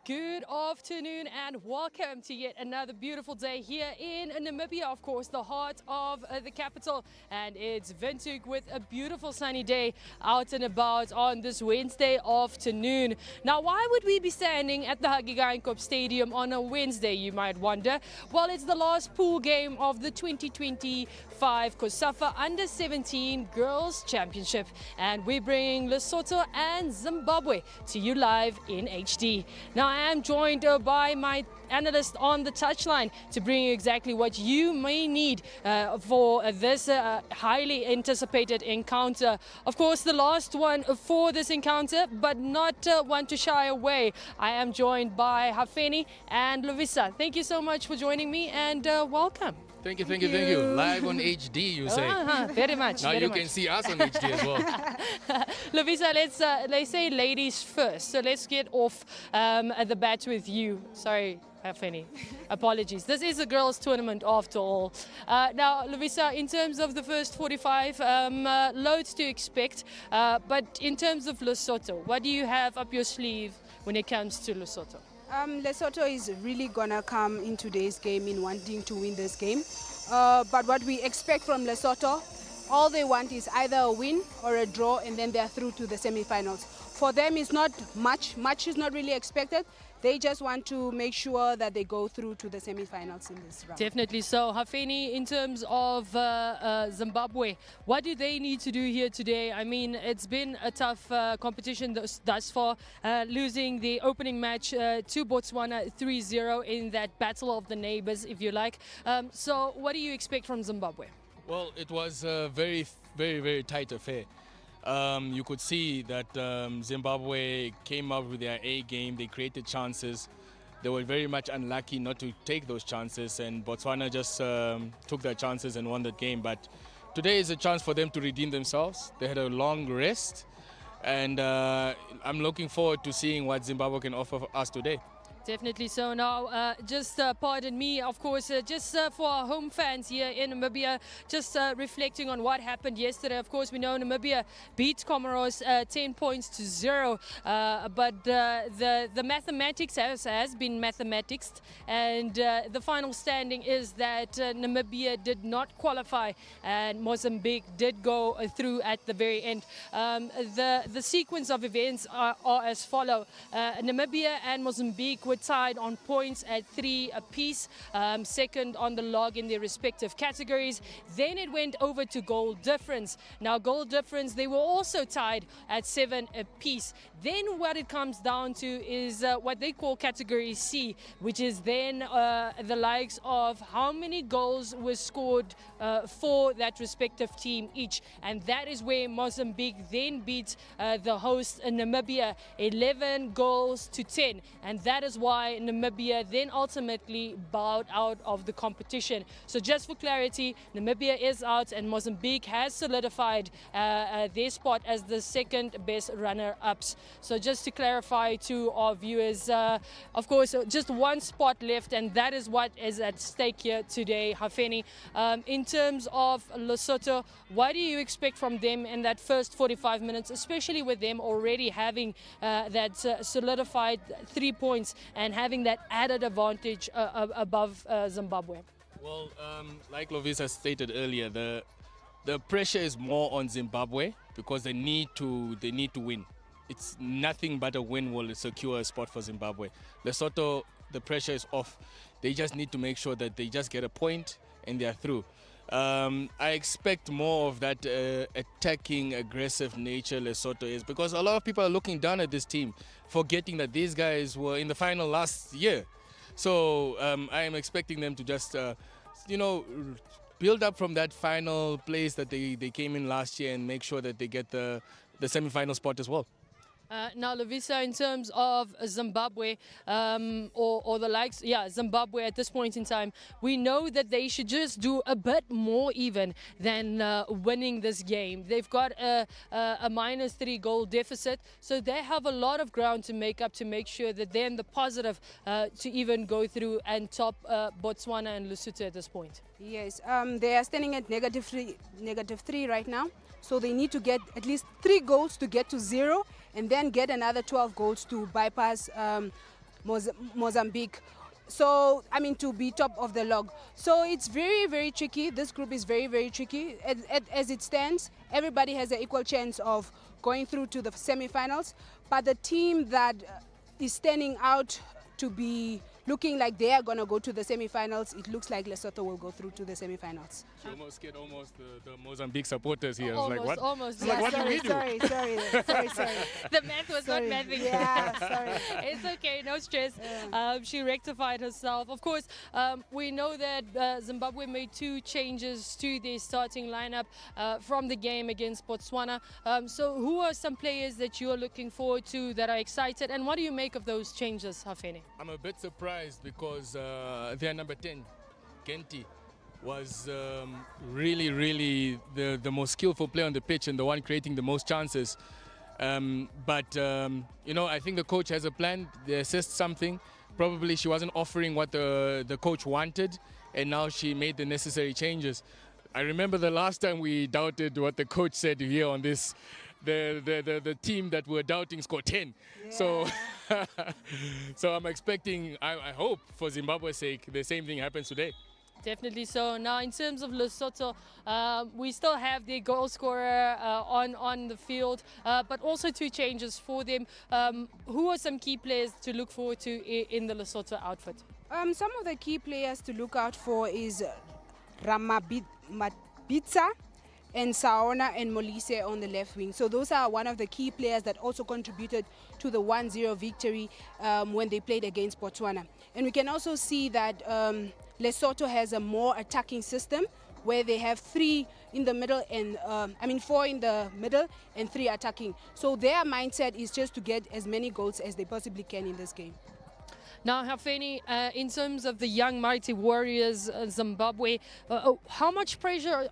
Good afternoon and welcome to yet another beautiful day here in Namibia, of course, the heart of the capital. And it's Windhoek with a beautiful sunny day out and about on this Wednesday afternoon. Now, why would we be standing at the Hagigainkop Stadium on a Wednesday, you might wonder? Well, it's the last pool game of the 2025 COSAFA u17 Girls Championship. And we're bringing Lesotho and Zimbabwe to you live in HD. Now, I am joined by my analyst on the touchline to bring you exactly what you may need for this highly anticipated encounter. Of course, the last one for this encounter, but not one to shy away. I am joined by Hafeni and Lovisa. Thank you so much for joining me and welcome. Thank you. Live on HD, you say. Very much. Now very you much. can see us on HD as well. Lovisa, let's say ladies first. So let's get off at the bat with you. Sorry, Hafeni. Apologies. This is a girls' tournament after all. Now, Lovisa, in terms of the first 45, loads to expect. But in terms of Lesotho, what do you have up your sleeve when it comes to Lesotho? Lesotho is really gonna come in today's game in wanting to win this game. But what we expect from Lesotho, all they want is either a win or a draw, and then they're through to the semi-finals. For them, it's not much. Much is not really expected. They just want to make sure that they go through to the semi-finals in this round. Definitely so. Hafeni, in terms of Zimbabwe, what do they need to do here today? I mean, it's been a tough competition thus far, losing the opening match to Botswana 3-0 in that battle of the neighbors, if you like. So what do you expect from Zimbabwe? Well, it was a very tight affair. You could see that Zimbabwe came up with their A game. They created chances. They were very much unlucky not to take those chances, and Botswana just took their chances and won that game. But today is a chance for them to redeem themselves. They had a long rest, and I'm looking forward to seeing what Zimbabwe can offer us today. Definitely so. Now, just pardon me, of course, just for our home fans here in Namibia, just reflecting on what happened yesterday. Of course, we know Namibia beat Comoros 10 points to 0, but the mathematics has been mathematics, and the final standing is that Namibia did not qualify, and Mozambique did go through at the very end. The sequence of events are as follow. Namibia and Mozambique were tied on points at 3 apiece, second on the log in their respective categories. Then it went over to goal difference. Now, goal difference, they were also tied at 7 apiece. Then what it comes down to is what they call category C, which is then the likes of how many goals were scored for that respective team each. And that is where Mozambique then beat the host Namibia 11 goals to 10. And that is why Namibia then ultimately bowed out of the competition. So just for clarity, Namibia is out and Mozambique has solidified their spot as the second best runner-ups. So just to clarify to our viewers, of course, just one spot left, and that is what is at stake here today, Hafeni. In terms of Lesotho, what do you expect from them in that first 45 minutes, especially with them already having that solidified 3 points and having that added advantage above Zimbabwe? Well, like Lovisa stated earlier, the pressure is more on Zimbabwe because they need to win. It's nothing but a win will secure a spot for Zimbabwe. Lesotho, the pressure is off. They just need to make sure that they just get a point and they are through. I expect more of that attacking, aggressive nature Lesotho is, because a lot of people are looking down at this team, forgetting that these guys were in the final last year. So I am expecting them to just, build up from that final place that they came in last year and make sure that they get the semi-final spot as well. Now, Lovisa, in terms of Zimbabwe or the likes, Zimbabwe at this point in time, we know that they should just do a bit more even than winning this game. They've got a -3 goal deficit, so they have a lot of ground to make up to make sure that they're in the positive to even go through and top Botswana and Lesotho at this point. Yes, they are standing at -3 right now. So they need to get at least 3 goals to get to 0, and then get another 12 goals to bypass Mozambique. So, I mean, to be top of the log. So it's very, very tricky. This group is very, very tricky. As it stands, everybody has an equal chance of going through to the semi-finals. But the team that is standing out to be looking like they are going to go to the semi-finals, it looks like Lesotho will go through to the semi-finals. You almost scared the Mozambique supporters here. Almost, I was like, what? almost. Yeah, What do we do? sorry. The math was Sorry. not mathing. Yeah, sorry. It's okay, no stress. She rectified herself. Of course, we know that Zimbabwe made 2 changes to their starting lineup from the game against Botswana. So who are some players that you are looking forward to that are excited, and what do you make of those changes, Hafeni? I'm a bit surprised because their number 10, Genti, was really the most skillful player on the pitch and the one creating the most chances. But I think the coach has a plan. They assessed something. Probably she wasn't offering what the coach wanted, and now she made the necessary changes. I remember the last time we doubted what the coach said here on this. The team that we're doubting scored 10. Yeah. So I'm expecting, I hope for Zimbabwe's sake, the same thing happens today. Definitely so. Now, in terms of Lesotho, we still have their goal scorer on the field, but also 2 changes for them. Who are some key players to look forward to in the Lesotho outfit? Some of the key players to look out for is Ramabitsa and Saona and Molise on the left wing. So those are one of the key players that also contributed to the 1-0 victory when they played against Botswana. And we can also see that Lesotho has a more attacking system where they have 3 in the middle and 4 in the middle and 3 attacking. So their mindset is just to get as many goals as they possibly can in this game. Now, Hafeni, in terms of the young mighty warriors, Zimbabwe, how much pressure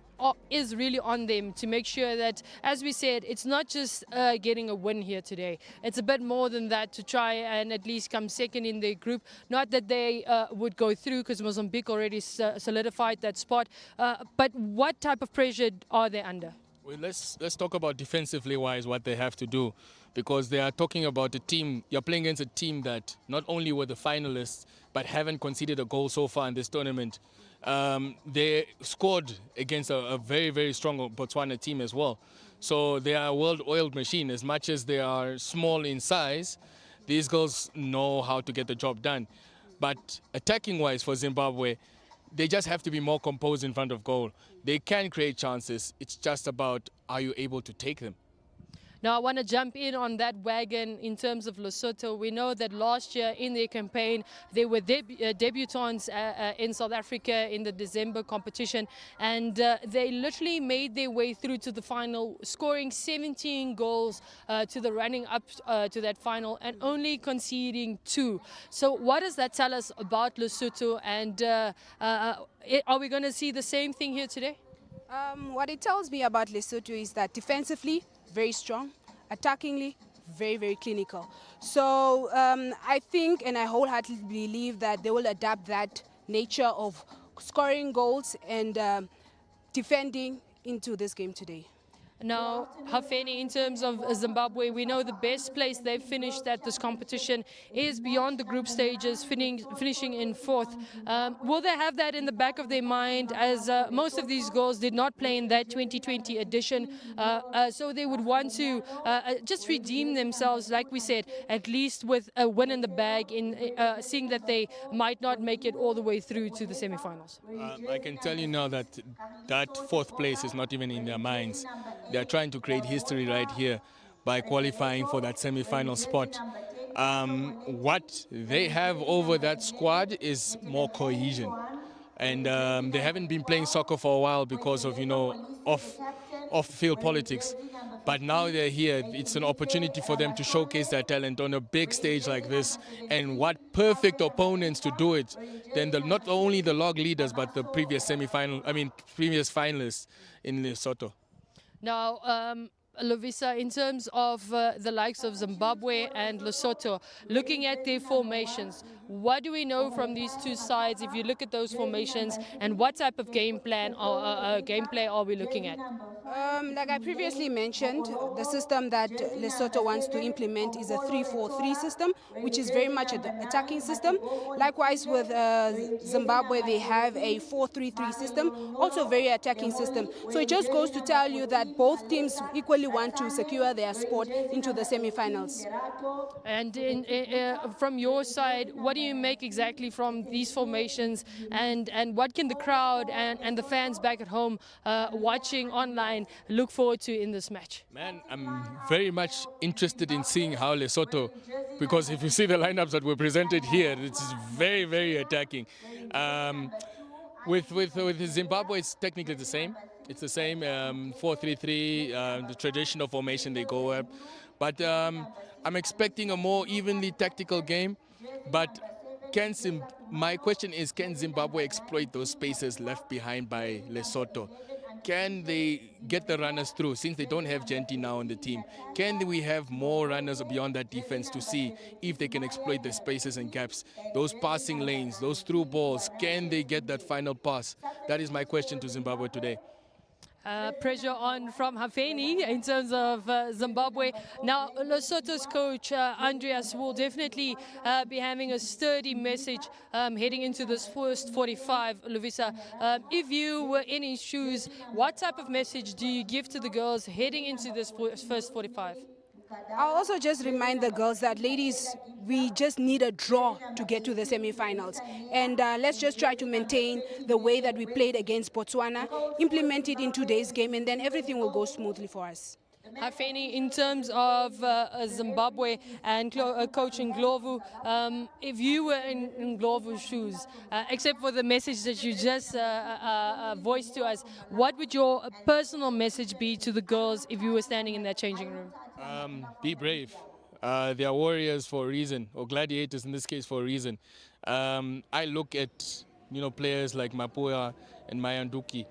is really on them to make sure that, as we said, it's not just getting a win here today. It's a bit more than that to try and at least come second in their group. Not that they would go through because Mozambique already solidified that spot. But what type of pressure are they under? Well, let's talk about defensively wise what they have to do, because they are talking about a team. You're playing against a team that not only were the finalists but haven't conceded a goal so far in this tournament. They scored against a very, very strong Botswana team as well. So they are a well-oiled machine. As much as they are small in size, these girls know how to get the job done. But attacking-wise for Zimbabwe, they just have to be more composed in front of goal. They can create chances. It's just about, are you able to take them? Now, I want to jump in on that wagon in terms of Lesotho. We know that last year in their campaign, they were debutants in South Africa in the December competition, and they literally made their way through to the final, scoring 17 goals to the running up to that final and only conceding 2. So what does that tell us about Lesotho, and are we going to see the same thing here today? What it tells me about Lesotho is that defensively, very strong, attackingly, very, very clinical. So I think and I wholeheartedly believe that they will adapt that nature of scoring goals and defending into this game today. Now, Hafeni, in terms of Zimbabwe, we know the best place they've finished at this competition is beyond the group stages, finishing in 4th. Will they have that in the back of their mind, as most of these goals did not play in that 2020 edition? So they would want to just redeem themselves, like we said, at least with a win in the bag, in seeing that they might not make it all the way through to the semi-finals. I can tell you now that 4th place is not even in their minds. They are trying to create history right here by qualifying for that semi-final spot. What they have over that squad is more cohesion. And they haven't been playing soccer for a while because of, off-field politics. But now they're here. It's an opportunity for them to showcase their talent on a big stage like this. And what perfect opponents to do it than not only the log leaders, but the previous finalists in Lesotho. Now, Lovisa, in terms of the likes of Zimbabwe and Lesotho, looking at their formations, what do we know from these two sides if you look at those formations, and what type of game plan or gameplay are we looking at? Like I previously mentioned, the system that Lesotho wants to implement is a 3-4-3 system, which is very much an attacking system. Likewise with Zimbabwe, they have a 4-3-3 system, also very attacking system. So it just goes to tell you that both teams equally want to secure their spot into the semi-finals. And from your side, what do you make exactly from these formations, and what can the crowd and the fans back at home watching online look forward to in this match? Man, I'm very much interested in seeing how Lesotho, because if you see the lineups that were presented here, it's very, very attacking. With Zimbabwe, it's technically the same. It's the same 4-3-3, the traditional formation they go with. But I'm expecting a more evenly tactical game. But my question is, can Zimbabwe exploit those spaces left behind by Lesotho? Can they get the runners through, since they don't have Genti now on the team? Can we have more runners beyond that defense to see if they can exploit the spaces and gaps, those passing lanes, those through balls? Can they get that final pass? That is my question to Zimbabwe today. Pressure on from Hafeni in terms of Zimbabwe. Now, Lesotho's coach, Andreas, will definitely be having a sturdy message heading into this first 45, Lovisa. If you were in his shoes, what type of message do you give to the girls heading into this first 45? I'll also just remind the girls that, ladies, we just need a draw to get to the semi-finals. And let's just try to maintain the way that we played against Botswana, implement it in today's game, and then everything will go smoothly for us. Hafeni, in terms of Zimbabwe and coaching Glovu, if you were in Glovu's shoes, except for the message that you just voiced to us, what would your personal message be to the girls if you were standing in that changing room? Be brave. They are warriors for a reason, or gladiators in this case for a reason. I look at players like Mapua and Mayanduki.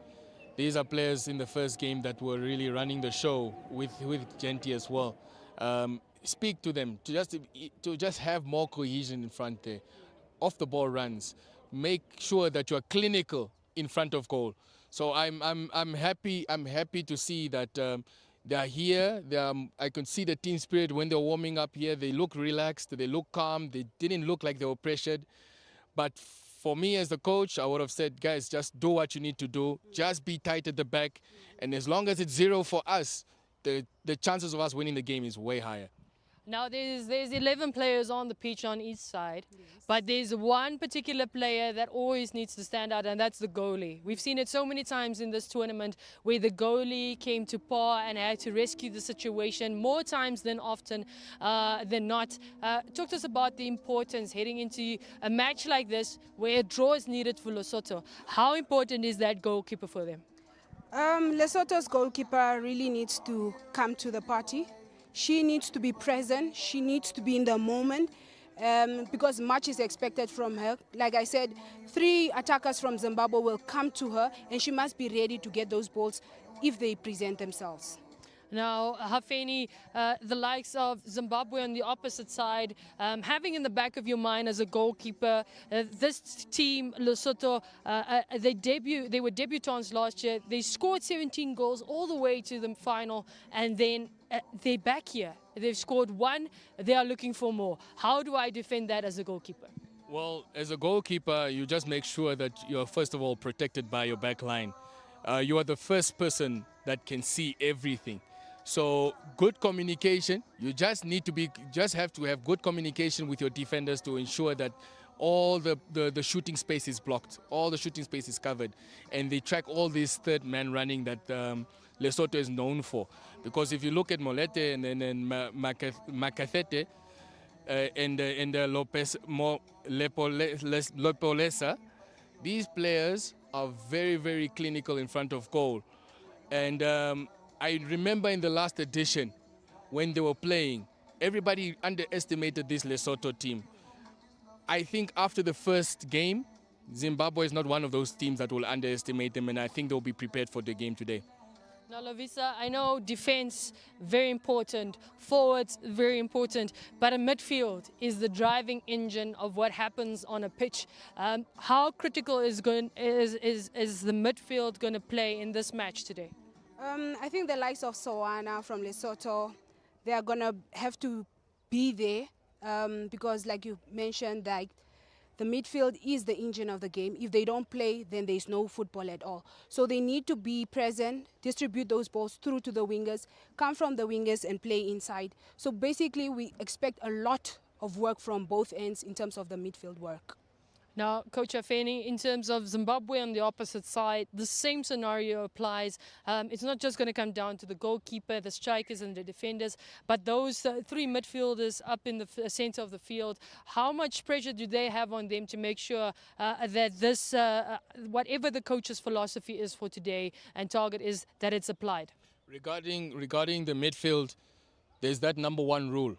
These are players in the first game that were really running the show with Genti as well. Speak to them to just have more cohesion in front there. Off the ball runs. Make sure that you are clinical in front of goal. So I'm happy to see that. They are here. I can see the team spirit when they're warming up here. They look relaxed. They look calm. They didn't look like they were pressured. But for me as the coach, I would have said, guys, just do what you need to do. Just be tight at the back. And as long as it's 0 for us, the chances of us winning the game is way higher. Now, there's 11 players on the pitch on each side, but there's one particular player that always needs to stand out, and that's the goalie. We've seen it so many times in this tournament where the goalie came to par and had to rescue the situation more times than often than not. Talk to us about the importance heading into a match like this where a draw is needed for Lesotho. How important is that goalkeeper for them? Lesotho's goalkeeper really needs to come to the party. She needs to be present. She needs to be in the moment because much is expected from her. Like I said, 3 attackers from Zimbabwe will come to her, and she must be ready to get those balls if they present themselves. Now, Hafeni, the likes of Zimbabwe on the opposite side, having in the back of your mind as a goalkeeper, this team, Lesotho, they were debutants last year. They scored 17 goals all the way to the final, and then they're back here. They've scored 1. They are looking for more. How do I defend that as a goalkeeper? Well, as a goalkeeper, you just make sure that you're first of all protected by your back line. You are the first person that can see everything. So good communication. You just have to have good communication with your defenders to ensure that all the shooting space is blocked, all the shooting space is covered, and they track all this third man running that Lesotho is known for. Because if you look at Molete and then Makathete and Lepolesa, these players are very, very clinical in front of goal. And I remember in the last edition when they were playing, everybody underestimated this Lesotho team. I think after the first game, Zimbabwe is not one of those teams that will underestimate them, and I think they'll be prepared for the game today. Now, Lovisa, I know defense, very important, forwards, very important, but a midfield is the driving engine of what happens on a pitch. How critical is the midfield going to play in this match today? I think the likes of Sawana from Lesotho, they are going to have to be there because, like you mentioned, like the midfield is the engine of the game. If they don't play, then there's no football at all. So they need to be present, distribute those balls through to the wingers, come from the wingers and play inside. So basically, we expect a lot of work from both ends in terms of the midfield work. Now, Coach Afeni, in terms of Zimbabwe on the opposite side, the same scenario applies. It's not just going to come down to the goalkeeper, the strikers and the defenders, but those three midfielders up in the center of the field. How much pressure do they have on them to make sure that this, whatever the coach's philosophy is for today and target is, that it's applied? Regarding the midfield, there's that number one rule.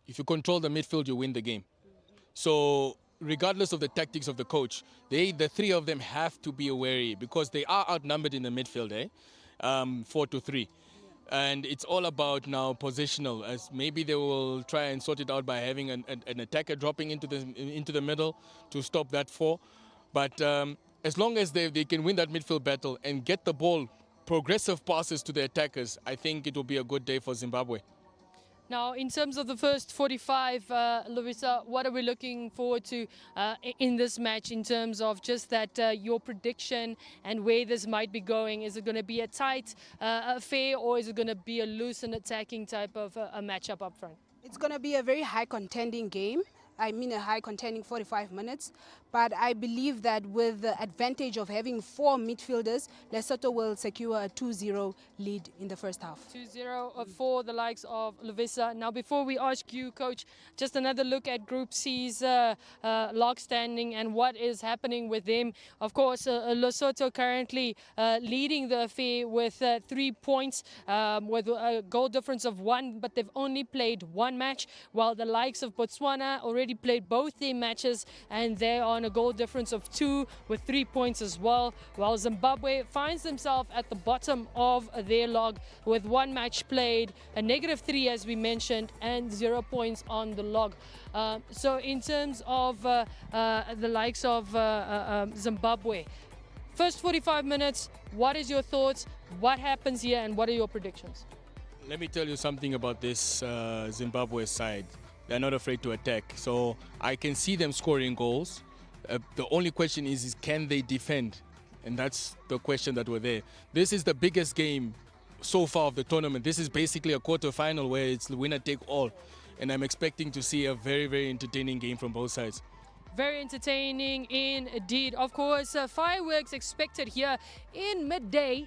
If you control the midfield, you win the game. So regardless of the tactics of the coach, the three of them have to be wary because they are outnumbered in the midfield, 4-3. And it's all about now positional, as maybe they will try and sort it out by having an attacker dropping into the middle to stop that four. But as long as they can win that midfield battle and get the ball, progressive passes to the attackers, I think it will be a good day for Zimbabwe. Now, in terms of the first 45, Lovisa, what are we looking forward to in this match in terms of just that your prediction and where this might be going? Is it going to be a tight affair or is it going to be a loose and attacking type of a matchup up front? It's going to be a very high contending game. I mean a high contending 45 minutes. But I believe that with the advantage of having four midfielders, Lesotho will secure a 2-0 lead in the first half. 2-0 for the likes of Lovisa. Now, before we ask you, Coach, just another look at Group C's log standing and what is happening with them. Of course, Lesotho currently leading the affair with 3 points with a goal difference of 1, but they've only played 1 match, while the likes of Botswana already played both their matches and they are on a goal difference of 2 with 3 points as well, while Zimbabwe finds themselves at the bottom of their log with 1 match played, a -3 as we mentioned, and 0 points on the log. So in terms of the likes of Zimbabwe, first 45 minutes, what is your thoughts? What happens here and what are your predictions? Let me tell you something about this Zimbabwe side. They're not afraid to attack. So I can see them scoring goals. The only question is can they defend? And that's the question that we're there. This is the biggest game so far of the tournament. This is basically a quarter-final where it's winner take all. And I'm expecting to see a very, very entertaining game from both sides. Very entertaining indeed. Of course, fireworks expected here in midday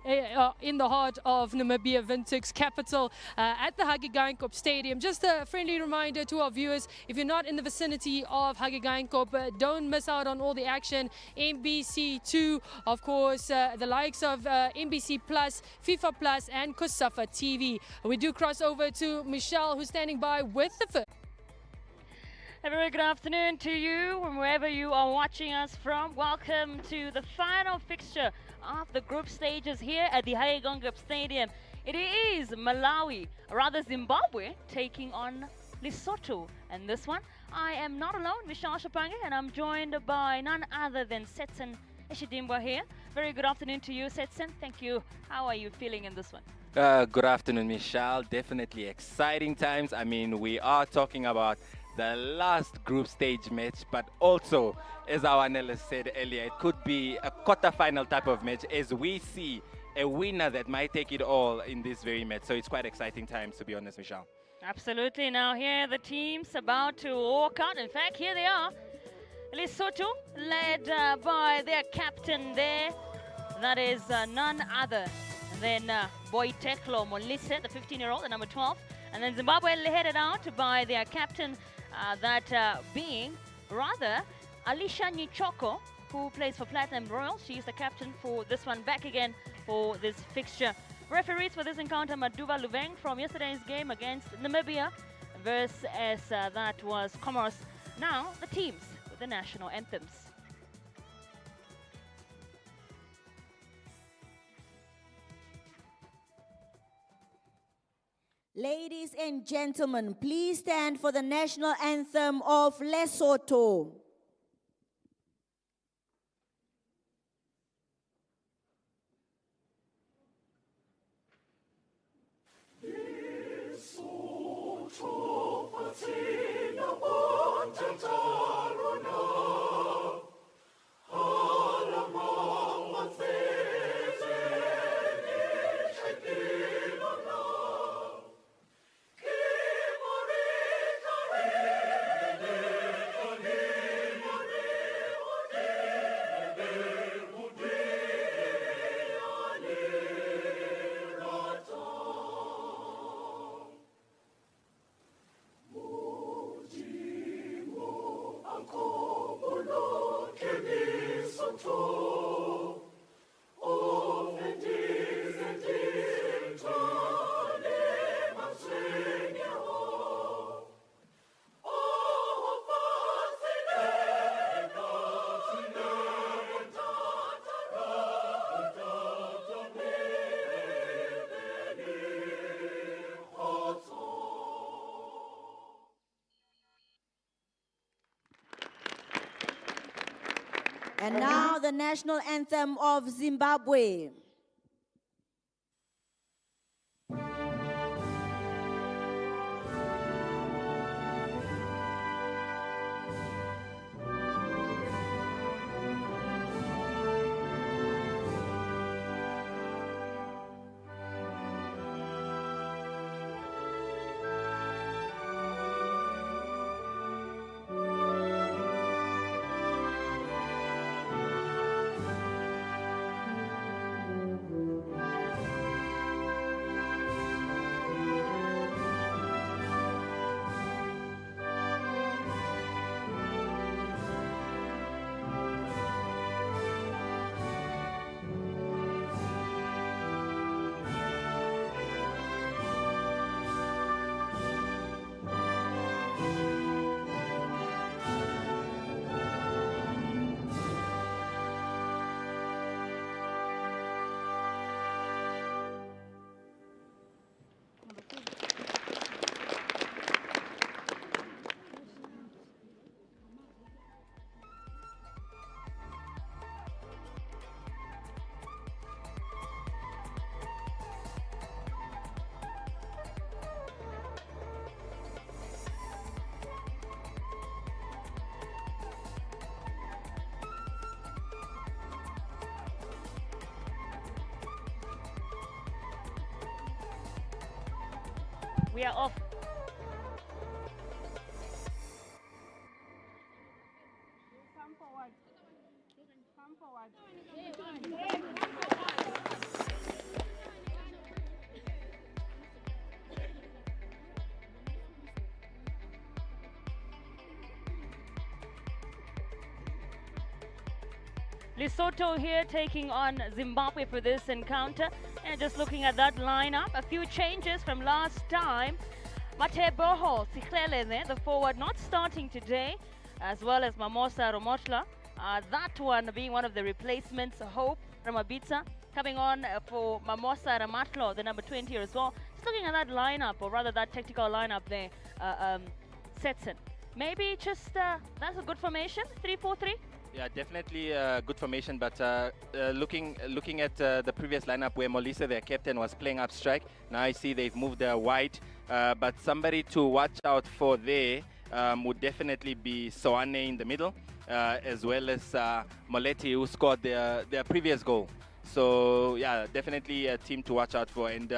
in the heart of Namibia, Windhoek's capital, at the Hage Geingob Stadium. Just a friendly reminder to our viewers, if you're not in the vicinity of Hage Geingob, don't miss out on all the action. NBC2, of course, the likes of NBC Plus, FIFA Plus, and COSAFA TV. We do cross over to Michelle, who's standing by with the first. A very good afternoon to you from wherever you are watching us from. Welcome to the final fixture of the group stages here at the Hage Geingob Stadium. It is Malawi, rather Zimbabwe, taking on Lesotho. And this one, I am not alone, Vishal Shapange, and I'm joined by none other than Setson Eshidimba here. Very good afternoon to you, Setson. Thank you. How are you feeling in this one? Good afternoon, Michelle. Definitely exciting times. I mean, we are talking about the last group stage match, but also, as our analyst said earlier, it could be a quarter-final type of match as we see a winner that might take it all in this very match. So it's quite exciting times, to be honest, Michelle. Absolutely. Now here are the teams about to walk out. In fact, here they are. Lesotho, led by their captain there. That is none other than Boiteklo Molise, the 15-year-old, the number 12. And then Zimbabwe headed out by their captain, that being rather Alicia Nichoko, who plays for Platinum Royal. She's the captain for this one, back again for this fixture. Referees for this encounter, Maduva Luveng from yesterday's game against Namibia versus that was Comoros. Now the teams with the national anthems. Ladies and gentlemen, please stand for the national anthem of Lesotho. And now the national anthem of Zimbabwe. We are off. Come forward. Come forward. Lesotho here taking on Zimbabwe for this encounter. And just looking at that lineup, a few changes from last time. Mateboho Sikhele there, the forward, not starting today, as well as Mamosa Romotla. That one being one of the replacements. Hope Ramabitsa coming on for Mamosa Ramatlo, the number 20 as well. Just looking at that lineup, or rather that tactical lineup there, Setson. Maybe just that's a good formation, 3-4-3. Yeah, definitely a good formation, but looking at the previous lineup where Molise, their captain, was playing up strike, now I see they've moved wide, but somebody to watch out for there would definitely be Soane in the middle, as well as Moletti, who scored their previous goal. So yeah, definitely a team to watch out for. And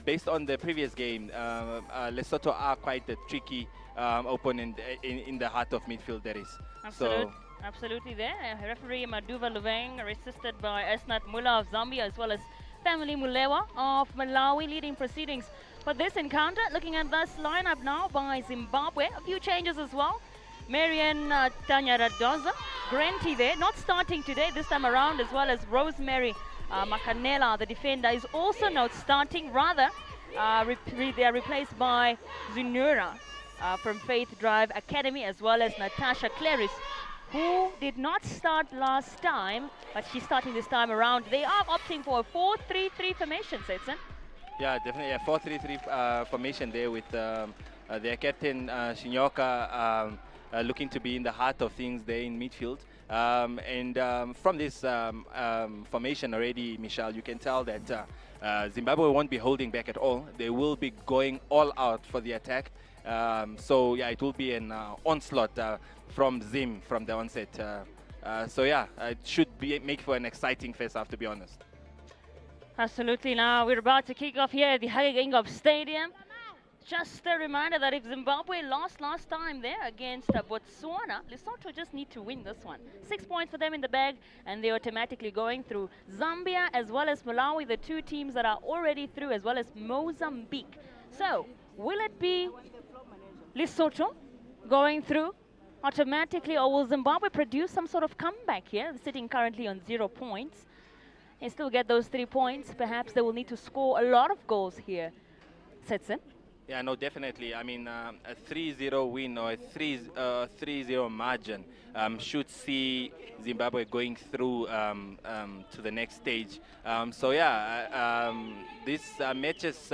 based on the previous game, Lesotho are quite a tricky opponent in the heart of midfield, that is. Absolutely. Absolutely there. Referee Maduva Luveng, assisted by Esnat Mula of Zambia, as well as Family Mulewa of Malawi, leading proceedings for this encounter. Looking at this lineup now by Zimbabwe, a few changes as well. Marian Tanyaradoza, Granty there, not starting today this time around, as well as Rosemary Makanela, the defender, is also not starting. Rather, they are replaced by Zunura from Faith Drive Academy, as well as Natasha Claris, who did not start last time, but she's starting this time around. They are opting for a 4-3-3 formation, Setson. Yeah, definitely a 4-3-3 formation there with their captain Shinyoka looking to be in the heart of things there in midfield. From this formation already, Michelle, you can tell that Zimbabwe won't be holding back at all. They will be going all out for the attack. So yeah, it will be an onslaught from Zim from the onset. So yeah, it should make for an exciting first half, to be honest. Absolutely. Now we're about to kick off here at the Hage Geingob Stadium. Just a reminder that if Zimbabwe lost last time there against Botswana, Lesotho just need to win this one. 6 points for them in the bag, and they're automatically going through. Zambia as well as Malawi, the two teams that are already through, as well as Mozambique. So, will it be Lesotho going through automatically, or will Zimbabwe produce some sort of comeback here, sitting currently on 0 points? And still get those 3 points. Perhaps they will need to score a lot of goals here. Setson? Yeah, no, definitely. I mean, a 3-0 win or a 3-0 margin should see Zimbabwe going through to the next stage. So yeah, these matches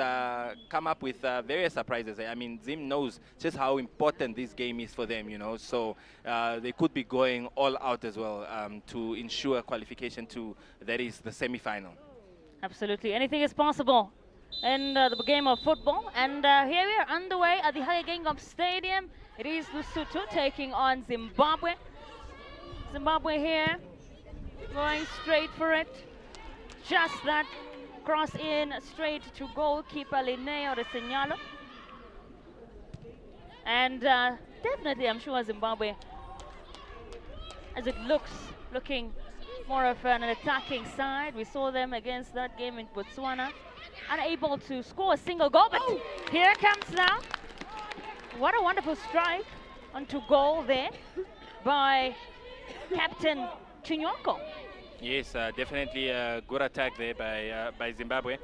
come up with various surprises. I mean, Zim knows just how important this game is for them, you know. So they could be going all out as well to ensure qualification to, that is, the semi-final. Absolutely. Anything is possible in the game of football. And here we are underway at the Hage Geingob Stadium. It is Lesotho taking on Zimbabwe. Zimbabwe here going straight for it. Just that cross in straight to goalkeeper Linneo Resenyalo. And definitely I'm sure Zimbabwe, as it looking more of an attacking side. We saw them against that game in Botswana, unable to score a single goal, but here comes now. What a wonderful strike onto goal there by Captain Chinyoko. Yes, definitely a good attack there by Zimbabwe,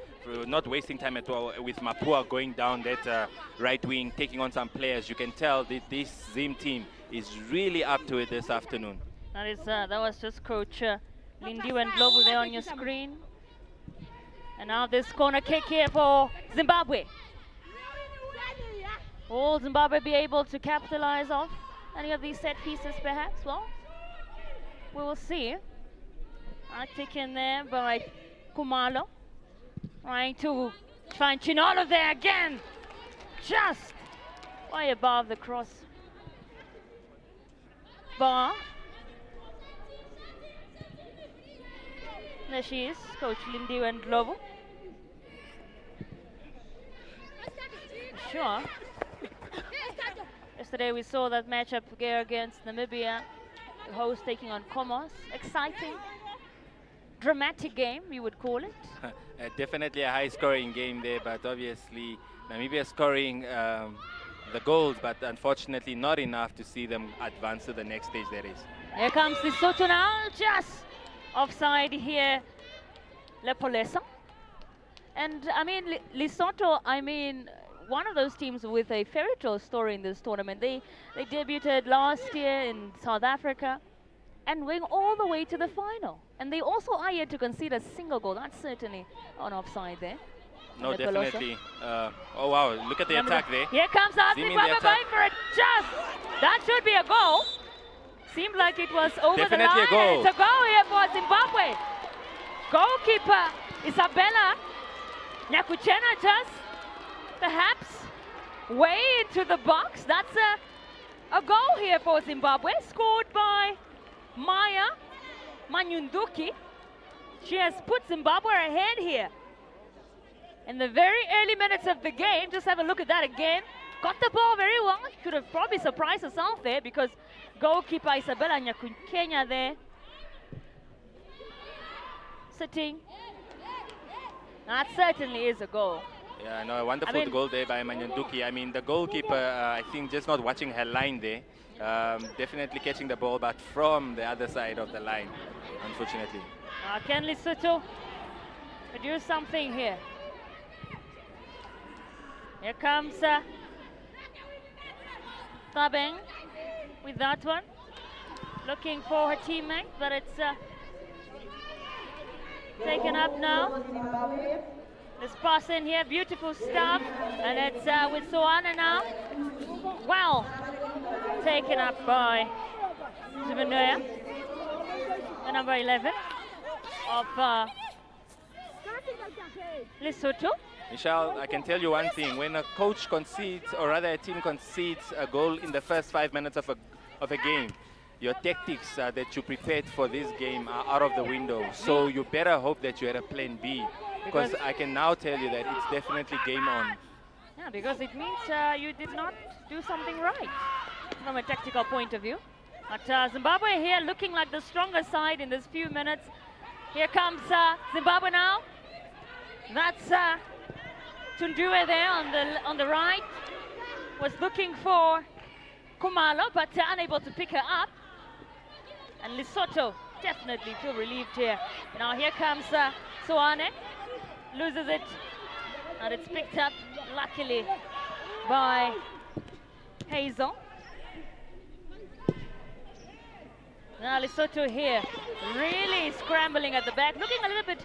not wasting time at all, with Mapua going down that right wing, taking on some players. You can tell that this Zim team is really up to it this afternoon. That was just Coach Lindiwe and Globo there on your screen. And now this corner kick here for Zimbabwe. Will Zimbabwe be able to capitalize off any of these set pieces perhaps? Well, we will see. Taken there by Kumalo. Trying to find Chinolo there again. Just way above the cross bar. There she is, Coach Lindiwe and Globo. Sure. Yesterday we saw that matchup here against Namibia, the host taking on Comoros. Exciting, dramatic game, we would call it. Definitely a high-scoring game there, but obviously Namibia scoring the goals, but unfortunately not enough to see them advance to the next stage, that is. Here comes Lesotho now, just offside here, Lepolesa. And I mean, Lesotho, I mean, one of those teams with a fairy tale story in this tournament. They debuted last year in South Africa and went all the way to the final. And they also are yet to concede a single goal. That's certainly on offside there. No, definitely. Oh, wow. Look at the attack there. Here comes Zimbabwe going for it. Just, that should be a goal. Seemed like it was over definitely the line. A goal. It's a goal here for Zimbabwe. Goalkeeper Isabella Nyakuchena just perhaps way into the box. That's a goal here for Zimbabwe, scored by Maya Manyunduki. She has put Zimbabwe ahead here in the very early minutes of the game. Just have a look at that again. Got the ball very well. Should have probably surprised herself there, because goalkeeper Isabella Nyakuchena there sitting. That certainly is a goal. Yeah, no, a wonderful goal there by Manyunduki. I mean, the goalkeeper, I think, just not watching her line there. Definitely catching the ball, but from the other side of the line, unfortunately. Can Lesotho do something here? Here comes Tabeng with that one. Looking for her teammate, but it's taken up now. This pass in here, beautiful stuff. And it's with Soana now. Well taken up by Zimbabwe, the number 11 of Lesotho. Michelle, I can tell you one thing. When a coach concedes, or rather a team concedes a goal in the first 5 minutes of a game, your tactics that you prepared for this game are out of the window. So you better hope that you had a plan B. Because I can now tell you that it's definitely game on. Yeah, because it means you did not do something right from a tactical point of view. But Zimbabwe here looking like the stronger side in this few minutes. Here comes Zimbabwe now. That's Tundue there on the right. Was looking for Kumalo, but unable to pick her up. And Lesotho definitely feel relieved here. Now here comes Soane. Loses it. And it's picked up, luckily, by Hazel. Now Lesotho here, really scrambling at the back, looking a little bit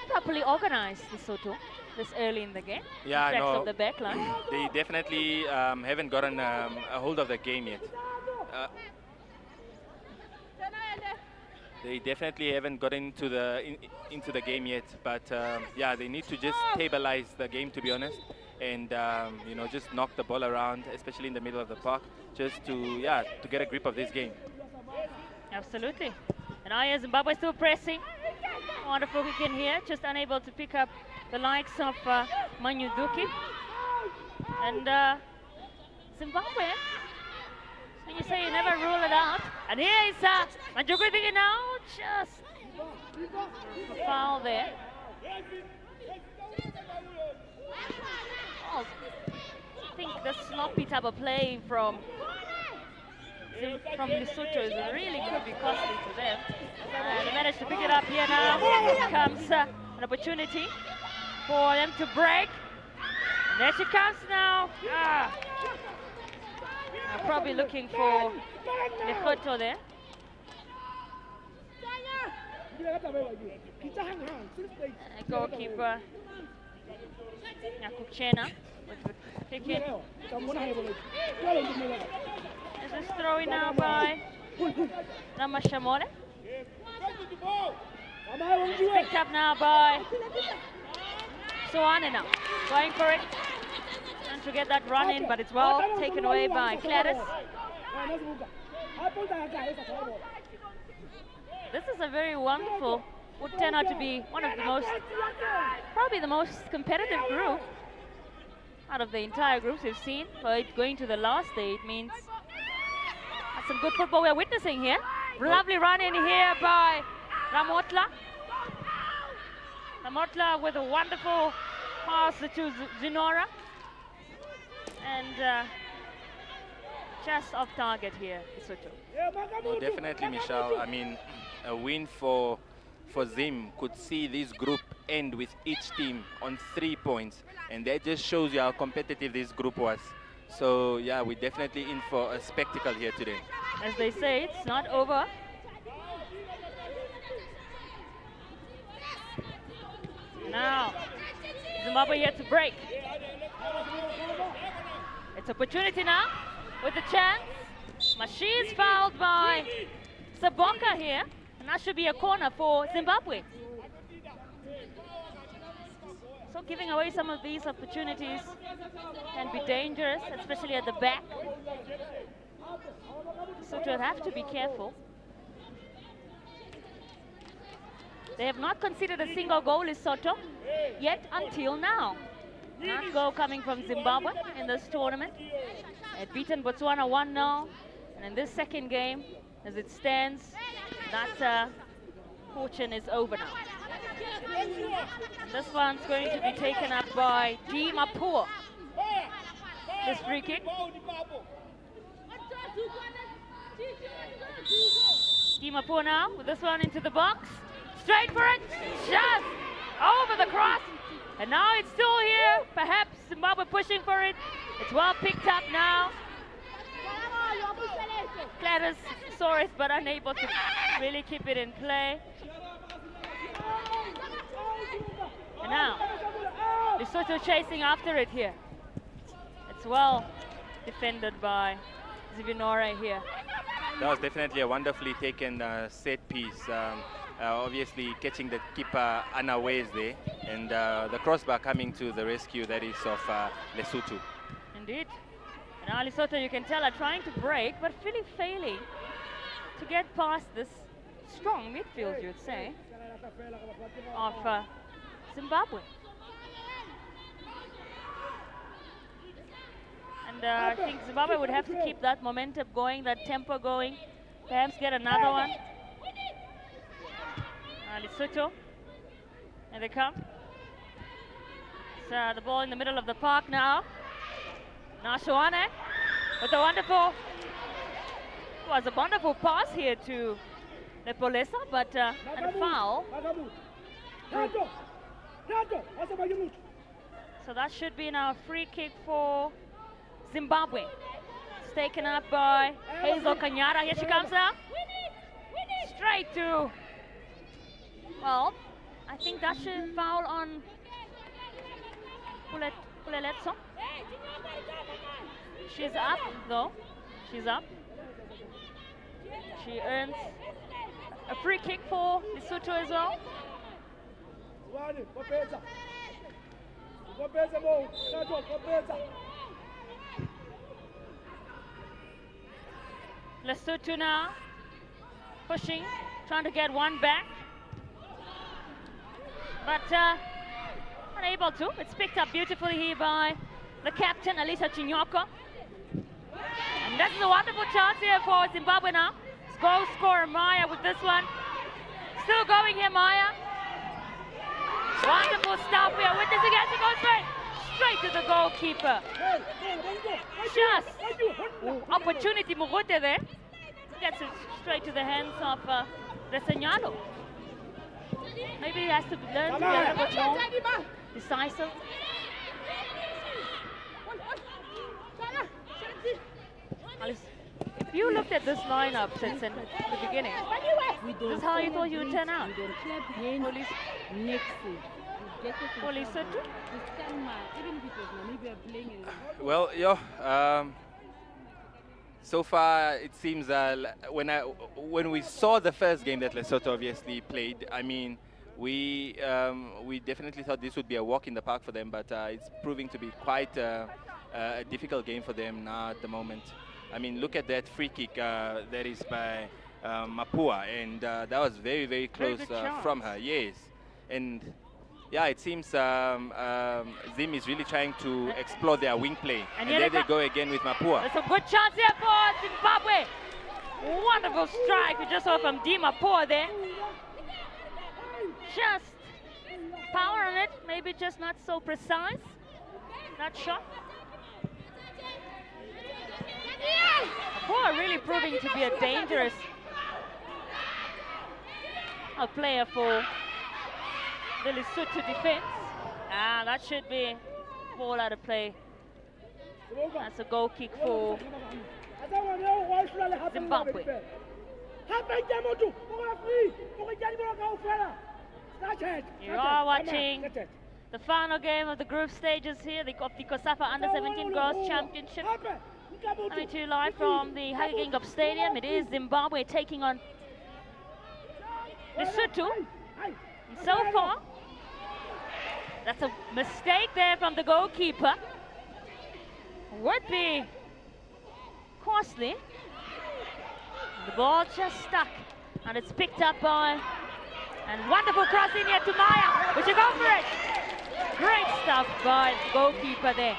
properly organized, Lesotho, this early in the game. Yeah, no, no, of the back line. They definitely haven't gotten a hold of the game yet. They definitely haven't got into the game yet, but yeah, they need to just stabilize the game, to be honest, and you know, just knock the ball around, especially in the middle of the park, just to get a grip of this game. Absolutely. And now Zimbabwe still pressing. Wonderful kick in here, just unable to pick up the likes of Manyuduki. And Zimbabwe, when you say you never rule it out. And here is Manjukuthi now, just a foul there. Oh, I think the sloppy type of play from Lesotho really could be costly to them. They managed to pick it up here now. Here comes an opportunity for them to break. And there she comes now. Probably looking for Lesotho there. Goalkeeper Nyakuchena with the kick in. This is thrown now by Ramashamore. Picked up now by Soane now. Going for it. And to get that run in, but it's well taken away by Gladys. This is a very wonderful, would turn out to be one of the most, probably the most competitive group out of the entire groups we've seen. But going to the last day, it means that's some good football we're witnessing here. Lovely run in here by Ramotla. Ramotla with a wonderful pass to Zinora. And just off target here, Lesotho. No, definitely, Michelle. I mean, a win for Zim could see this group end with each team on 3 points, and that just shows you how competitive this group was. So yeah, we're definitely in for a spectacle here today. As they say, it's not over. Now, Zimbabwe here to break. It's opportunity now with a chance. Mashi is fouled by Saboka here, and that should be a corner for Zimbabwe. So giving away some of these opportunities can be dangerous, especially at the back. So to have to be careful. They have not conceded a single goal, Lesotho, yet until now. Not goal coming from Zimbabwe in this tournament. They've beaten Botswana 1-0. And in this second game, as it stands, that fortune is over now. And this one's going to be taken up by Di Mapua. This free kick. Di Mapua now with this one into the box. Straight for it, just over the cross. And now it's still here, perhaps Zimbabwe pushing for it. It's well picked up now. Gladys saw it, but unable to really keep it in play. And now, Lesotho chasing after it here. It's well defended by Zivinore here. That was definitely a wonderfully taken set piece. Obviously catching the keeper unawares there, and the crossbar coming to the rescue, that is of Lesotho. Indeed. And now Lesotho, you can tell, are trying to break, but really failing to get past this strong midfield, you'd say, of Zimbabwe. And I think Zimbabwe would have to keep that momentum going, that tempo going, perhaps get another one. Lesotho, and they come. So the ball in the middle of the park now. Now Shoane with a wonderful pass here to Lepolesa, but and a foul. So that should be now a free kick for Zimbabwe. It's taken up by Hazel Kanyara. Here she comes now. Straight to, well, I think that should foul on Puleletso. She's up though. She's up. She earns a free kick for Lesotho as well. Lesotho now pushing, trying to get one back, but unable to. It's picked up beautifully here by the captain, Alisa Chinyoko. And this is a wonderful chance here for Zimbabwe now. Goal scorer Maya with this one. Still going here, Maya. Wonderful stuff we are witnessing as it goes straight to the goalkeeper. Just opportunity Mugute there. Gets it straight to the hands of Resegnano. Maybe he has to learn to be a little bit more decisive. If you looked at this lineup since in the beginning, this is how you thought you would turn out. Well, so far it seems when we saw the first game that Lesotho obviously played, I mean, we definitely thought this would be a walk in the park for them, but it's proving to be quite a difficult game for them now at the moment. I mean, look at that free kick that is by Mapua, and that was very, very close from her, yes. And yeah, it seems Zim is really trying to explore their wing play. And there they go again with Mapua. There's a good chance here for Zimbabwe. Wonderful strike we just saw from Di Mapua there. Just power on it, maybe just not so precise. That shot. Mapua really proving to be a dangerous player for the Lesotho defense. That should be ball out of play. That's a goal kick for Zimbabwe. You are watching the final game of the group stages here of the COSAFA u17 Girls Championship. Coming to you live from the Hagegingop Stadium. It is Zimbabwe taking on Lesotho. And so far, that's a mistake there from the goalkeeper. Would be costly. The ball just stuck, and it's picked up by, and wonderful cross in here to Maya. We should go for it. Great stuff by the goalkeeper there.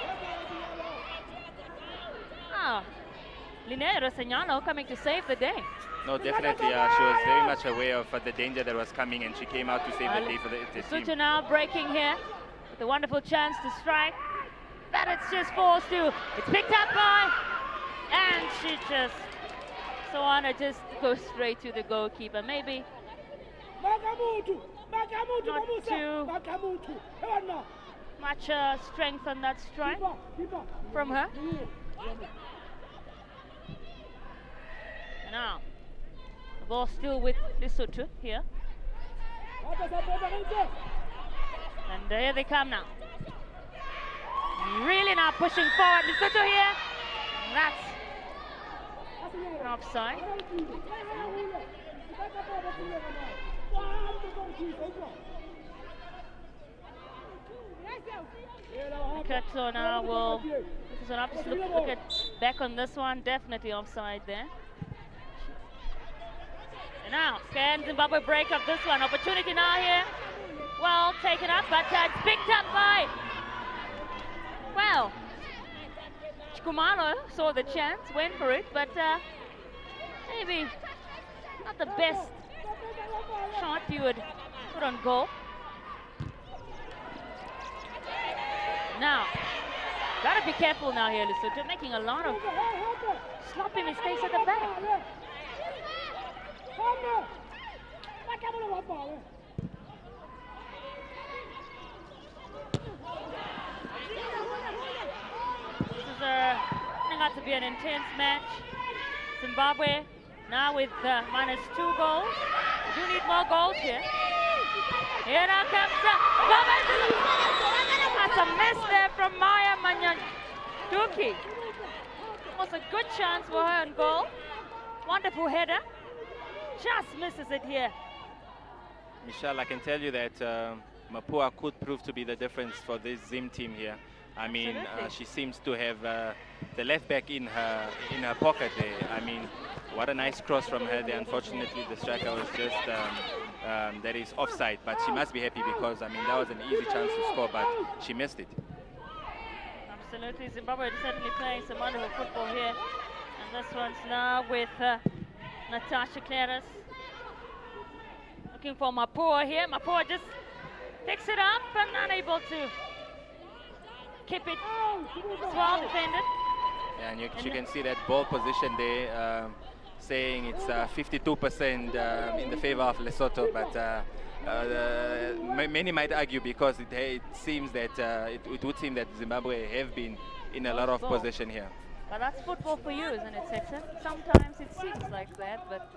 Linnea Resegnano coming to save the day. No, definitely. She was very much aware of the danger that was coming, and she came out to save the day for the team. Lesotho now breaking here with a wonderful chance to strike. But it's just forced to. It's picked up by, and she just, Soana just goes straight to the goalkeeper. Maybe not too much strength on that strike from her. Now, the ball still with Lesotho here. And here they come now. Really now pushing forward. Lesotho here. That's an offside. Kato now will, this is an look at back on this one, definitely offside there. And now, can Zimbabwe break up this one? Opportunity now here. Well taken up, but it's picked up by, well, Kumalo saw the chance, went for it, but maybe not the best shot you would put on goal. Now, gotta be careful now here, Lesotho, making a lot of sloppy mistakes at the back. This is turning out to be an intense match. Zimbabwe now with -2 goals. We do need more goals here. Here now comes that's a miss there from Maya Manyanduki. Was a good chance for her on goal. Wonderful header. Just misses it here. Michelle, I can tell you that Mapua could prove to be the difference for this Zim team here. I mean, she seems to have the left back in her pocket there. I mean, what a nice cross from her there. Unfortunately, the striker was just that is offside, but she must be happy because I mean that was an easy chance to score, but she missed it. Absolutely, Zimbabwe is certainly playing some wonderful football here, and this one's now with Natasha Claris. Looking for Mapua here. Mapua just picks it up and unable to keep it. It's well defended. Yeah, and you can see that ball position there, saying it's 52% in the favor of Lesotho, but many might argue because it seems that it would seem that Zimbabwe have been in a lot of possession here. But that's football for you, isn't it, Sexton? Sometimes it seems like that, but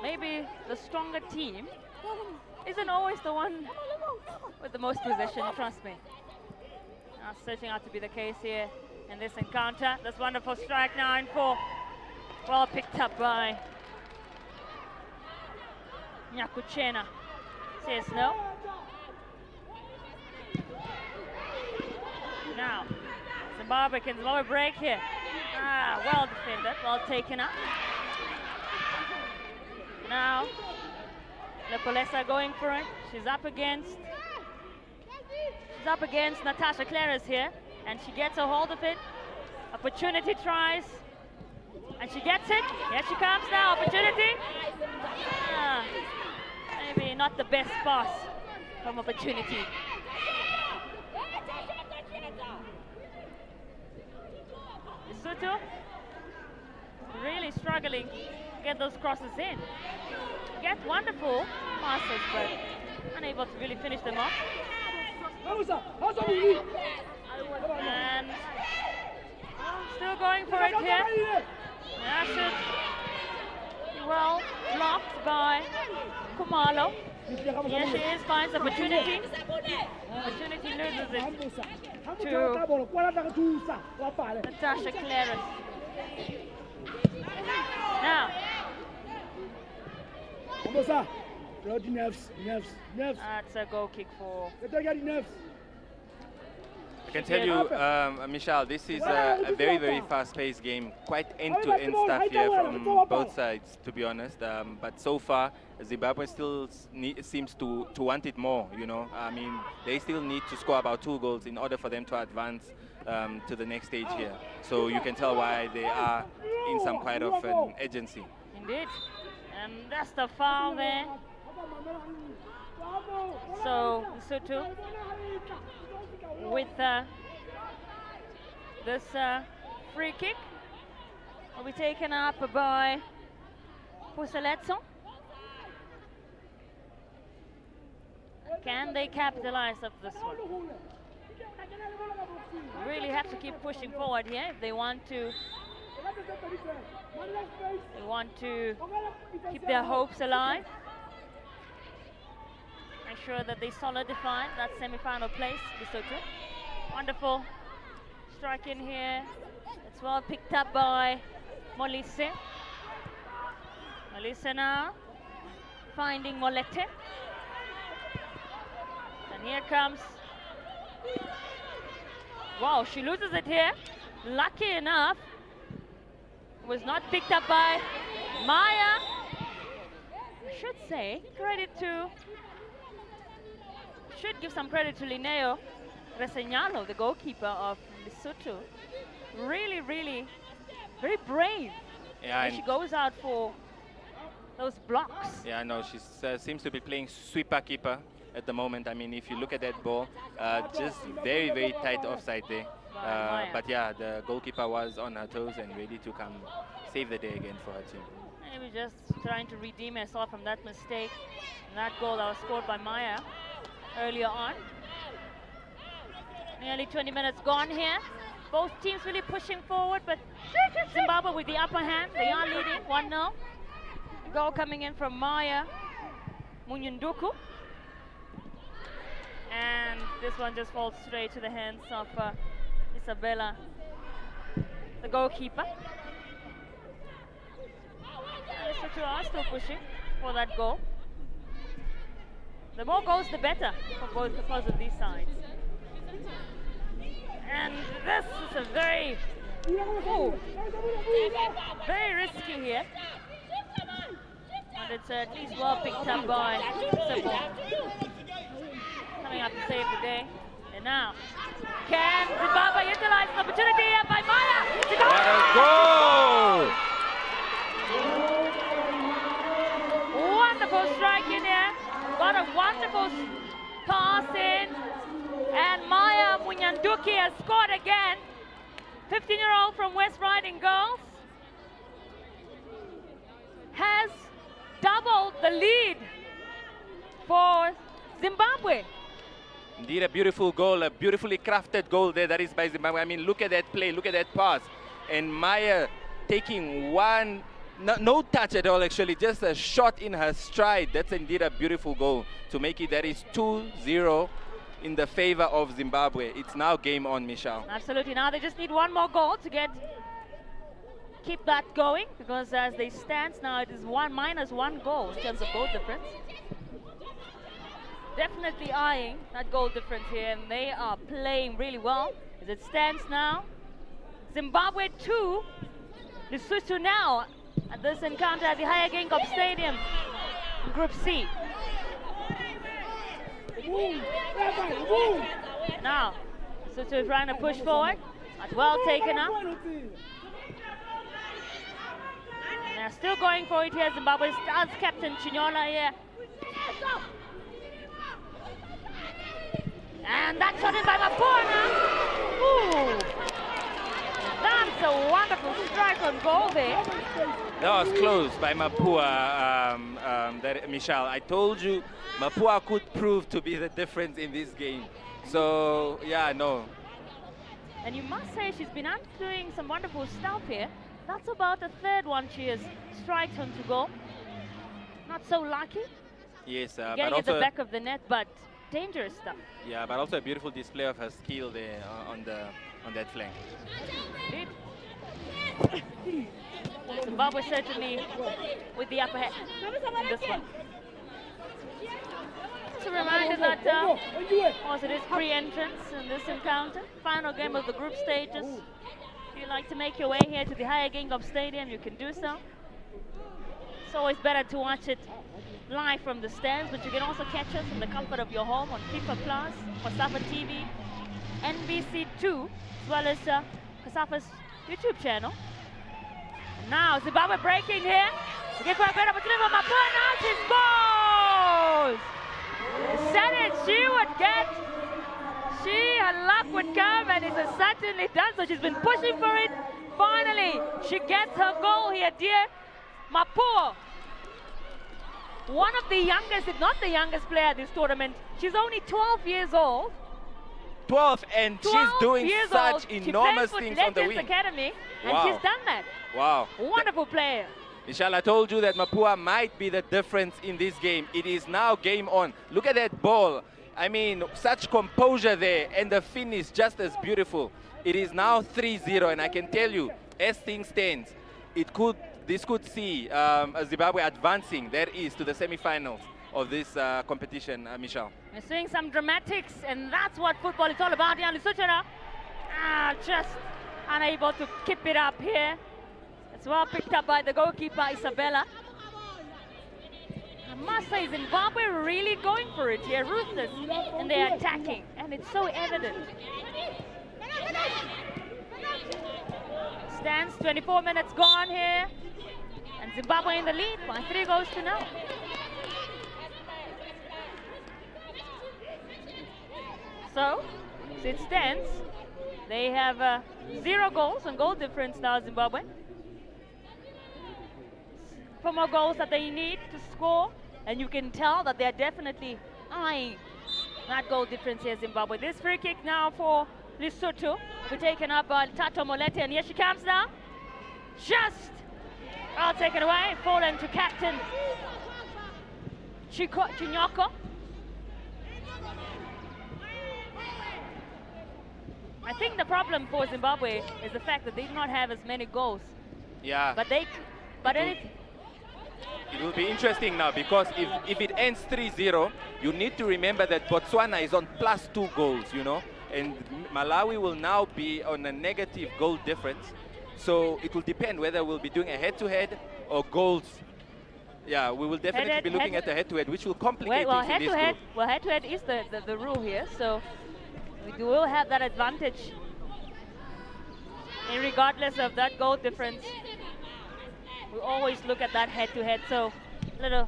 maybe the stronger team isn't always the one with the most possession, trust me. That's setting out to be the case here in this encounter. This wonderful strike now in 4. Well picked up by Nyakuchena. Says no. Now, Zimbabwe can break here. Well defended, well taken up. Now, Lepolesa going for it. She's up against Natasha Claris here, and she gets a hold of it. Opportunity tries, and she gets it. Here she comes now, opportunity. Maybe not the best pass from opportunity. Lesotho really struggling to get those crosses in. Get wonderful passes, but unable to really finish them off. And still going for it here. That should be well blocked by Kumalo. Here she is, finds opportunity. Opportunity loses it to Natasha Claris. Now, that's a goal kick for. I can tell you, Michelle, this is a very, very fast-paced game. Quite end-to-end stuff here from both sides, to be honest. But so far, Zimbabwe still seems to want it more, you know. I mean, they still need to score about 2 goals in order for them to advance to the next stage here. So you can tell why they are in some kind of an urgency. Indeed. And that's the foul there. So, Lesotho with this free kick will be taken up by Puseletso. Can they capitalize of this one? Really have to keep pushing forward here if they want to. They want to keep their hopes alive. make sure that they solidify that semi-final place. Lesotho. Wonderful strike in here. It's well picked up by Molise. Molise now finding Molete. And here comes. Wow, she loses it here. Lucky enough, was not picked up by Maya. I should say should give some credit to Lineo Resegnalo, the goalkeeper of Lesotho. Really, really very brave. Yeah, and she goes out for those blocks. Yeah, no, she seems to be playing sweeper keeper at the moment. I mean, if you look at that ball, just very, very tight offside there. But yeah, the goalkeeper was on her toes and ready to come save the day again for her team. Maybe just trying to redeem herself from that mistake. And that goal that was scored by Maya earlier on. Nearly 20 minutes gone here. Both teams really pushing forward, but Zimbabwe with the upper hand. They are leading 1-0. Goal coming in from Maya Munyunduku. And this one just falls straight to the hands of Isabella, the goalkeeper. Lesotho are still pushing for that goal. The more goals, the better for both of these sides. And this is a very risky here. But it's at least well picked up by Sipho. Coming up to save the day. And now, can Zimbabwe utilize the opportunity here by Maya? What a goal! Wonderful strike in here. What a wonderful pass in. And Maya Munyanduki has scored again. 15-year-old from West Riding Girls has doubled the lead for Zimbabwe. Indeed, a beautiful goal, a beautifully crafted goal there that is by Zimbabwe. I mean, look at that play, look at that pass. And Maya taking one, no touch at all actually, just a shot in her stride. That's indeed a beautiful goal to make it. That is 2-0 in the favor of Zimbabwe. It's now game on, Michelle. Absolutely. Now they just need one more goal to keep that going, because as they stand now, it is -1 goal in terms of goal difference. Definitely eyeing that goal difference here, and they are playing really well. As it stands now, Zimbabwe 2, Lesotho now at this encounter at the Higher Geingob Stadium in Group C. Now, Lesotho is trying to push forward, but well taken up. And they're still going for it here. Zimbabwe stars captain Chinyola here. And that shot in by Mapona. Ooh. That's a wonderful strike on goal there. That was close by Mapua, Michelle. I told you Mapua could prove to be the difference in this game. So, yeah, no. And you must say she's been doing some wonderful stuff here. That's about the third one she has striked onto goal. Not so lucky. Yes, getting but also at the back of the net, but dangerous stuff. Yeah, but also a beautiful display of her skill there on that flank. Indeed. Zimbabwe certainly with the upper hand in this one. Just a reminder that also it is pre-entrance in this encounter. Final game of the group stages. If you'd like to make your way here to the Higher Geingob Stadium, you can do so. It's always better to watch it live from the stands, but you can also catch us from the comfort of your home on FIFA Plus, COSAFA TV, NBC2, as well as COSAFA's YouTube channel. And now Zimbabwe breaking here. Looking for a great opportunity for Mapona. She scores! Said it, her luck would come, and it has certainly done so. She's been pushing for it. Finally, she gets her goal here, dear Mapua. One of the youngest, if not the youngest player at this tournament. She's only 12 years old. 12, and she's doing such enormous things on the wing. Academy, and wow. she's done that. Wow. Wonderful player. Michelle, I told you that Mapua might be the difference in this game. It is now game on. Look at that ball. I mean, such composure there, and the finish just as beautiful. It is now 3-0, and I can tell you, as things stand, this could see Zimbabwe advancing, that is, to the semi-finals of this competition, Michelle. We're seeing some dramatics, and that's what football is all about. Lesotho just unable to keep it up here. It's well picked up by the goalkeeper, Isabella. I must say, Zimbabwe really going for it here, ruthless, and they're attacking, and it's so evident. Stands 24 minutes gone here, and Zimbabwe in the lead by 3 goals to 0. So, as it stands, they have 0 goals and goal difference now, Zimbabwe. 4 more goals that they need to score, and you can tell that they're definitely eyeing that goal difference here, Zimbabwe. This free kick now for Lesotho will be taken up by Tato Molete, and here she comes now. Just all taken away, fallen to captain Chinyoko. I think the problem for Zimbabwe is the fact that they do not have as many goals. Yeah. It will be interesting now, because if it ends 3-0, you need to remember that Botswana is on +2 goals, you know, and Malawi will now be on a negative goal difference. So it will depend whether we'll be doing a head-to-head or goals. Yeah, we will definitely be looking at a head-to-head, which will complicate things in this group. Well, head-to-head is the rule here, so we will have that advantage. And regardless of that goal difference, we always look at that head-to-head, so at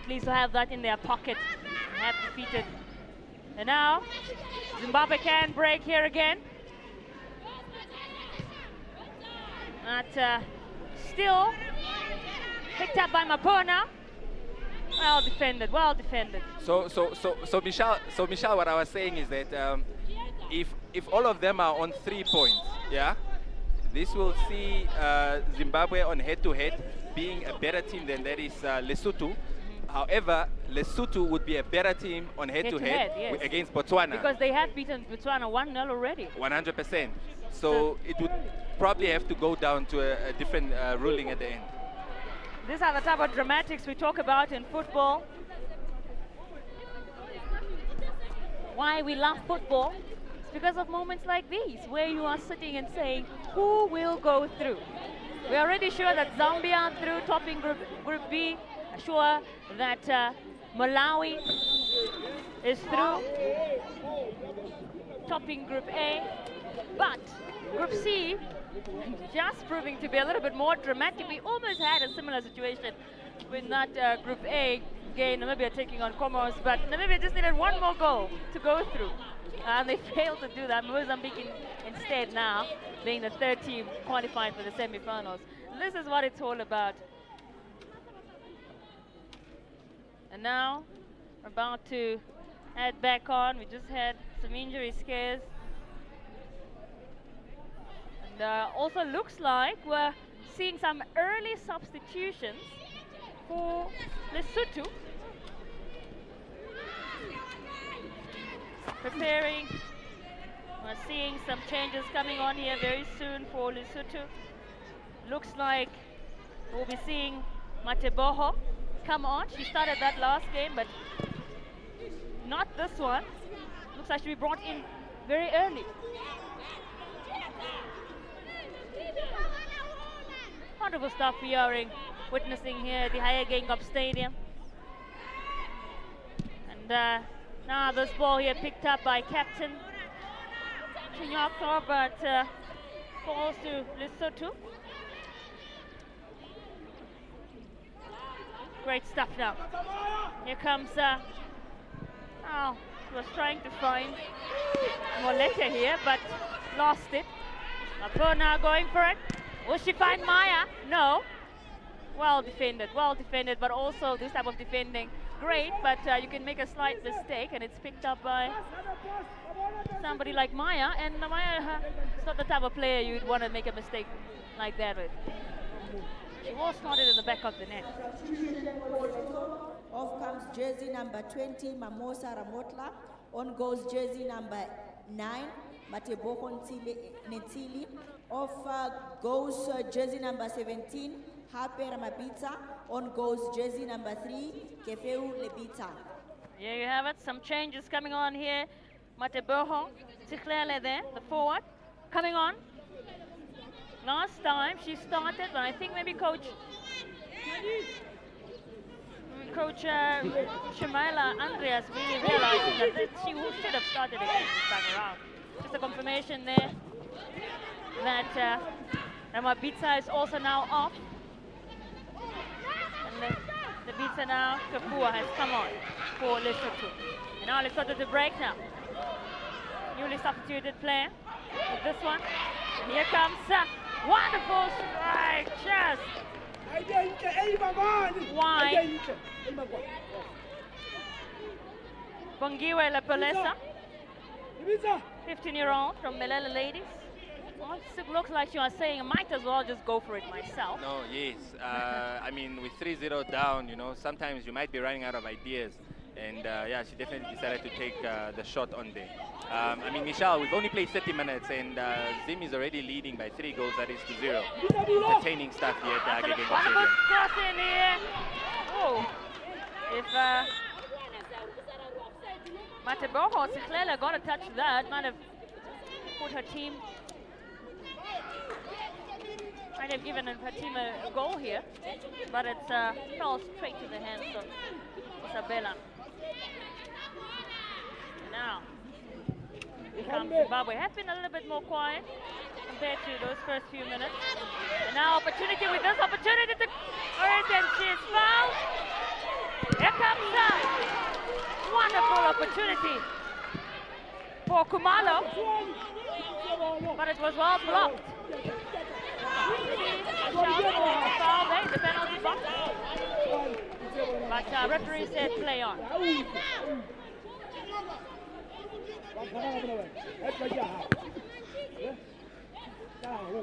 least we'll have that in their pocket. Have defeated. And now, Zimbabwe can break here again. But still picked up by Mapona. Well defended, well defended. So Michelle, what I was saying is that if all of them are on 3 points, yeah, this will see Zimbabwe on head-to-head being a better team than that is Lesotho. However, Lesotho would be a better team on head-to-head yes, against Botswana. Because they have beaten Botswana 1-0 already. 100%. So it would probably have to go down to a different ruling at the end. These are the type of dramatics we talk about in football. Why we love football? It's because of moments like these, where you are sitting and saying, who will go through? We're already sure that Zambia through, topping Group B. Sure that Malawi is through, topping Group A. But Group C, just proving to be a little bit more dramatic. We almost had a similar situation with that Group A game, Namibia taking on Comoros, but Namibia just needed 1 more goal to go through. And they failed to do that. Mozambique instead now being the 3rd team qualified for the semi-finals. This is what it's all about. And now we're about to head back on. We just had some injury scares. And also looks like we're seeing some early substitutions for Lesotho. Preparing. We're seeing some changes coming on here very soon for Lesotho. Looks like we'll be seeing Mateboho come on. She started that last game, but not this one. Looks like she'll be brought in very early. Wonderful stuff we are witnessing here at the Higher Gangop Stadium. And now this ball here picked up by Captain Chinyoko, but falls to Lesotho. Great stuff now. Here comes, was trying to find Molete here, but lost it. Mapona going for it. Will she find Maya? No. Well defended, but also this type of defending, great, but you can make a slight mistake and it's picked up by somebody like Maya, and Maya is not the type of player you'd want to make a mistake like that with. She all started at the back of the net. Off comes jersey number 20, Mamosa Ramotla. On goes jersey number 9, Mateboko Netili. Off goes jersey number 17, Hape Ramabita. On goes jersey number 3, Kefeu Lebita. Here you have it, some changes coming on here. Mateboho, Tichlele there, the forward, coming on. Last time she started, but I think maybe Coach Shemaila Andreas really realized that she should have started again this time around. Just a confirmation there that Ramabita is also now off. And the beater now, Kapua has come on for Lesotho. And now Lesotho to break now. Newly substituted player with this one. And here comes wonderful strike, just wide. Bongiwe Lepolesa, 15-year-old from Melele Ladies. Well, it looks like you are saying I might as well just go for it myself. No, yes. I mean, with 3-0 down, you know, sometimes you might be running out of ideas. And yeah, she definitely decided to take the shot on there. I mean, Michelle, we've only played 30 minutes and Zim is already leading by 3 goals, that is to 0. Entertaining stuff here at the Agege Wonderful cross in here. Oh, if Mateboho Sikhlela got to touch that, might have put her team, might have given her team a goal here, but it fell straight to the hands of Isabella. Now, Zimbabwe have been a little bit more quiet compared to those first few minutes. And now opportunity with this opportunity to and she is fouled. Here comes a wonderful opportunity for Kumalo, but it was well blocked. Foul there, the penalty box. But referee said play on.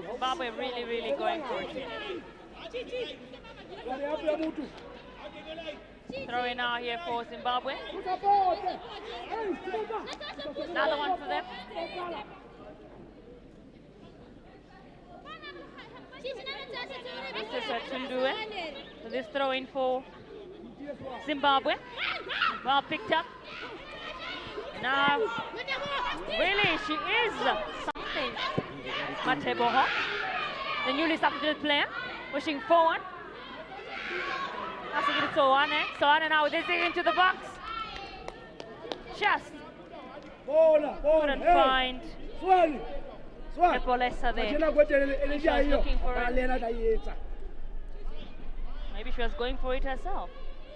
Zimbabwe really going for it here. Throwing out here for Zimbabwe. Another one for them. This is Tundue. So this throw in for Zimbabwe. Well picked up. Now, really, she is something. Mateboho, the newly substituted player, pushing forward. Passing it to Soane now this into the box. Just couldn't find Epolesa there. She was looking for it. Maybe she was going for it herself.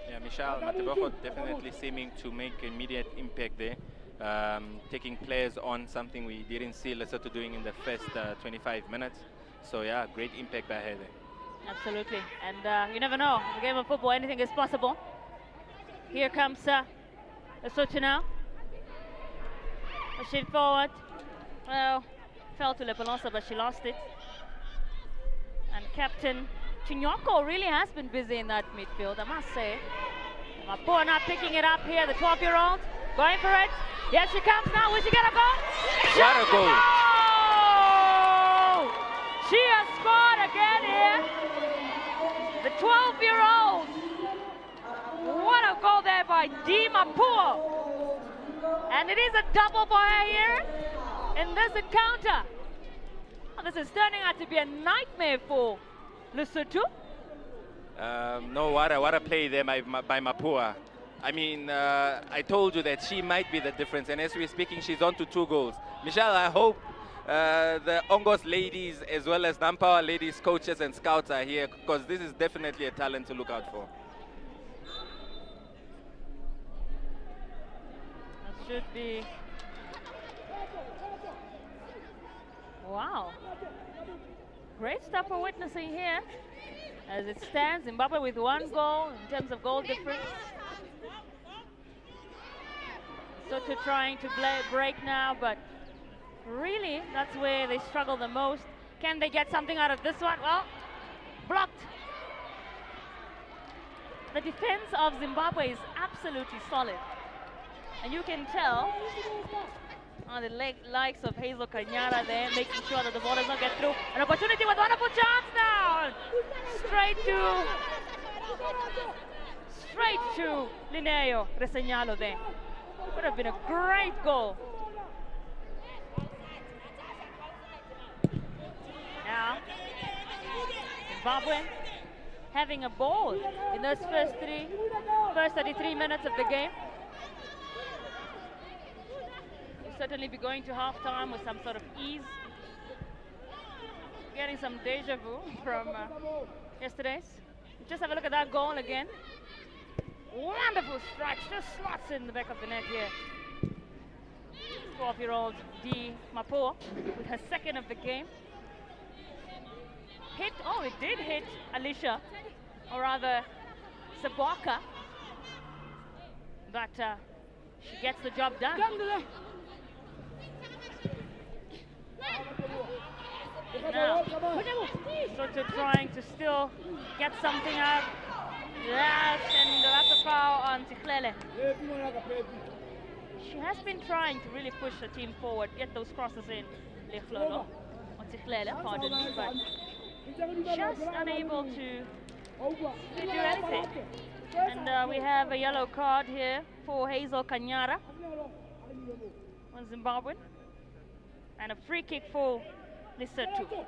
Yeah, Michelle Mateboho definitely seeming to make immediate impact there. Taking players on, something we didn't see Lesotho doing in the first 25 minutes. So yeah, great impact by her there. Absolutely, and you never know, in the game of football anything is possible. Here comes Lesotho now. Pushing forward. Well, fell to Lepolonsa, but she lost it. And Captain Chinyoko really has been busy in that midfield, I must say. Mapua not picking it up here, the 12-year-old. Going for it. Here she comes now. Will she get a goal? What a goal! She has scored again here. The 12-year-old. What a goal there by Di Mapua. And it is a double for her here in this encounter. Oh, this is turning out to be a nightmare for Lesotho. No, what a play there by Mapua. I mean, I told you that she might be the difference, and as we're speaking, she's on to 2 goals. Michelle, I hope the Ongos ladies as well as Nampower ladies coaches and scouts are here, because this is definitely a talent to look out for. That should be... Wow. Great stuff for witnessing here. As it stands, Zimbabwe with 1 goal in terms of goal difference. Lesotho trying to break now, but really that's where they struggle the most. Can they get something out of this one? Well, blocked the defense of Zimbabwe is absolutely solid. And you can tell the likes of Hazel Kanyara there, making sure that the ball does not get through. An opportunity with wonderful chance now! Straight to Lineo Reseñalo there. Would have been a great goal. Now, Zimbabwe having a ball in those first 33 minutes of the game. We'll certainly be going to halftime with some sort of ease. Getting some deja vu from yesterday's. Just have a look at that goal again. Wonderful strike, just slots in the back of the net here. 12-year-old D. Mapo with her second of the game. Hit, oh, it did hit Alicia, or rather Sabaka, but she gets the job done. Now, Lesotho trying to still get something out. Yes, and that's a foul on Tiklele. She has been trying to really push the team forward, get those crosses in. Leflolo, on Tiklele, pardon me, but just unable to do anything. And we have a yellow card here for Hazel Kanyara on Zimbabwe. And a free kick for Lesotho.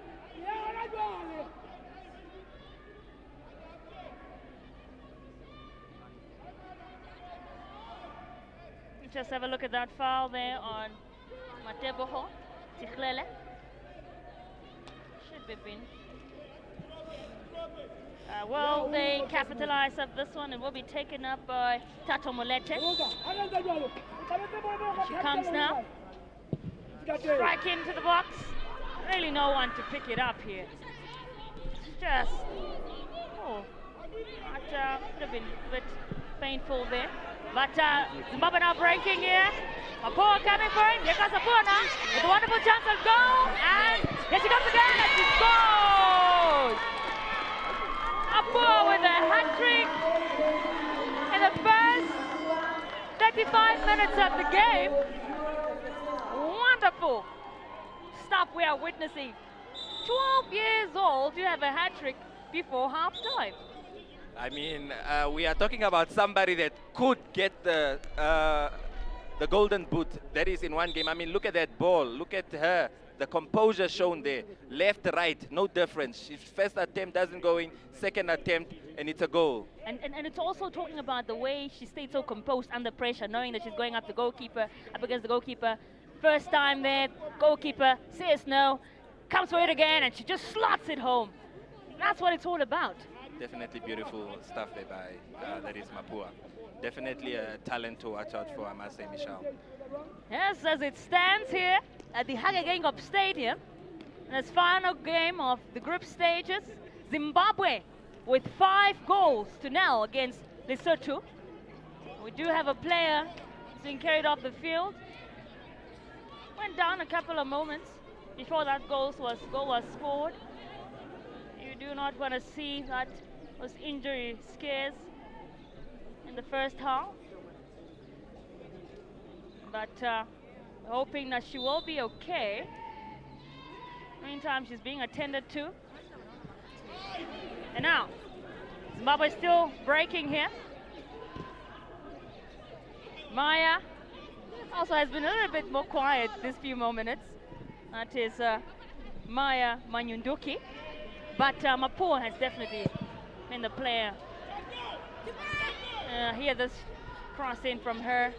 Just have a look at that foul there on Mateboho Tiklele. Should have been. Will they capitalize of this one? It will be taken up by Tato Molete. She comes now. Strike into the box. Really no one to pick it up here. Just, that could have been a bit painful there. But Zimbabwe now breaking here. Apua coming for him. Here comes Apua now with a wonderful chance of goal. And here she comes again and she scores! Apua with a hat-trick in the first 35 minutes of the game. Wonderful stuff we are witnessing. 12 years old, you have a hat-trick before half-time. I mean, we are talking about somebody that could get the golden boot. That is in one game. I mean, look at that ball. Look at her. The composure shown there. Left, right, no difference. She's first attempt doesn't go in, second attempt, and it's a goal. And it's also talking about the way she stayed so composed under pressure, knowing that she's going up against the goalkeeper. First time there, goalkeeper says no, comes for it again, and she just slots it home. That's what it's all about. Definitely beautiful stuff there by that is Mapua. Definitely a talent to watch out for, I must say, Michelle. Yes, as it stands here at the Hagegengop Stadium, in this final game of the group stages, Zimbabwe with 5 goals to nil against Lesotho. We do have a player being carried off the field. Went down a couple of moments before that goal was scored. You do not want to see that those injury scares in the first half. But hoping that she will be okay. Meantime, she's being attended to. And now, Zimbabwe still breaking here. Maya also has been a little bit more quiet this few more minutes. That is Maya Manyunduki. But Mapua has definitely been the player. Here, this cross in from her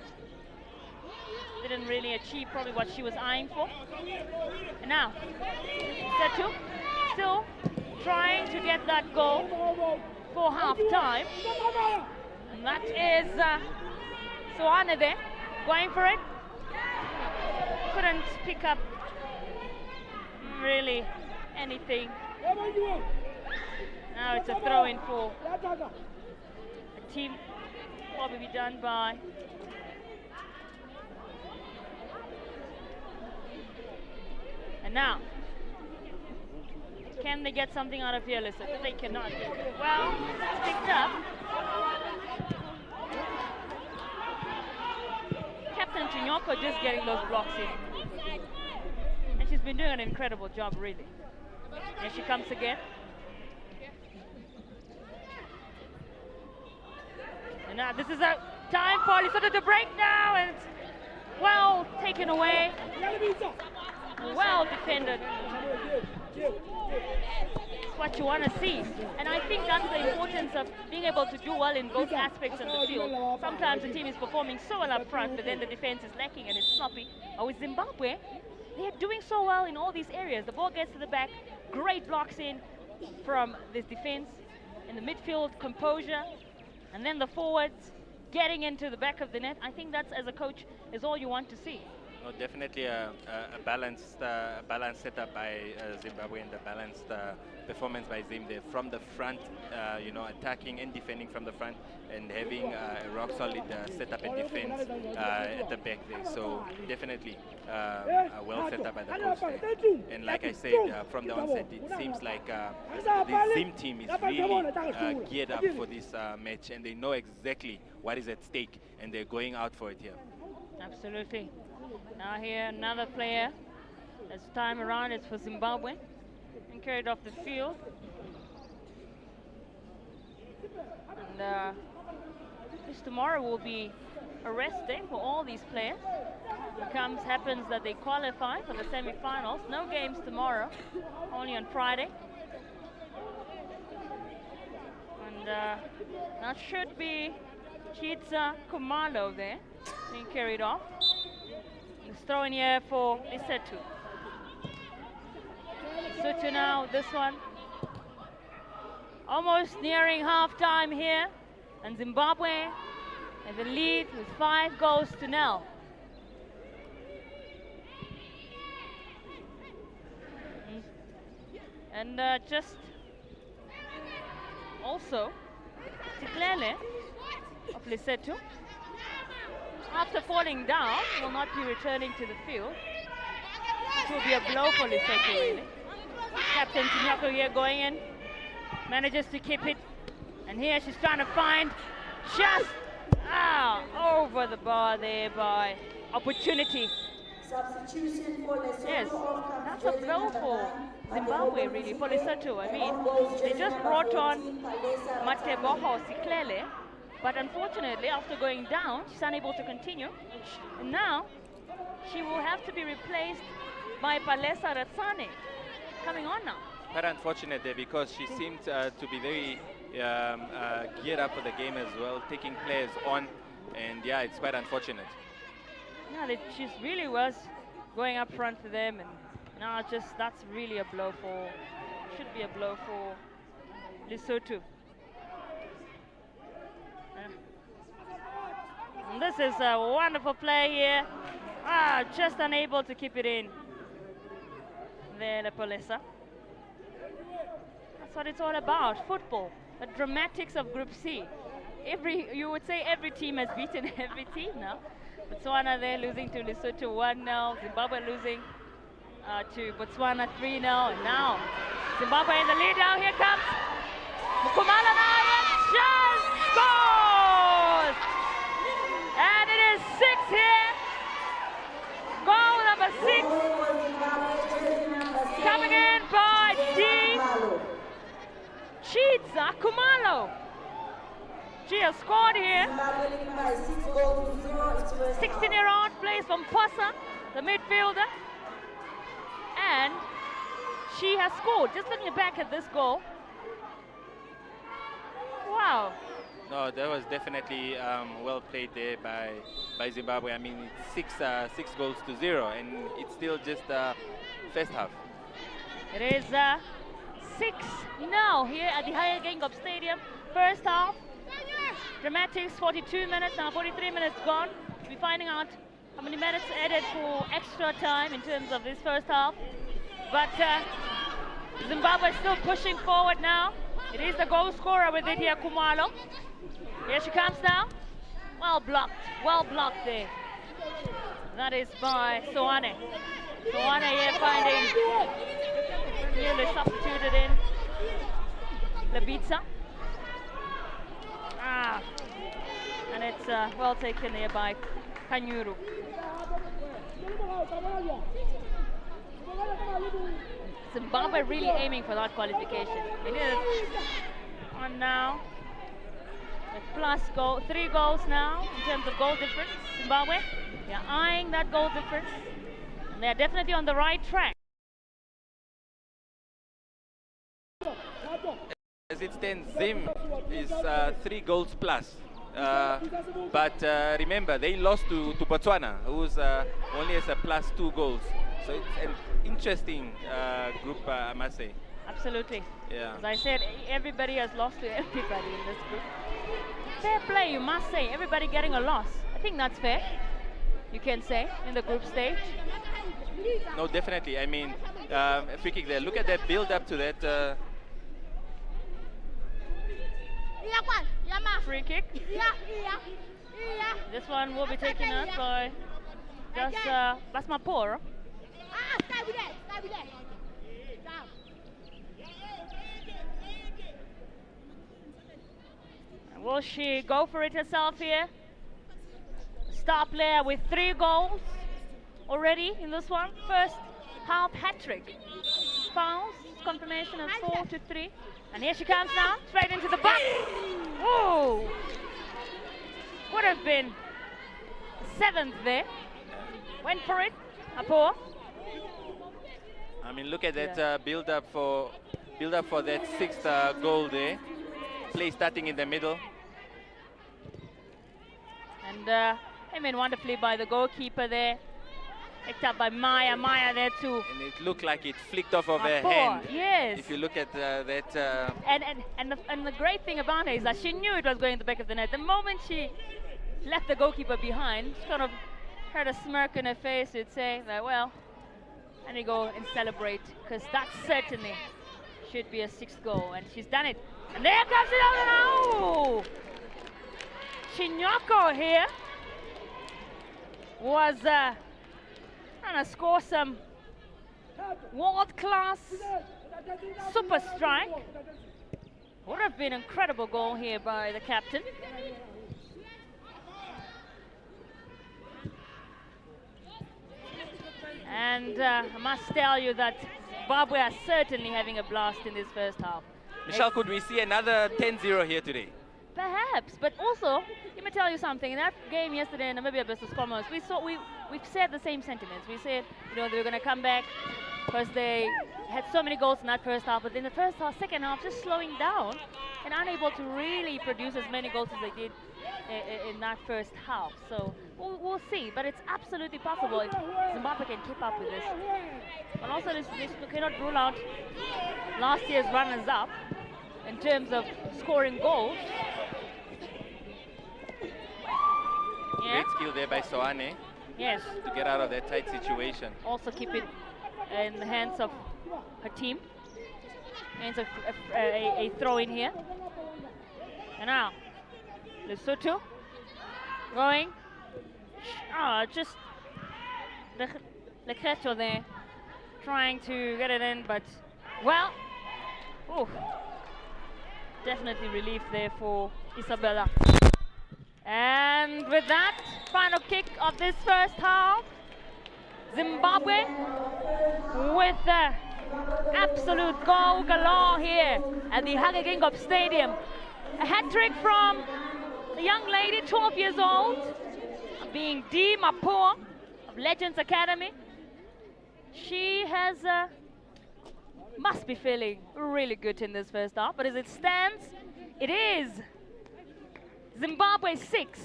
didn't really achieve probably what she was eyeing for. And now, Lesotho still trying to get that goal for half-time. And that is Suane there, going for it. Couldn't pick up really anything. Now it's a throw-in for a team, probably done by and now, can they get something out of here, Lesotho? They cannot. Well, it's picked up. Captain Chinyoko just getting those blocks in. And she's been doing an incredible job, really. Here she comes again. And now this is a time for Lesotho to break now, and it's well taken away. Well defended. It's what you want to see. And I think that's the importance of being able to do well in both aspects of the field. Sometimes the team is performing so well up front, but then the defense is lacking and it's sloppy. But with Zimbabwe, they are doing so well in all these areas. The ball gets to the back, great blocks in from this defense. In the midfield, composure. And then the forwards getting into the back of the net. I think that's, as a coach, is all you want to see. No, definitely a balanced setup by Zimbabwe, and a balanced performance by Zim there from the front, you know, attacking and defending from the front, and having a rock solid setup and defense at the back there. So definitely well set up by the coach there. And like I said from the onset, it seems like the Zim team is really geared up for this match, and they know exactly what is at stake, and they're going out for it here. Absolutely. Now here another player. This time around it's for Zimbabwe. And carried off the field. And this tomorrow will be a rest day for all these players. Happens that they qualify for the semi-finals. No games tomorrow, only on Friday. And that should be Chitsa Kumalo there, being carried off. It's thrown here for Lesotho. Lesotho now, this one. Almost nearing half-time here. And Zimbabwe in the lead with 5 goals to nil. And just also, Tiklele of Lesotho, after falling down, will not be returning to the field. It will be a blow for Lesotho, really. Captain Chinyoko here going in, manages to keep it. And here she's trying to find just over the bar there by Opportunity. Substitution for Lesotho. Yes, that's a blow for Zimbabwe, really, for Lesotho. I mean, they just brought on Mateboho Siklele, but unfortunately, after going down, she's unable to continue. And now, she will have to be replaced by Palesa Ratsane, coming on now. Quite unfortunate there, because she seemed to be very geared up for the game as well, taking players on, and yeah, it's quite unfortunate. Yeah, she really was going up front for them, and now that's really a blow for, should be a blow for Lesotho. And this is a wonderful play here. Just unable to keep it in. There, Lepolesa. That's what it's all about, football. The dramatics of Group C. You would say every team has beaten every team now. Botswana there losing to Lesotho 1-0. Zimbabwe losing to Botswana 3-0. And now Zimbabwe in the lead. Now here comes Mukumala now, and just scores! And it is 6 here. Goal number 6. Coming in by Chitsa Kumalo. She has scored here. 16-year-old plays from Posa, the midfielder. And she has scored. Just looking back at this goal. Wow. No, that was definitely well played there by Zimbabwe. I mean, it's 6 goals to 0, and it's still just first half. It is 6-0 here at the Higher Geingob Stadium. First half. Dramatics, 42 minutes, now 43 minutes gone. We'll be finding out how many minutes added for extra time in terms of this first half. But Zimbabwe still pushing forward now. It is the goal scorer with it here, Kumalo. Here she comes now. Well blocked there. That is by Soane. Soane here finding, nearly substituted in Labitsa. And it's well taken there by Kanyuru. Zimbabwe really aiming for that qualification. It is on now. With plus 3 goals now in terms of goal difference. Zimbabwe, they're eyeing that goal difference. And they're definitely on the right track. As it stands, Zim is 3 goals plus. But remember, they lost to Botswana, who's only has a plus 2 goals. So it's an interesting group, I must say. Absolutely. Yeah. As I said, everybody has lost to everybody in this group. Fair play, you must say. Everybody getting a loss. I think that's fair, you can say, in the group stage. No, definitely. I mean, free kick there. Look at that build up to that. Free kick. This one will be taken up by just Basmapor. Will she go for it herself here? Star player with 3 goals already in this one. First half hat-trick. Fouls, confirmation of 4-3. And here she comes now, straight into the box. Ooh! Would have been 7th there. Went for it, Apo. I mean, look at that build up for that 6th goal there. Play starting in the middle. And I mean, wonderfully by the goalkeeper there. Picked up by Maya. Maya there too. And it looked like it flicked off of her hand. Yes. If you look at that. And the great thing about her is that she knew it was going to the back of the net. The moment she left the goalkeeper behind, she kind of had a smirk on her face. She'd say that, well, let me go and celebrate, because that certainly should be a 6th goal, and she's done it. And there comes it out now. Chinyoko here was trying to score some world-class super strike. Would have been an incredible goal here by the captain. And I must tell you that Zimbabwe are certainly having a blast in this first half. Michelle, could we see another 10-0 here today? Perhaps, but also, let me tell you something. In that game yesterday in Namibia versus Comoros, we've said the same sentiments. We said, you know, they were going to come back because they had so many goals in that first half, but in the first half, second half, just slowing down and unable to really produce as many goals as they did in that first half. So we'll see, but it's absolutely possible if Zimbabwe can keep up with this. But also, this we cannot rule out last year's runners-up in terms of scoring goals. Yeah. Great skill there by Soane. Yes. To get out of that tight situation. Also keep it in the hands of her team. Hands of a throw in here. And now, Lesotho going. Just Lekheto there, trying to get it in, but well, definitely relief there for Isabella. And with that, final kick of this first half, Zimbabwe with the absolute goal galore here at the Hagegingop Stadium. A hat-trick from the young lady, 12 years old, being Dee Mapua of Legends Academy. She has must be feeling really good in this first half, but as it stands, it is Zimbabwe 6,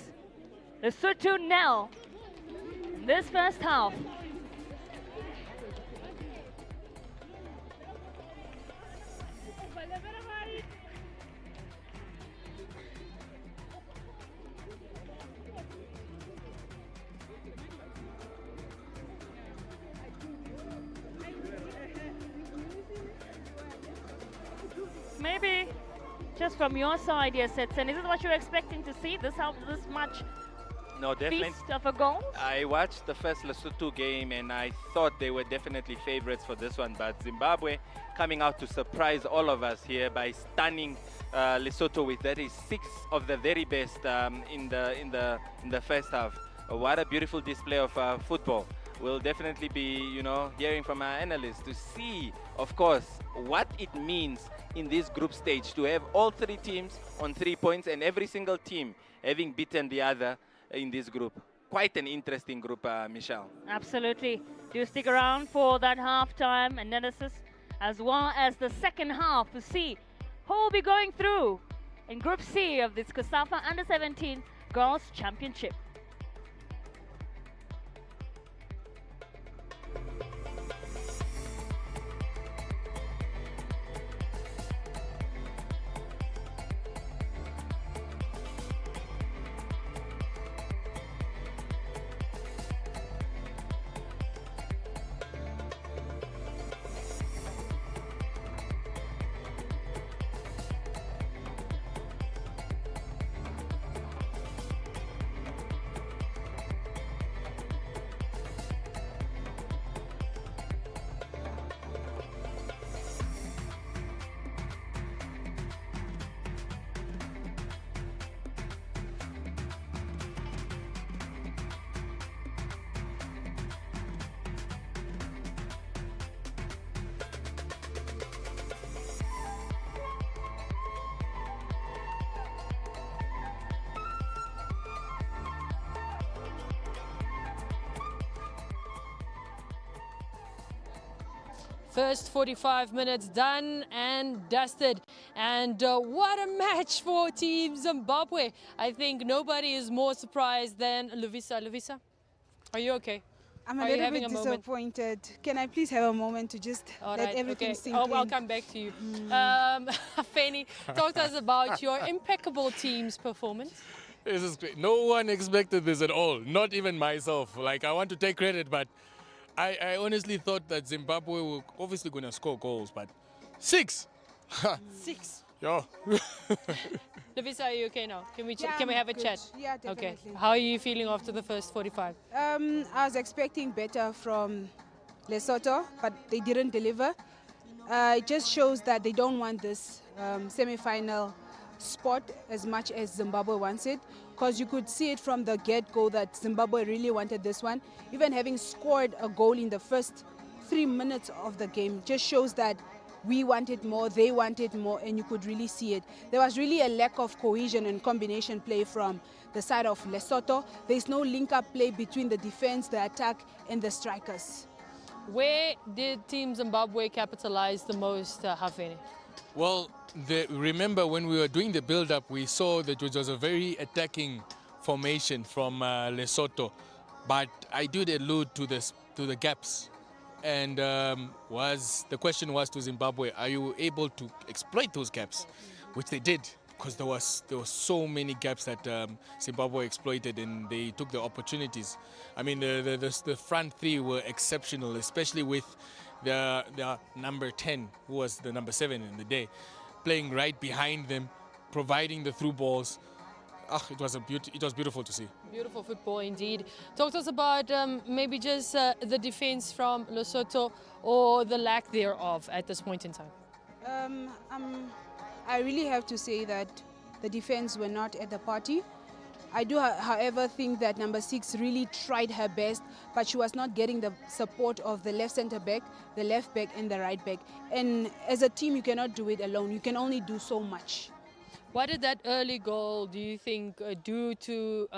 Lesotho 0 in this first half. Maybe just from your side here, Setsen, is this what you're expecting to see? This much No, definitely. feast of a goal? I watched the first Lesotho game and I thought they were definitely favorites for this one, but Zimbabwe coming out to surprise all of us here by stunning Lesotho with 36 of the very best in the first half. What a beautiful display of football. we'll definitely be, hearing from our analysts to see, of course, what it means in this group stage to have all three teams on 3 points and every single team having beaten the other in this group. Quite an interesting group, Michelle. Absolutely. Do stick around for that halftime analysis as well as the second half to see who will be going through in Group C of this COSAFA Under-17 Girls Championship. First 45 minutes done and dusted. And what a match for Team Zimbabwe. I think nobody is more surprised than Lovisa. Lovisa, are you okay? I'm a little bit disappointed. Can I please have a moment to just let everything sink in? I'll come back to you. Fanny, talk to us about your impeccable team's performance. This is great. No one expected this at all, not even myself. Like, I want to take credit, but I honestly thought that Zimbabwe were obviously going to score goals, but 6! 6? Yeah. Lovisa, are you okay now? Can we Yeah, have a good. chat? Yeah, definitely. Okay. How are you feeling after the first 45? I was expecting better from Lesotho, but they didn't deliver. It just shows that they don't want this semi-final spot as much as Zimbabwe wants it, because you could see it from the get-go that Zimbabwe really wanted this one. Even having scored a goal in the first 3 minutes of the game just shows that we wanted more, they wanted more, and you could really see it. There was really a lack of cohesion and combination play from the side of Lesotho. There's no link-up play between the defense, the attack, and the strikers. Where did Team Zimbabwe capitalize the most, Hafeni? Well, remember when we were doing the build-up, we saw that it was a very attacking formation from Lesotho. But I did allude to the gaps. And the question was to Zimbabwe, are you able to exploit those gaps? Which they did, because there were so many gaps that Zimbabwe exploited, and they took the opportunities. I mean, the front three were exceptional, especially with the number 10, who was the number 7 in the day, playing right behind them, providing the through balls. It was beautiful to see. Beautiful football indeed. Talk to us about maybe just the defense from Lesotho, or the lack thereof at this point in time. I really have to say that the defense were not at the party. I do, however, think that number 6 really tried her best, but she was not getting the support of the left centre back, the left back, and the right back. And as a team, you cannot do it alone. You can only do so much. What did that early goal, do you think, do to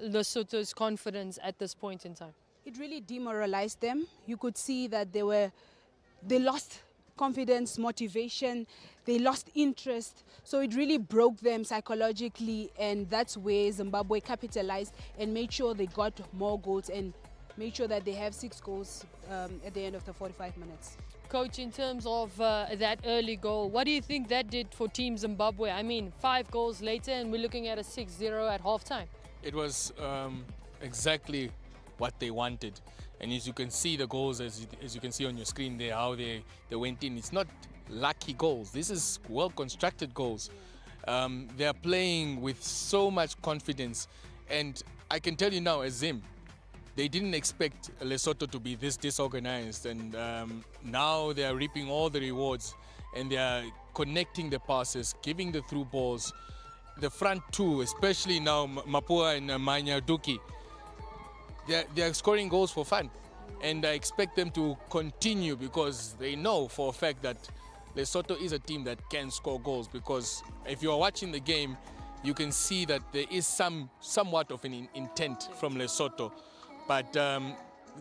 Lesotho's confidence at this point in time? It really demoralized them. You could see that they lost confidence, motivation, they lost interest. So it really broke them psychologically, and that's where Zimbabwe capitalized and made sure they got more goals and made sure that they have 6 goals at the end of the 45 minutes. Coach, in terms of that early goal, what do you think that did for Team Zimbabwe? I mean, 5 goals later and we're looking at a 6-0 at halftime. It was exactly what they wanted. And as you can see the goals, as you can see on your screen there, how they went in. It's not lucky goals. This is well-constructed goals. They are playing with so much confidence. And I can tell you now, as Zim, they didn't expect Lesotho to be this disorganized, and now they are reaping all the rewards, and they are connecting the passes, giving the through balls. The front two, especially now Mapua and Manyaduki, they're scoring goals for fun. And I expect them to continue because they know for a fact that Lesotho is a team that can score goals, because if you are watching the game, you can see that there is somewhat of an intent from Lesotho. But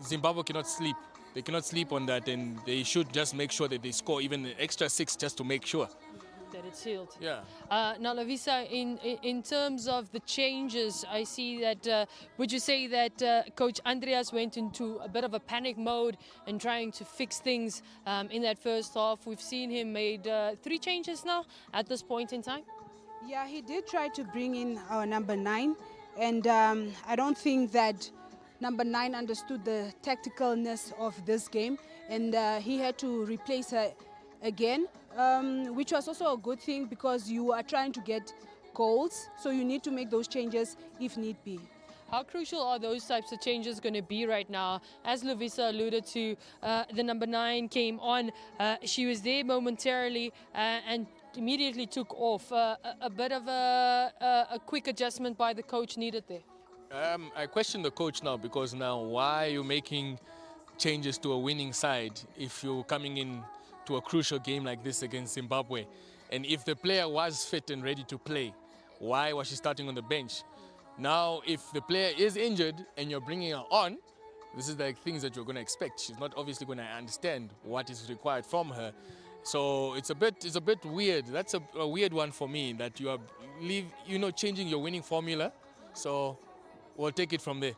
Zimbabwe cannot sleep. They cannot sleep on that, and they should just make sure that they score even an extra 6 just to make sure that it's sealed. Yeah. Now, Lovisa, in terms of the changes, I see that, would you say that Coach Andreas went into a bit of a panic mode and trying to fix things in that first half? We've seen him made 3 changes now at this point in time. Yeah, he did try to bring in our number 9, and I don't think that number 9 understood the tacticalness of this game, and he had to replace her again, which was also a good thing because you are trying to get goals, so you need to make those changes if need be. How crucial are those types of changes going to be right now? As Lovisa alluded to, the number 9 came on. She was there momentarily and immediately took off. A bit of a quick adjustment by the coach needed there. I question the coach now, because now why are you making changes to a winning side if you're coming in to a crucial game like this against Zimbabwe? And if the player was fit and ready to play, why was she starting on the bench? Now, if the player is injured and you're bringing her on, this is the things that you're going to expect. She's not obviously going to understand what is required from her. So it's a bit weird. That's a weird one for me, that you are changing your winning formula. So we'll take it from there.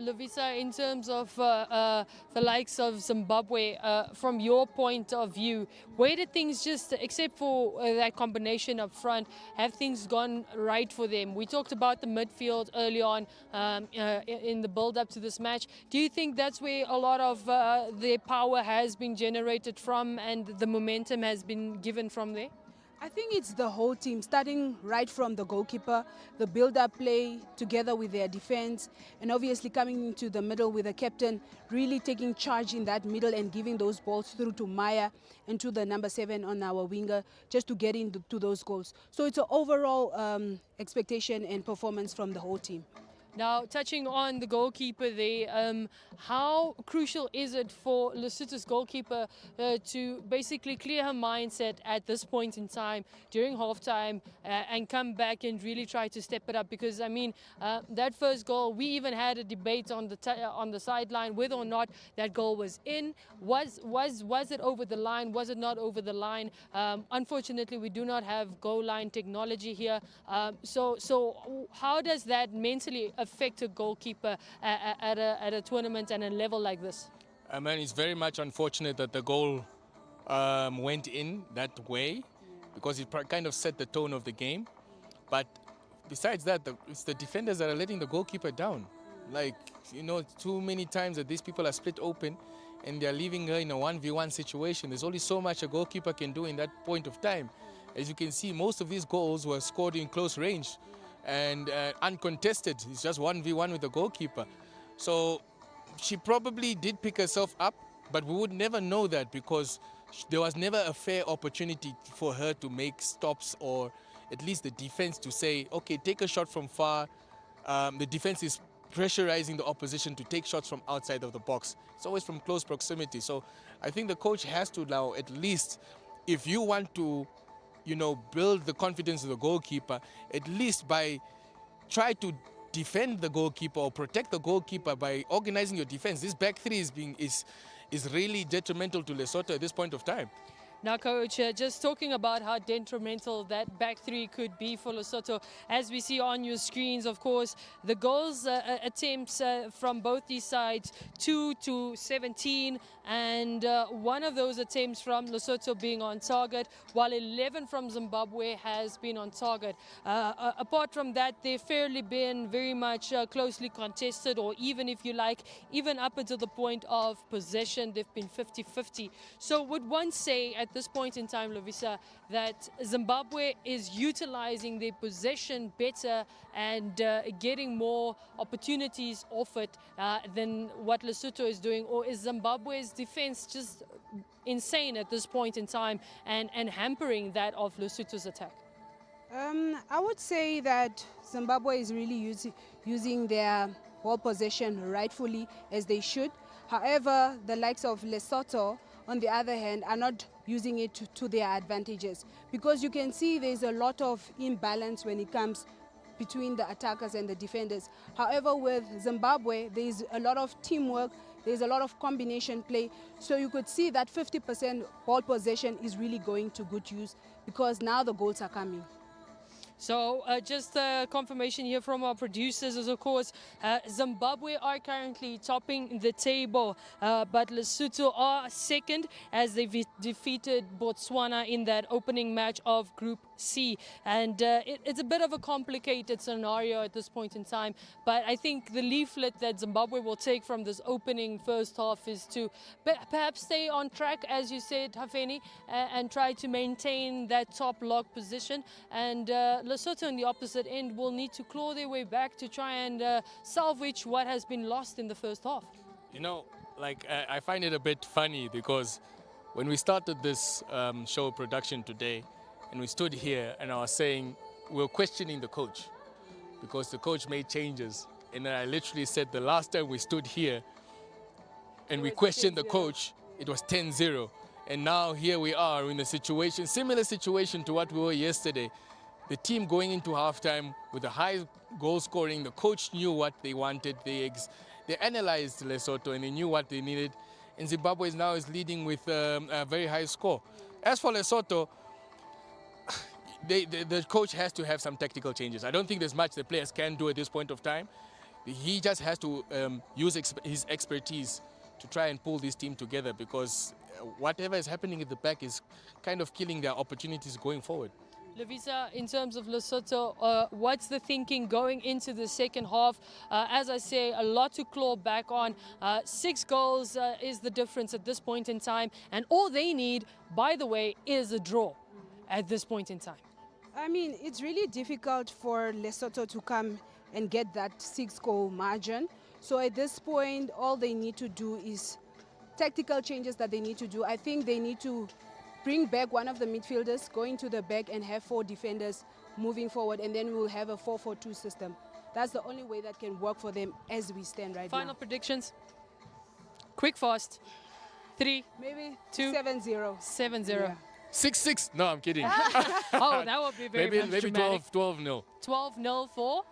Lovisa, in terms of the likes of Zimbabwe, from your point of view, where did things just, except for that combination up front, have things gone right for them? We talked about the midfield early on in the build-up to this match. Do you think that's where a lot of their power has been generated from and the momentum has been given from there? I think it's the whole team, starting right from the goalkeeper, the build-up play together with their defense, and obviously coming into the middle with the captain, really taking charge in that middle and giving those balls through to Maya and to the number 7 on our winger, just to get into those goals. So it's an overall expectation and performance from the whole team. Now, touching on the goalkeeper there, how crucial is it for Lesotho's goalkeeper to basically clear her mindset at this point in time during halftime and come back and really try to step it up? Because, I mean, that first goal, we even had a debate on the sideline whether or not that goal was in. Was it over the line? Was it not over the line? Unfortunately, we do not have goal line technology here. So how does that mentally affect a goalkeeper at a tournament and a level like this? I mean, it's very much unfortunate that the goal went in that way, because it kind of set the tone of the game. But besides that, it's the defenders that are letting the goalkeeper down. Like, too many times that these people are split open and they're leaving her in a 1v1 situation. There's only so much a goalkeeper can do in that point of time. As you can see, most of these goals were scored in close range and uncontested. It's just 1v1 with the goalkeeper. So she probably did pick herself up, but we would never know that because there was never a fair opportunity for her to make stops, or at least the defense to say, okay, take a shot from far. The defense is pressurizing the opposition to take shots from outside of the box. It's always from close proximity. So I think the coach has to now, at least, if you want to build the confidence of the goalkeeper, at least by try to defend the goalkeeper or protect the goalkeeper by organizing your defense. This back three is really detrimental to Lesotho at this point of time. Now, Coach, just talking about how detrimental that back three could be for Lesotho, as we see on your screens, of course, the goals attempts from both these sides, 2 to 17, and one of those attempts from Lesotho being on target, while 11 from Zimbabwe has been on target. Apart from that, they've fairly been very much closely contested, or even, if you like, even up until the point of possession, they've been 50-50. So would one say at this point in time, Lovisa, that Zimbabwe is utilizing their possession better and getting more opportunities off it than what Lesotho is doing? Or is Zimbabwe's defense just insane at this point in time and hampering that of Lesotho's attack? I would say that Zimbabwe is really using their ball possession rightfully as they should. However, the likes of Lesotho, on the other hand, are not using it to their advantages, because you can see there's a lot of imbalance when it comes between the attackers and the defenders. However, with Zimbabwe, there's a lot of teamwork, there's a lot of combination play, so you could see that 50% ball possession is really going to good use, because now the goals are coming. So just confirmation here from our producers is, of course, Zimbabwe are currently topping the table, but Lesotho are second as they defeated Botswana in that opening match of Group C. And it's a bit of a complicated scenario at this point in time, but I think the leaflet that Zimbabwe will take from this opening first half is to perhaps stay on track, as you said, Hafeni, and try to maintain that top lock position. And Lesotho on the opposite end will need to claw their way back to try and salvage what has been lost in the first half. You know, like I find it a bit funny because when we started this show production today and we stood here and I was saying we were questioning the coach because the coach made changes, and then I literally said the last time we stood here and we questioned the coach, it was 10-0. And now here we are in a situation, similar situation to what we were yesterday. The team going into halftime with a high goal scoring, the coach knew what they wanted. They analyzed Lesotho and they knew what they needed. And Zimbabwe now is leading with a very high score. As for Lesotho, the coach has to have some tactical changes. I don't think there's much the players can do at this point of time. He just has to use his expertise to try and pull this team together, because whatever is happening at the back is kind of killing their opportunities going forward. Lovisa, in terms of Lesotho, what's the thinking going into the second half? As I say, a lot to claw back on. 6 goals is the difference at this point in time. And all they need, by the way, is a draw at this point in time. I mean, it's really difficult for Lesotho to come and get that 6-goal margin. So at this point, all they need to do is tactical changes that they need to do. I think they need to bring back one of the midfielders, going to the back and have 4 defenders moving forward, and then we'll have a 4-4-2 system. That's the only way that can work for them as we stand right now. Final predictions? Quick, fast. 3, maybe 2, 7-0. 7-0. Yeah. 6-6? No, I'm kidding. Oh, that would be very maybe 12-0. 12-0 for?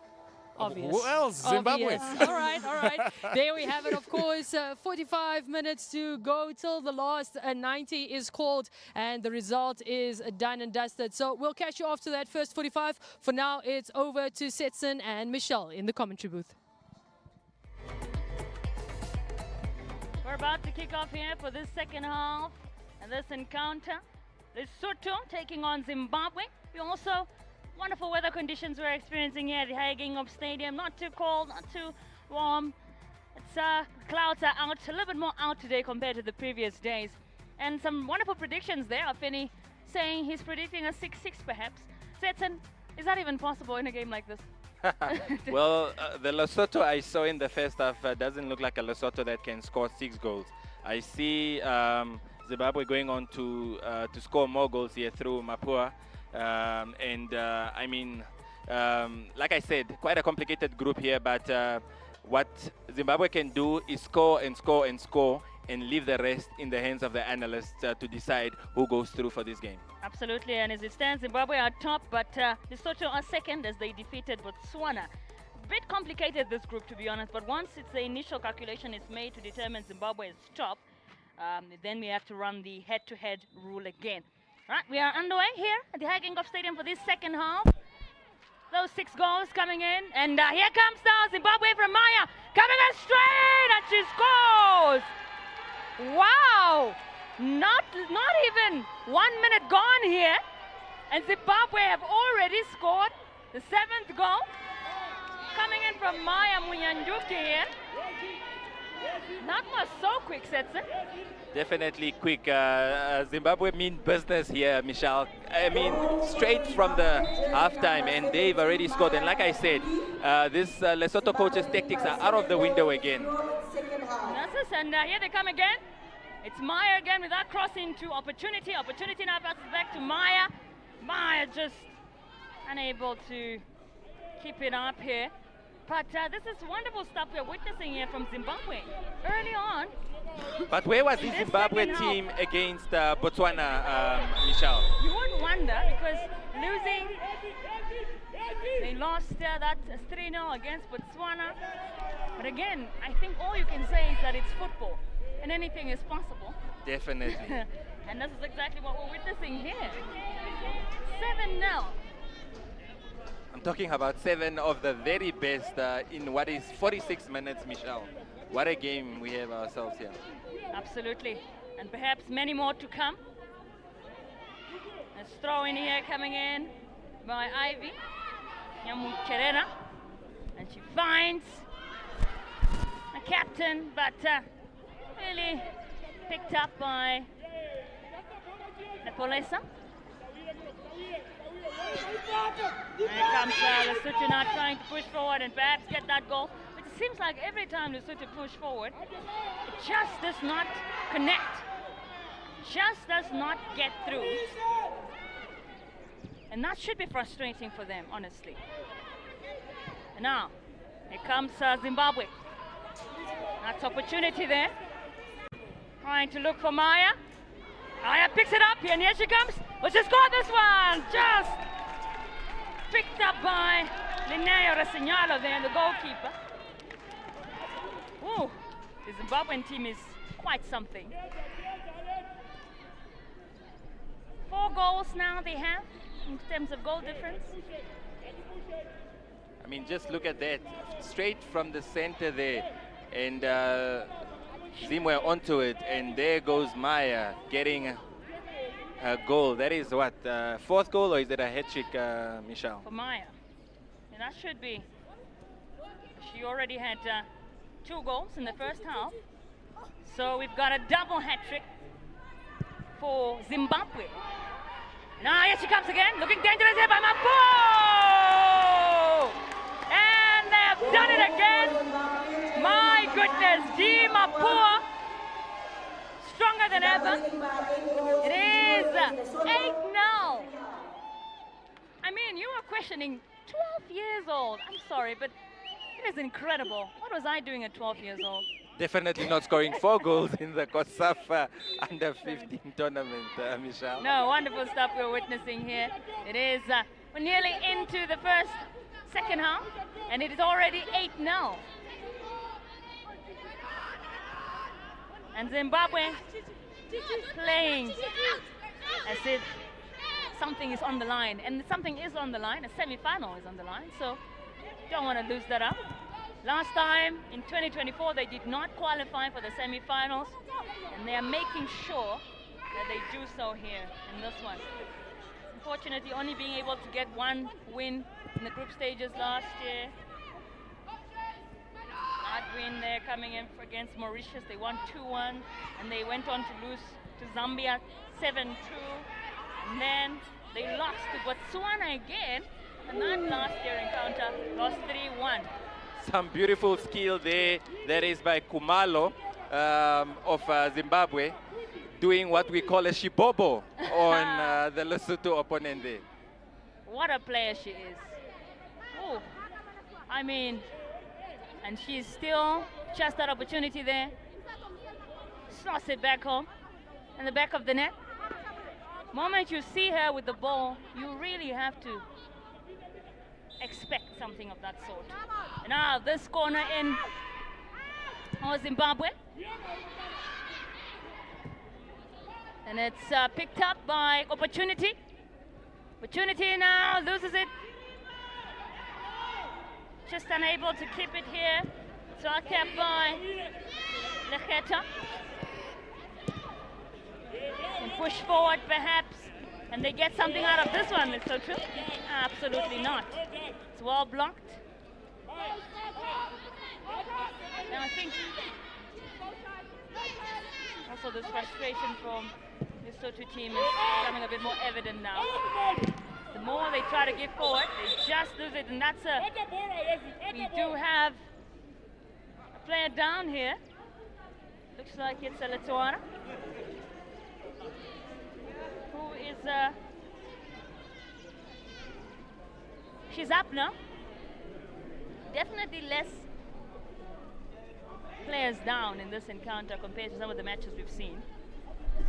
Obvious. Who else? Zimbabwe. All right, all right. There we have it, of course. 45 minutes to go till the last 90 is called, and the result is done and dusted. So we'll catch you after that first 45. For now, it's over to Setson and Michelle in the commentary booth. We're about to kick off here for this second half and this encounter. Lesotho taking on Zimbabwe. We also wonderful weather conditions we're experiencing here at the Higgingham Stadium. Not too cold, not too warm. It's clouds are out, a little bit more out today compared to the previous days. And some wonderful predictions there. Finney saying he's predicting a 6-6 perhaps. Setson, is that even possible in a game like this? Well, the Lesotho I saw in the first half doesn't look like a Lesotho that can score 6 goals. I see Zimbabwe going on to score more goals here through Mapua. I mean, like I said, quite a complicated group here, but what Zimbabwe can do is score and score and score and leave the rest in the hands of the analysts to decide who goes through for this game. Absolutely, and as it stands, Zimbabwe are top, but Lesotho are second as they defeated Botswana. Bit complicated, this group, to be honest, but once it's the initial calculation is made to determine Zimbabwe is top, then we have to run the head-to-head rule again. Right, we are underway here at the Higgingham Stadium for this second half. Those 6 goals coming in, and here comes now Zimbabwe from Maya, coming in straight, and she scores! Wow! Not even 1 minute gone here, and Zimbabwe have already scored the 7th goal. Coming in from Maya Munyanduki here. That was so quick, Setson. Definitely quick. Zimbabwe mean business here, Michelle. I mean, straight from the halftime, and they've already scored. And like I said, this Lesotho coach's tactics are out of the window again. And here they come again. It's Maya again with that cross into Opportunity. Opportunity now passes back to Maya. Maya just unable to keep it up here. But this is wonderful stuff we're witnessing here from Zimbabwe. Early on, But where was the This Zimbabwe second team against Botswana, Michelle? you would wonder because losing, they lost that 3-0 against Botswana. But again, I think all you can say is that it's football and anything is possible. Definitely. And this is exactly what we're witnessing here. 7-0. I'm talking about 7 of the very best in what is 46 minutes, Michelle. What a game we have ourselves here. Absolutely. And perhaps many more to come. Let's throw in here coming in by Ivy. Yamu Cherena. And she finds a captain, but really picked up by Lepolesa. Here comes Lesotho now trying to push forward and perhaps get that goal. But it seems like every time Lesotho push forward, it just does not connect. Just does not get through. And that should be frustrating for them, honestly. And now, here comes Zimbabwe. That's opportunity there. Trying to look for Maya. Maya picks it up here, and here she comes. Will she score this one? Just picked up by Linneo Resignalo there, the goalkeeper. Ooh, the Zimbabwean team is quite something. 4 goals now they have in terms of goal difference. I mean, just look at that. Straight from the center there. And Zimwe onto it. And there goes Maya getting a goal. That is what? 4th goal, or is it a hat-trick, Michelle? For Maya. And that should be. She already had 2 goals in the first half. So we've got a double hat-trick for Zimbabwe. Now here she comes again, looking dangerous here by Mapua! And they have done it again. My goodness, D Mapua, stronger than ever. It is 8-0. I mean, you were questioning 12 years old. I'm sorry, but it is incredible. What was I doing at 12 years old? Definitely not scoring 4 goals in the COSAFA under-15 tournament, Michelle. No, wonderful stuff we're witnessing here. It is, we're nearly into the second half, and it is already 8-0. And Zimbabwe playing as if something is on the line, and something is on the line. A semi-final is on the line, so don't want to lose that up. Last time, in 2024, they did not qualify for the semi-finals, and they are making sure that they do so here in this one. Unfortunately, only being able to get 1 win in the group stages last year. Hard win there coming in against Mauritius. They won 2-1, and they went on to lose to Zambia 7-2. And then they lost to Botswana again, and that last year encounter lost 3-1. Some beautiful skill there. That is by Kumalo of Zimbabwe, doing what we call a shibobo on the Lesotho opponent there. What a player she is. Ooh, I mean, and she's still just that opportunity there. Slots it back home in the back of the net. Moment you see her with the ball, you really have to expect something of that sort. And now this corner in Zimbabwe. And it's picked up by Opportunity. Opportunity now loses it. Just unable to keep it here. So kept by Leketa. And push forward perhaps. And they get something out of this one, Lesotho? Absolutely not. It's well blocked. And I think also this frustration from the Lesotho team is becoming a bit more evident now. The more they try to give forward, they just lose it, and that's we do have a player down here. Looks like it's Letoana, who is she's up now. definitely less players down in this encounter compared to some of the matches we've seen.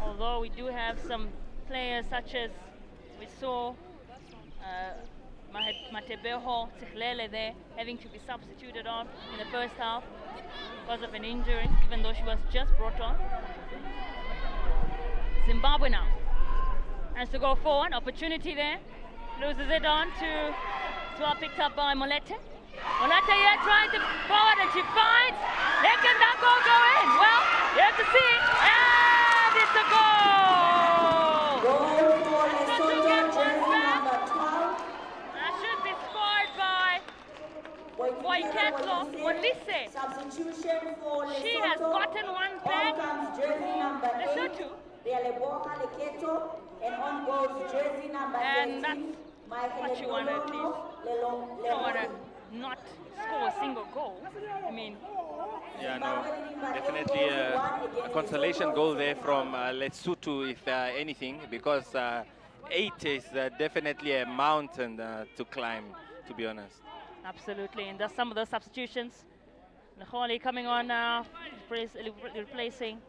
Although we do have some players such as we saw Matebeho Tsihlele there having to be substituted on in the first half because of an injury, even though she was just brought on. Zimbabwe now has to go forward, opportunity there, loses it on to well picked up by Molete. Molete here trying to forward and she finds, they can that goal go in? Well, you have to see, and it's a goal! Goal for Lesotho, jersey number 12. That should be scored by Boyketlo Molise. Substitution for Lesotho. She has gotten one back. On comes jersey number 8. Lesotho. Rialeboha Leketo. And on goes jersey number 13. And that's what you want to at least. You don't want to not score a single goal. I mean, yeah, no, definitely a consolation goal there from Lesotho, if anything, because 8 is definitely a mountain to climb, to be honest. Absolutely, and there's some of those substitutions. Naholi coming on now, replacing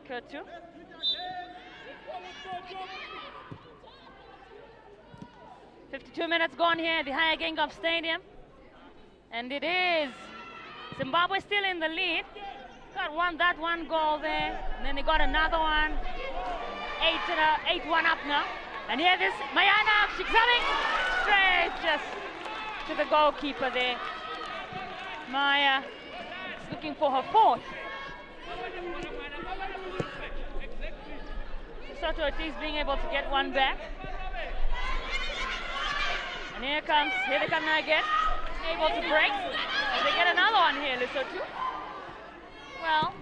Kurtu. .52 minutes gone here at the Higher Gengov Stadium. And it is Zimbabwe still in the lead. Got that one goal there. And then they got another one. 8-1 up now. And here this Mayana, she's coming straight just to the goalkeeper there. Maya is looking for her fourth. Lesotho at least being able to get one back. And here they come now again. Able to break. And they get another one here, Lesotho. Well,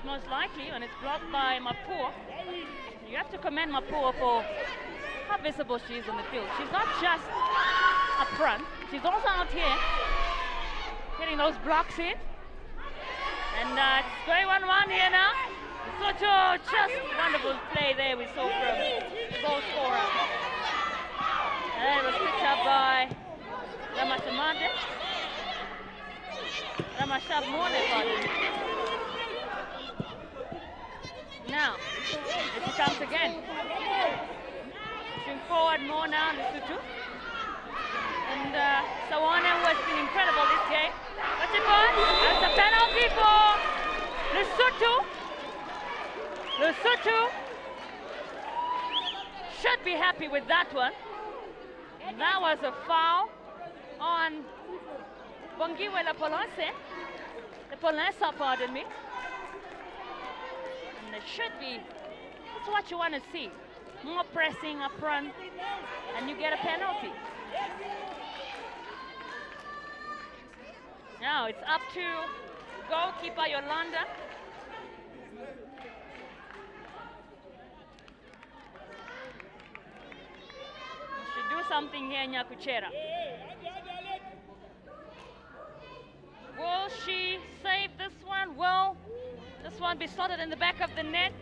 most likely when it's blocked by Mapua. You have to commend Mapua for how visible she is on the field. She's not just up front, she's also out here getting those blocks in. And it's going 1-1 here now. Lesotho, just wonderful play there we saw from the goal scorer. And it was picked up by Ramashamade. Ramashamade, now, here she comes again. Pushing forward more now, Lesotho. And Sawana, who has been incredible this game. What's it for? That's a penalty for Lesotho. Lesotho should be happy with that one. And that was a foul on Bongiwe the Polonesa, pardon me. And it should be, that's what you want to see. More pressing up front, and you get a penalty. Now it's up to goalkeeper Yolanda. Should do something here, Nyakuchera. Will she save this one? Will this one be slotted in the back of the net?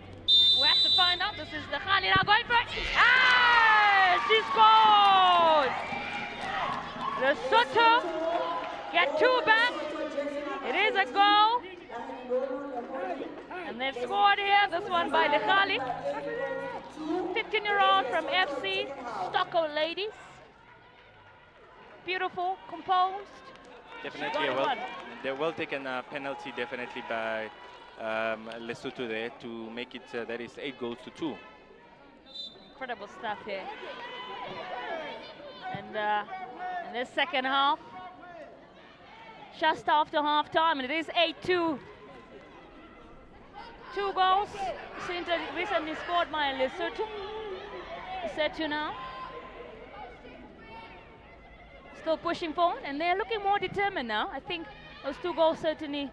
We have to find out. This is the Khalida going for it. Ah! She scores! Lesotho get 2 back. It is a goal. And they've scored here. This one by Lekhali. 15-year-old from FC Stockholm Ladies. Beautiful, composed. Definitely a well taken penalty, definitely by Lesotho there to make it that is 8 goals to 2. Incredible stuff here. And in this second half, just after half time, and it is 8-2. 2 goals recently scored by Lesotho. Lesotho now still pushing forward, and they're looking more determined now. I think those 2 goals certainly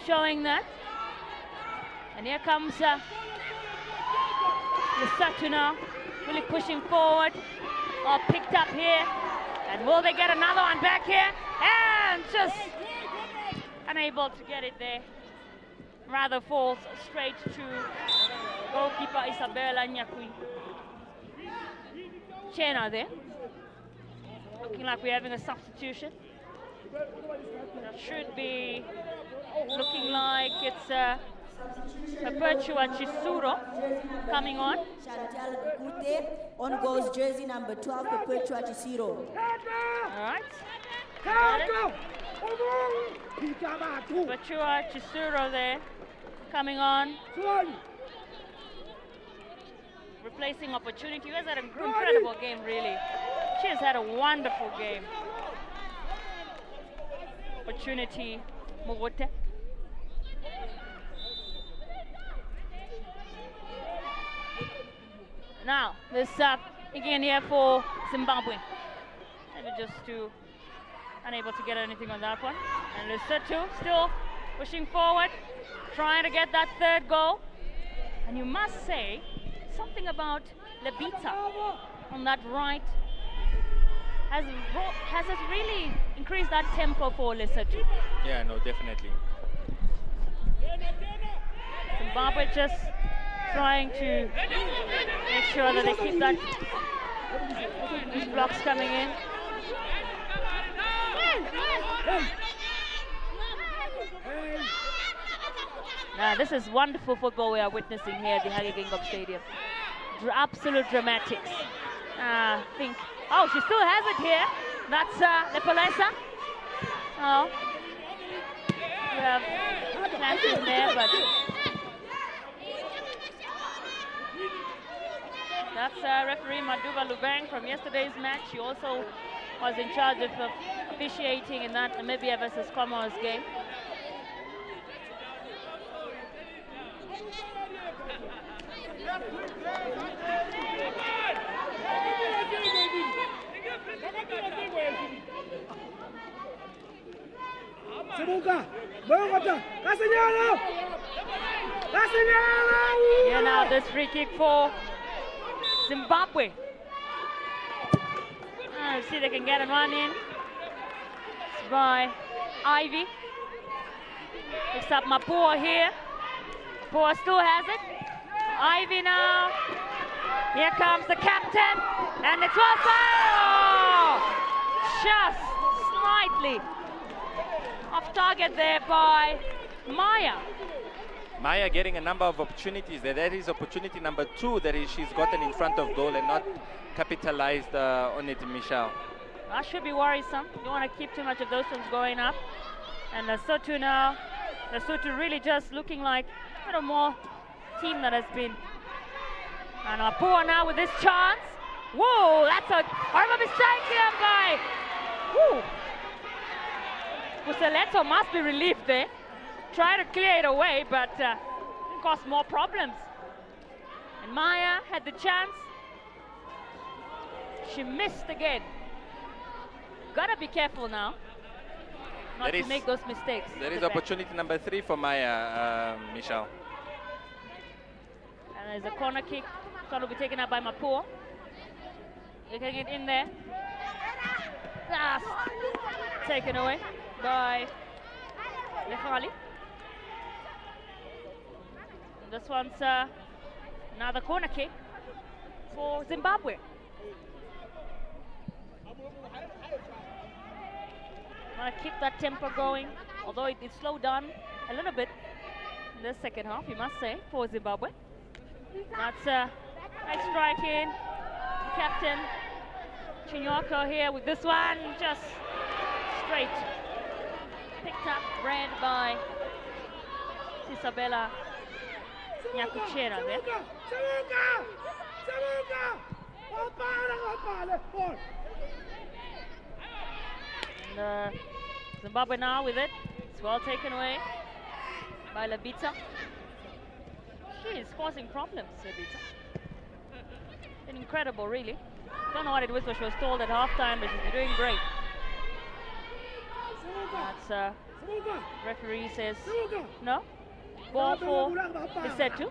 showing that. And here comes Lesotho now, really pushing forward. All picked up here. And will they get another one back here? And just unable to get it there. Rather falls straight to goalkeeper Isabella Nyakui. Chena there. Looking like we're having a substitution. That should be looking like it's Perpetua Chisuro coming on. Chantal Gute. On goes jersey number 12, Perpetua Chisiro. All right. Perpetua Chisuro there coming on. Replacing Opportunity. You guys had an incredible game, really. She has had a wonderful game. Opportunity, Mogote. Now, this again here for Zimbabwe. Maybe just unable to get anything on that one. And Lesotho still pushing forward, trying to get that third goal. And you must say something about Lebita on that right has really increased that tempo for Lesotho. Yeah, no, definitely. Zimbabwe just trying to make sure that they keep that these blocks coming in. Now, this is wonderful football we are witnessing here at the Hage Geingob Stadium. Absolute dramatics. Think. Oh, she still has it here. That's Lepolesa. Oh, we have clashes there, but that's referee Maduva Lubang from yesterday's match. She also was in charge of officiating in that Namibia versus Comoros game. Here now, this free kick for Zimbabwe. See if they can get a run in. It's by Ivy. Picks up Mapua here. Mapua still has it. Ivy now. Here comes the captain. And it's well fired. Just slightly off target there by Maya. Maya getting a number of opportunities there. That is opportunity number 2 that she's gotten in front of goal and not capitalized on it, Michelle. That should be worrisome. You don't want to keep too much of those ones going up. And Lesotho now, Lesotho really just looking like a little more team that has been. And Apua now with this chance. Whoa, that's a horrible mistake here by. Woo. Kuseleto must be relieved there. Try to clear it away, but it caused more problems. And Maya had the chance. She missed again. Gotta be careful now not to make those mistakes. There is opportunity number 3 for Maya, Michelle. And there's a corner kick. Shot will be taken up by Mapua. Getting it in there. Last taken away by Lefali. This one's another corner kick for Zimbabwe. Want to keep that tempo going, although it slowed down a little bit in the second half, you must say, for Zimbabwe. That's a nice strike in. Captain Chinyoko here with this one, just straight. Picked up, read by Isabella Nyakuchera there. And Zimbabwe now with it. It's well taken away by Labita. She is causing problems, Labita. Been incredible, really. Don't know what it was, but she was told at halftime, but she's doing great. That's referee says no. Ball for Lesotho.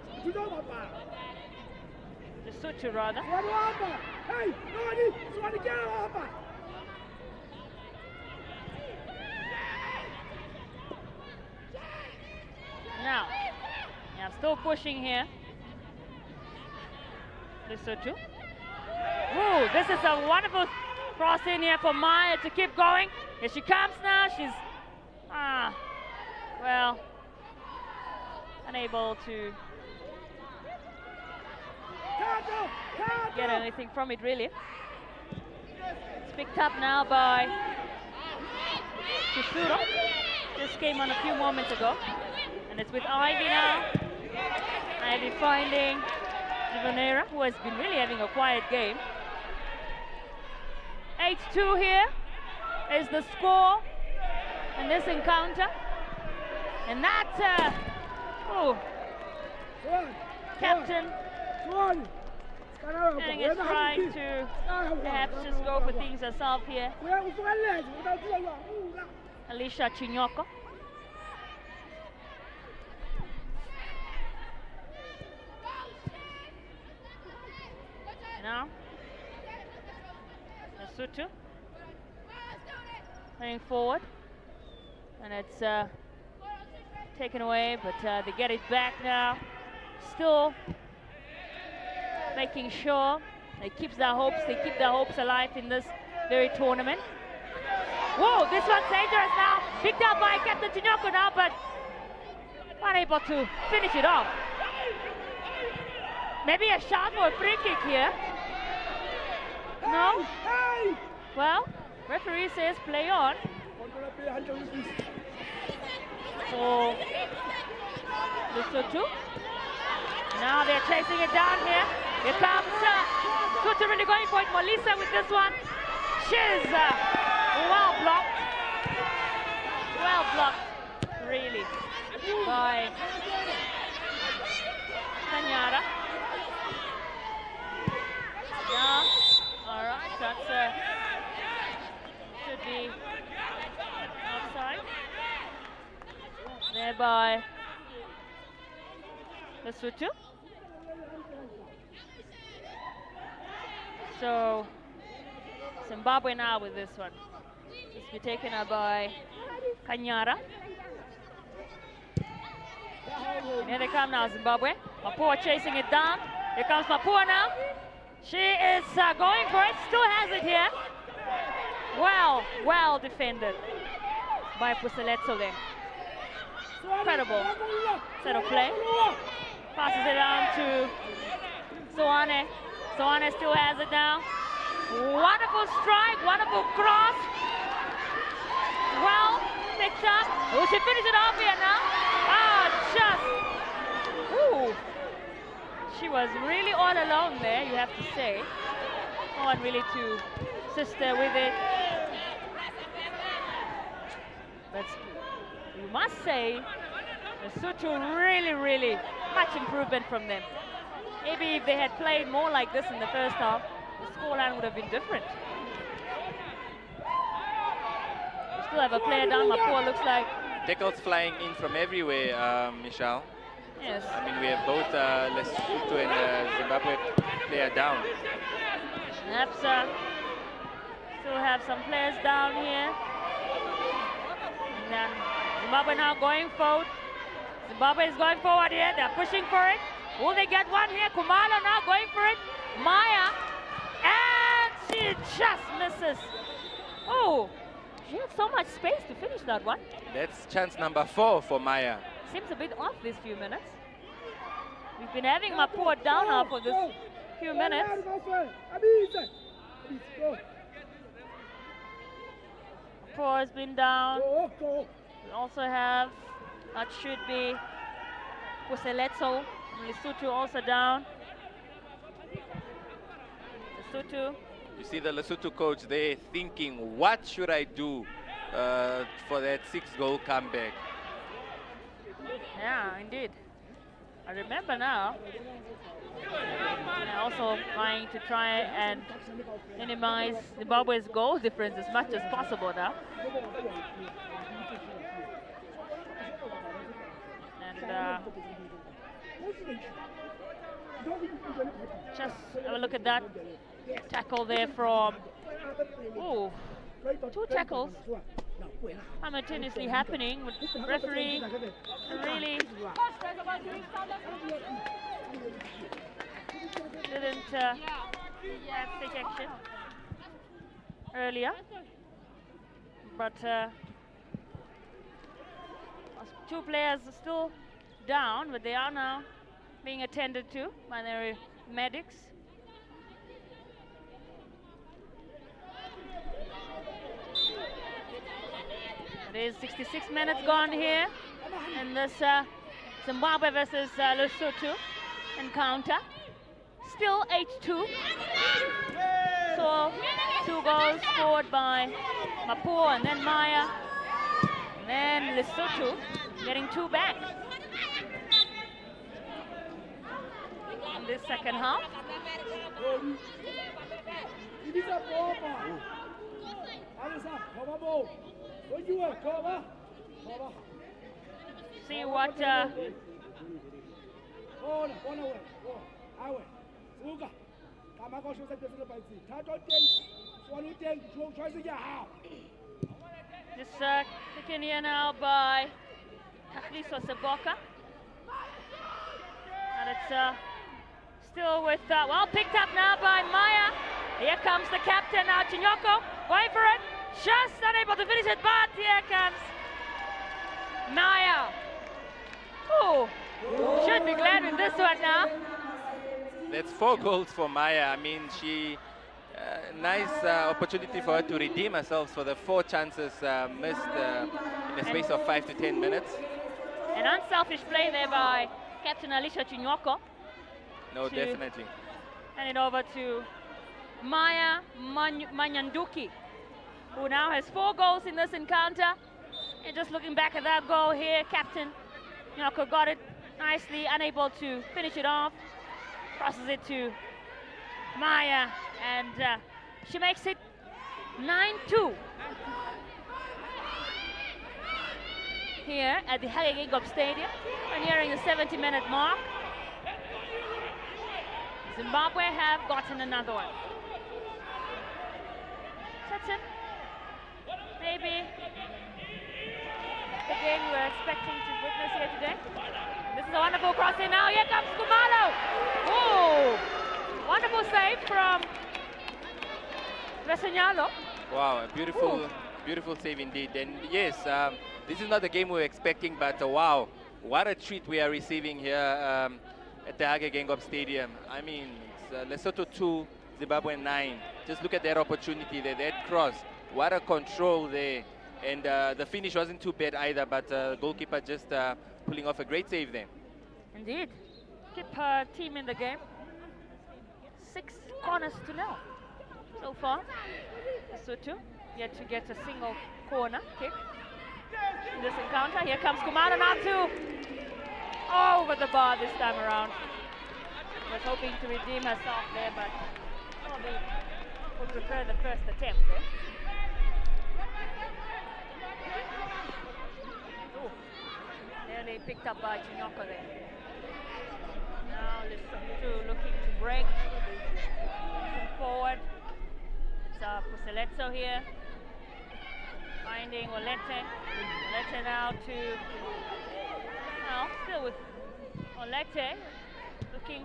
Lesotho rather. Now, yeah, still pushing here. Lesotho. Ooh, this is a wonderful Cross in here for Maya to keep going. Here she comes now. She's, well, unable to get anything from it, really. It's picked up now by Chisuro. Just came on a few moments ago. And it's with Ivy now. Ivy finding Givanera, who has been really having a quiet game. 8-2 here is the score in this encounter. And that, Captain Henning is trying to perhaps just go for things herself here. Alicia Chinyoko. Now, Lesotho running forward, and it's taken away, but they get it back now. Still making sure they keep their hopes alive in this very tournament. Whoa, this one's dangerous now. Picked up by Captain Chinyoko now, but unable to finish it off. Maybe a shot for a free kick here. No? Well, referee says play on. So, Lesotho. Now they're chasing it down here. Here comes Lesotho really going for it. Molisa with this one. She's well blocked. Well blocked, really, by Kanyara. Yeah, all right, that's should be outside. There by Lesotho. So Zimbabwe now with this one. It's be taken up by Kanyara. Here they come now, Zimbabwe. Mapua chasing it down. Here comes Mapua now. She is going for it, still has it here. Well defended by Puseletso there. Incredible set of play. Passes it down to Soane. Soane still has it now. Wonderful strike, wonderful cross. Well picked up. Will she finish it off here now? She was really all alone there, you have to say. No one really to assist her with it. But you must say, Lesotho really much improvement from them. Maybe if they had played more like this in the first half, the scoreline would have been different. We still have a player down, Mapua looks like. Tackles flying in from everywhere, Michelle. Yes. I mean, we have both Lesotho and Zimbabwe player down. Perhaps still have some players down here. And then Zimbabwe now going forward. Zimbabwe is going forward here. They're pushing for it. Will they get one here? Kumalo now going for it. Maya. And she just misses. Oh, she had so much space to finish that one. That's chance number 4 for Maya. Seems a bit off these few minutes. We've been having Mapua down now for this few minutes. Mapua has been down. We also have, that should be Puseletso. Lesotho also down. Lesotho. You see the Lesotho coach there thinking, what should I do for that 6-goal comeback? Yeah, indeed. I remember now. And also trying and minimize Zimbabwe's goal difference as much as possible now. And just have a look at that tackle there from, ooh, 2 tackles simultaneously happening with referee really didn't take action. earlier. But two players are still down, but they are now being attended to by their medics. It is 66 minutes gone here in this Zimbabwe versus Lesotho encounter. Still 8-2. So 2 goals scored by Mapuo and then Maya. And then Lesotho getting 2 back in this second half. See what just taken here now by Kagiso Seboka. And it's still with, well, picked up now by Maya. Here comes the captain now, Chinyoko, going for it. Just unable to finish it, but here comes Maya. Oh, should be glad with this one now. That's 4 goals for Maya. I mean, she, nice opportunity for her to redeem herself for the 4 chances missed in the space of 5 to 10 minutes. An unselfish play there by Captain Alicia Chinyoko. No, definitely. Hand it over to Maya Manyanduki, who now has 4 goals in this encounter. And just looking back at that goal here, Captain Chinyoko got it nicely, unable to finish it off. Crosses it to Maya, and she makes it 9-2 here at the Hage Geingob Stadium. We're nearing the 70-minute mark. Zimbabwe have gotten another one. That's it. Maybe the game we're expecting to witness here today. This is a wonderful crossing now. Here comes Kumalo. Oh, wonderful save from Resenyalo. Wow, a beautiful, beautiful save indeed. And yes, this is not the game we were expecting, but wow, what a treat we are receiving here at the Hage Geingob Stadium. I mean, it's, Lesotho 2, Zimbabwe 9. Just look at that opportunity there, that cross. What a control there. And the finish wasn't too bad either, but goalkeeper just pulling off a great save there. Indeed. Keep her team in the game. 6 corners to 0 so far. Lesotho yet to get a single corner kick in this encounter. Here comes Kumara now too. Over the bar this time around. Was hoping to redeem herself there, but probably would prefer the first attempt there. Nearly picked up by Chinyoko there. Now Lesotho looking to break. Moving forward. It's Puseletso here. Finding Olete. Olete now to... Now, still with Olete. Looking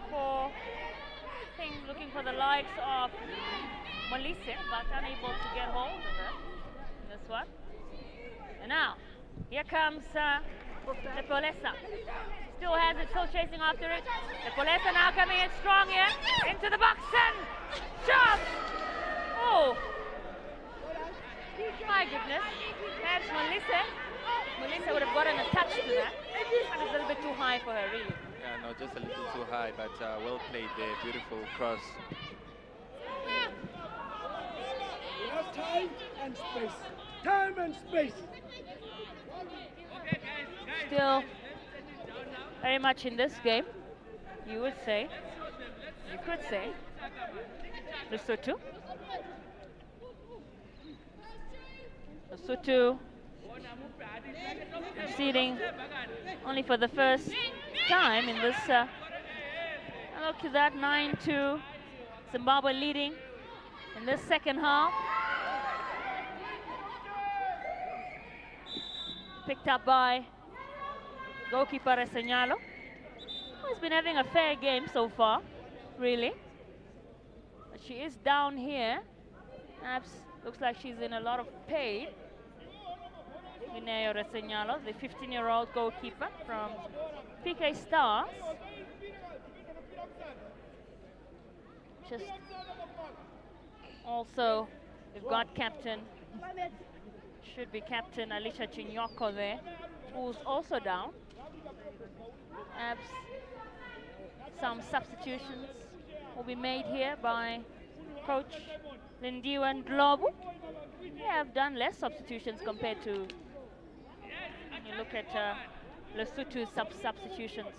for the likes of Molise, but unable to get hold of her. This one. And now, here comes Lepolesa. Still has it, still chasing after it. Lepolesa now coming in strong here. Into the box and shot! Oh! My goodness. Perhaps Molise would have gotten a touch to that. But it's a little bit too high for her, really. Yeah, no, just a little too high, but well played there. Beautiful cross. We have time and space. Time and space. Still very much in this game, you could say, Lesotho. Lesotho conceding only for the first time in this. Look at that, 9-2. Zimbabwe leading in this second half. Picked up by goalkeeper Resenyalo, who's been having a fair game so far, really. But she is down here Perhaps looks like she's in a lot of pain. Lineo Reseñalo, the 15-year-old goalkeeper from PK Stars. Just also, we've got captain, should be captain Alicia Chinyoko there, who's also down. Perhaps some substitutions will be made here by coach Lindiwe Ndlovu. They have done less substitutions compared to, when you look at Lesotho's substitutions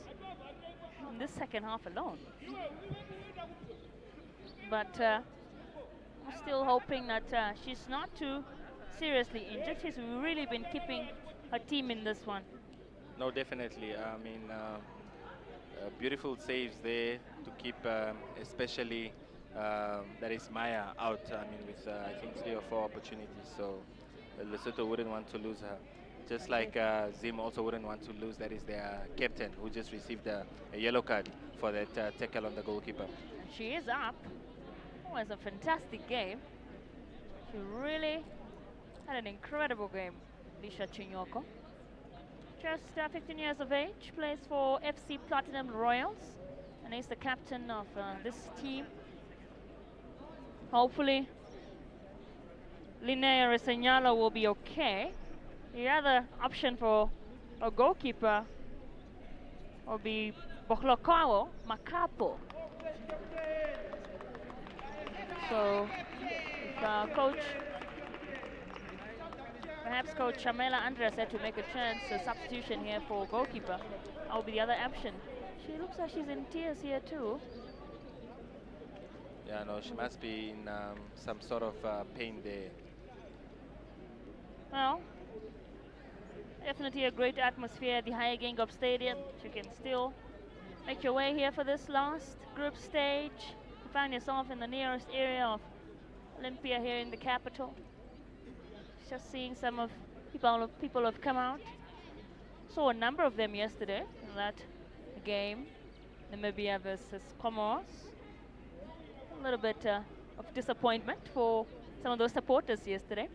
in this second half alone. But I'm still hoping that she's not too seriously injured. She's really been keeping her team in this one. No, definitely. I mean, beautiful saves there to keep, especially that is Maya out. I mean, with I think 3 or 4 opportunities. So Lesotho wouldn't want to lose her. Just like Zim also wouldn't want to lose. That is their captain, who just received a yellow card for that tackle on the goalkeeper. She is up. It was a fantastic game. She really had an incredible game, Lisha Chinyoko. Just 15 years of age, plays for FC Platinum Royals, and is the captain of this team. Hopefully, Linea Reseñalo will be okay. The other option for a goalkeeper will be Bohlokawo Makapo. So, if coach, perhaps coach Shamela Andres had to make a chance, a substitution here for goalkeeper, that will be the other option. She looks like she's in tears here too. Yeah, no, she must be in some sort of pain there. Well, definitely a great atmosphere at the Higher Geingob Stadium. You can still make your way here for this last group stage. You find yourself in the nearest area of Olympia here in the capital. Just seeing some of people have come out. Saw a number of them yesterday in that game, Namibia versus Comoros. A little bit of disappointment for some of those supporters yesterday.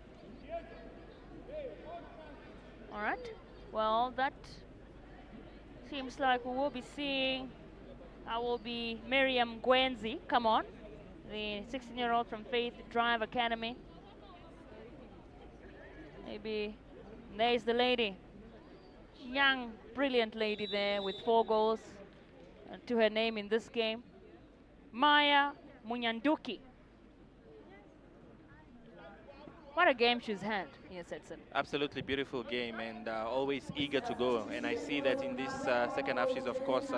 All right, well, that seems like we will be seeing, will be Miriam Gwenzi come on, the 16-year-old from Faith Drive Academy. Maybe there's the lady, young, brilliant lady there with 4 goals to her name in this game, Maya Munyanduki. What a game she's had, yes, Edson. Absolutely beautiful game, and always eager to go. And I see that in this second half, she's of course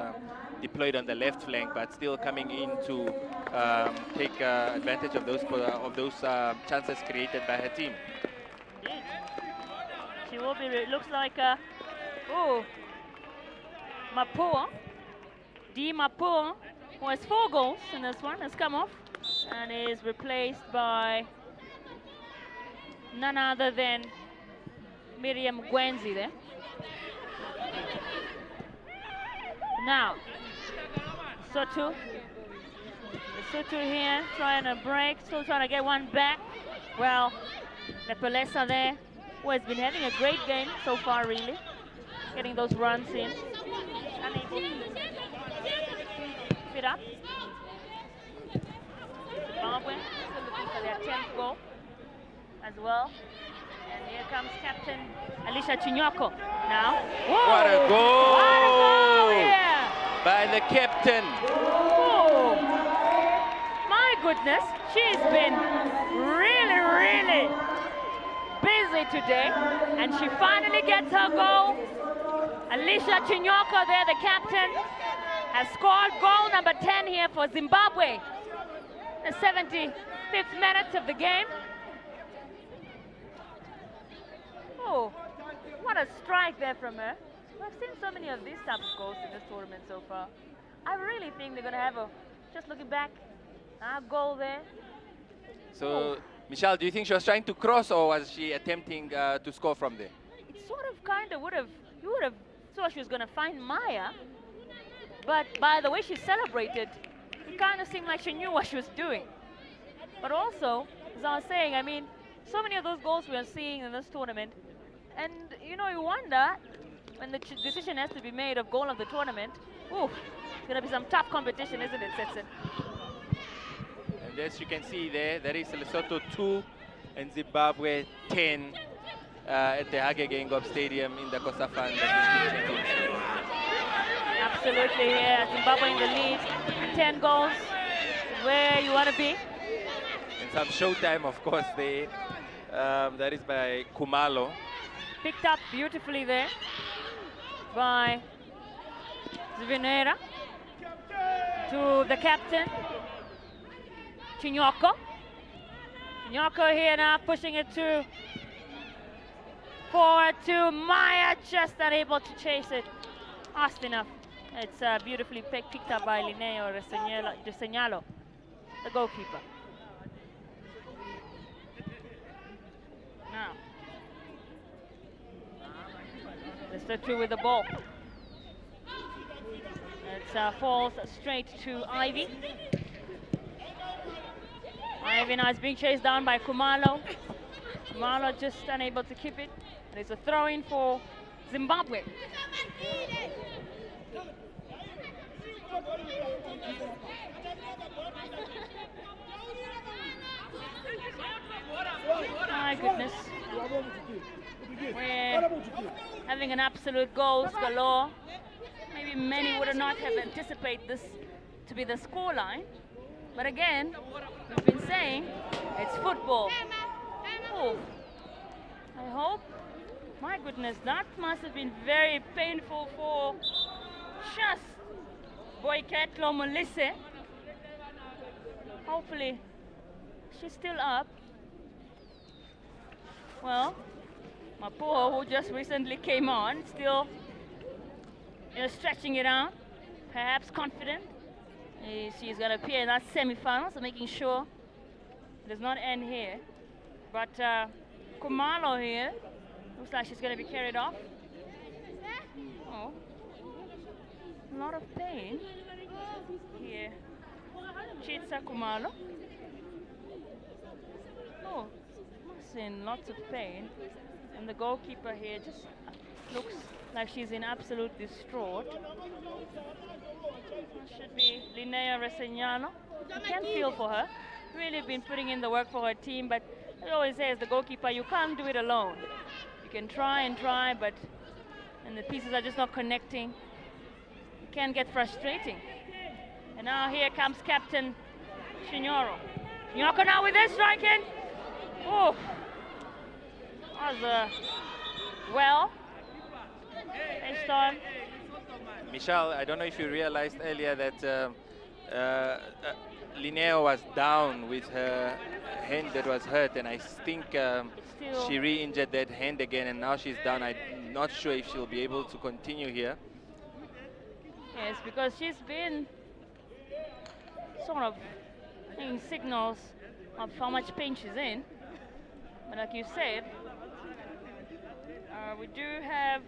deployed on the left flank, but still coming in to take advantage of those chances created by her team. Indeed. She will be. Looks like Mapua, D Mapua, who has 4 goals in this one, has come off and is replaced by none other than Miriam Gwenzi there. Now, Lesotho here trying to break, still trying to get one back. Well, Lepelesa there, who has been having a great game so far, really, getting those runs in. Unable to fit up. Zimbabwe still looking for their 10th goal as well. And here comes captain Alicia Chinyoko now. Whoa! What a goal! What a goal here! By the captain. Whoa! My goodness, she's been really, really busy today, and she finally gets her goal. Alicia Chinyoko there, the captain, has scored goal number 10 here for Zimbabwe. The 75th minute of the game. Oh, what a strike there from her. I've seen so many of these types of goals in this tournament so far. I really think they're going to have a, just looking back, a goal there. So, Michelle, do you think she was trying to cross, or was she attempting to score from there? It sort of kind of you would have thought she was going to find Maya, but by the way she celebrated, it kind of seemed like she knew what she was doing. But also, as I was saying, I mean, so many of those goals we are seeing in this tournament. And, you know, you wonder when the decision has to be made of goal of the tournament. Ooh, it's going to be some tough competition, isn't it, Setson? And as you can see there, that is Lesotho 2 and Zimbabwe 10 at the Hage Geingob Stadium in the COSAFA u17. Absolutely, yeah. Zimbabwe in the lead. 10 goals is where you want to be. And some showtime, of course, there. That is by Kumalo. Picked up beautifully there by Zivinera to the captain, Chinyoko. Chinyoko here now pushing it to forward to Maya, just unable to chase it fast enough. It's beautifully picked up by Linneo Resegnalo, the goalkeeper. Now, Lesotho with the ball. It falls straight to Ivy. Ivy now is being chased down by Kumalo. Kumalo just unable to keep it. And it's a throw-in for Zimbabwe. My goodness. We're having an absolute goals galore. Maybe many would not have anticipated this to be the scoreline. But again, we've been saying it's football. Oh, I hope. My goodness, that must have been very painful for Shas Boyket Lomolise. Hopefully, she's still up. Well, Mapuo, who just recently came on, still stretching it out, perhaps confident. She's going to appear in that semi-final, so making sure it does not end here. But Kumalo here, looks like she's going to be carried off. Oh, a lot of pain here. Chitsa Kumalo. Oh, must be in lots of pain. And the goalkeeper here just looks like she's in absolute distraught. Should be Linnea Resegnano. You can feel for her. Really been putting in the work for her team, but I always say as the goalkeeper, you can't do it alone. You can try and try, but and the pieces are just not connecting. It can get frustrating. And now here comes Captain Shinyoro. Shinyoko now with this striking. Oh, that was well based on. Michelle, I don't know if you realized earlier that Linneo was down with her hand that was hurt, and I think she re-injured that hand again, and now she's down. I'm not sure if she'll be able to continue here. Yes, because she's been sort of giving signals of how much pain she's in. But like you said, we do have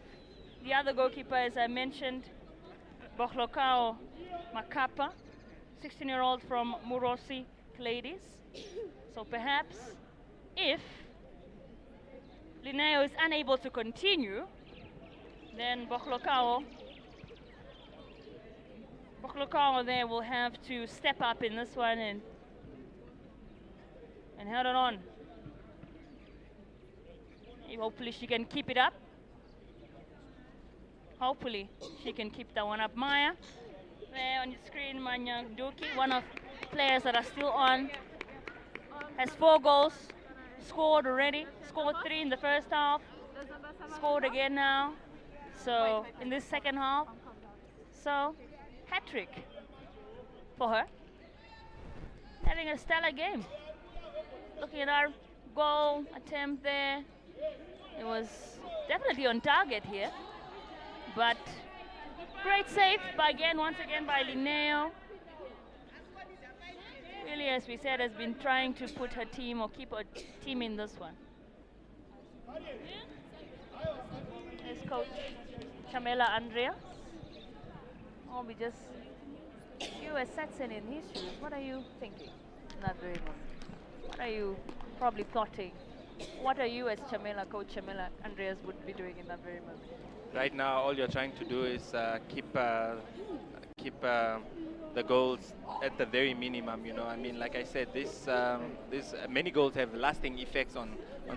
the other goalkeeper, as I mentioned, Bohlokao Makapa, 16-year-old from Murosi Ladies. So perhaps if Linneo is unable to continue, then Bohlokao there will have to step up in this one and hold it on. Hopefully she can keep it up. Hopefully she can keep that one up. Maya, there on your screen, Manya Duki, one of the players that are still on, has 4 goals, scored already, scored 3 in the first half, scored again now, so in this second half. So, hat-trick for her. Having a stellar game. Looking at our goal attempt there, it was definitely on target here. But great save once again by Linneo. Really, as we said, has been trying to put her team or keep her team in this one. There's Coach Chamela Andrea. Oh, we just, you as Setson in his shoes, what are you thinking? Not very well. What are you probably plotting. What are you as Chamela, Coach Chamela, Andreas would be doing in that very moment? Right now, all you're trying to do is keep the goals at the very minimum. You know, I mean, like I said, this many goals have lasting effects on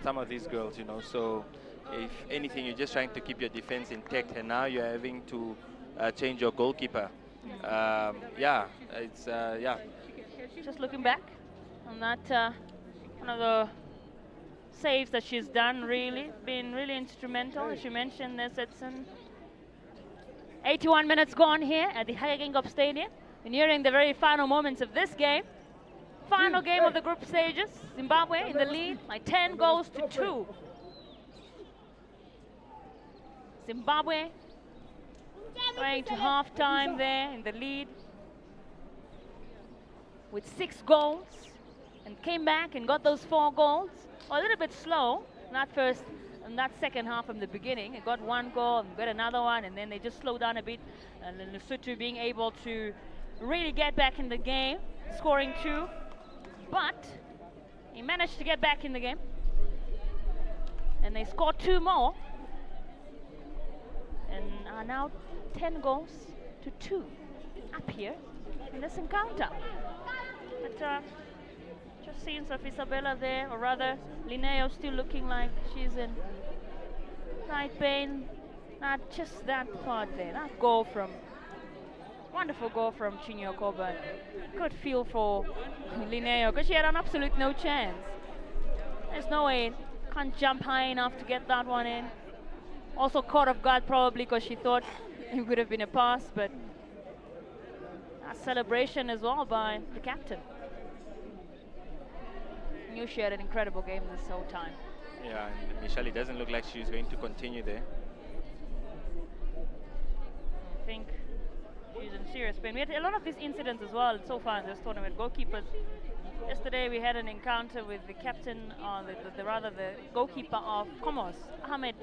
some of these girls. You know, so if anything, you're just trying to keep your defense intact, and now you're having to change your goalkeeper. Yeah, it's yeah. Just looking back on that, one of the saves that she's done, really been really instrumental, as you mentioned there, Setson. 81 minutes gone here at the Hagengop Stadium. We're nearing the very final moments of this game. Final game of the group stages. Zimbabwe in the lead by 10 goals to 2. Zimbabwe going to half-time there in the lead with 6 goals, and came back and got those 4 goals. A little bit slow, not first and that second half from the beginning. It got 1 goal and got another one, and then they just slowed down a bit. And then Lesotho being able to really get back in the game, scoring 2. But he managed to get back in the game, and they scored 2 more, and are now 10 goals to 2 up here in this encounter. But just seeing of Isabella there, or rather Linneo still looking like she's in night pain. Not just that part there, that goal from, wonderful goal from Chinyoko, but good feel for Linneo, because she had an absolute no chance. There's no way, can't jump high enough to get that one in. Also caught off guard probably because she thought it would have been a pass, but a celebration as well by the captain. Knew she had an incredible game this whole time. Yeah, and Michelle, it doesn't look like she's going to continue there. I think she's in serious pain. We had a lot of these incidents as well so far in this tournament. Goalkeepers. Yesterday we had an encounter with the captain, or the goalkeeper of Comos, Ahmed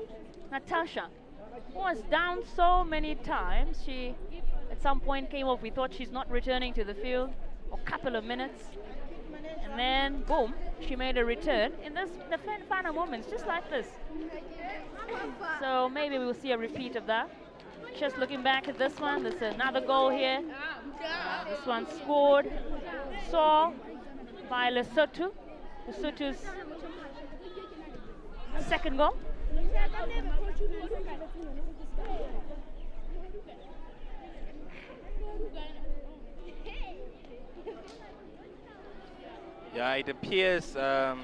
Natasha, who was down so many times. She at some point came off. We thought she's not returning to the field for a couple of minutes. And then, boom, she made a return in the final moments, just like this. So maybe we'll see a repeat of that. Just looking back at this one, there's another goal here. This one scored, by Lesotho. Lesotho's second goal. Yeah, it appears that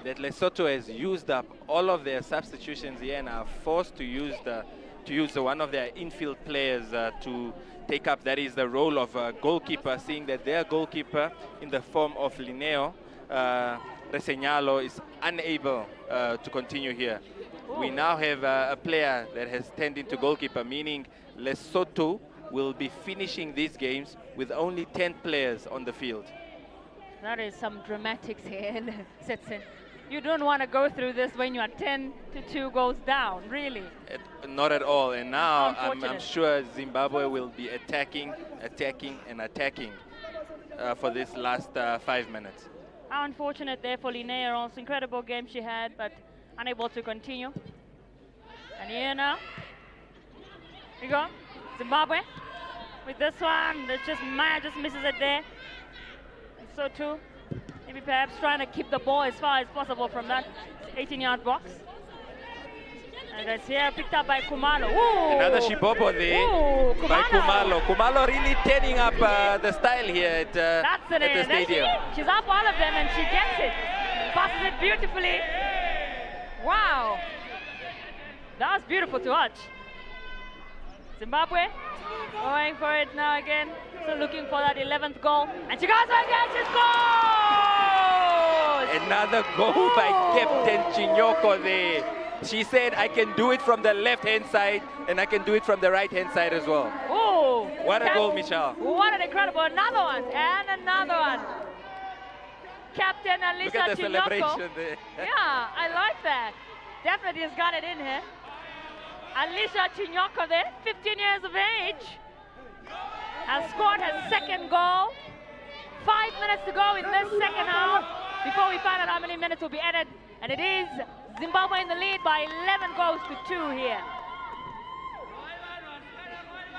Lesotho has used up all of their substitutions here and are forced to use one of their infield players to take up, that is, the role of goalkeeper, seeing that their goalkeeper in the form of Linneo Reseñalo is unable to continue here. We now have a player that has turned into goalkeeper, meaning Lesotho will be finishing these games with only 10 players on the field. That is some dramatics here, Setson. You don't want to go through this when you are 10-2 goals down, really. Not at all. And now I'm sure Zimbabwe will be attacking for this last 5 minutes. How unfortunate there for Linneo. Also incredible game she had, but unable to continue. And here now, we go. Zimbabwe with this one. Maya just misses it there. So too, maybe perhaps trying to keep the ball as far as possible from that 18-yard box. And it's here picked up by Kumalo. Ooh. Another Shibobo there by Kumalo. Kumalo really turning up the style here at the stadium. She's up all of them and she gets it. Passes it beautifully. Wow. That was beautiful to watch. Zimbabwe going for it now again. So looking for that 11th goal. And she goes again, she scores! Another goal by Captain Chinyoko there. She said, I can do it from the left-hand side, and I can do it from the right-hand side as well. Oh! What a goal, Michelle. What an incredible, another one, and another one. Captain Alicia Look at the Chinyoko. celebration there. Yeah, I like that. Definitely has got it in here. Alicia Chinyoko there, 15 years of age, has scored her second goal. 5 minutes to go in this second half before we find out how many minutes will be added. And it is Zimbabwe in the lead by 11 goals to 2 here.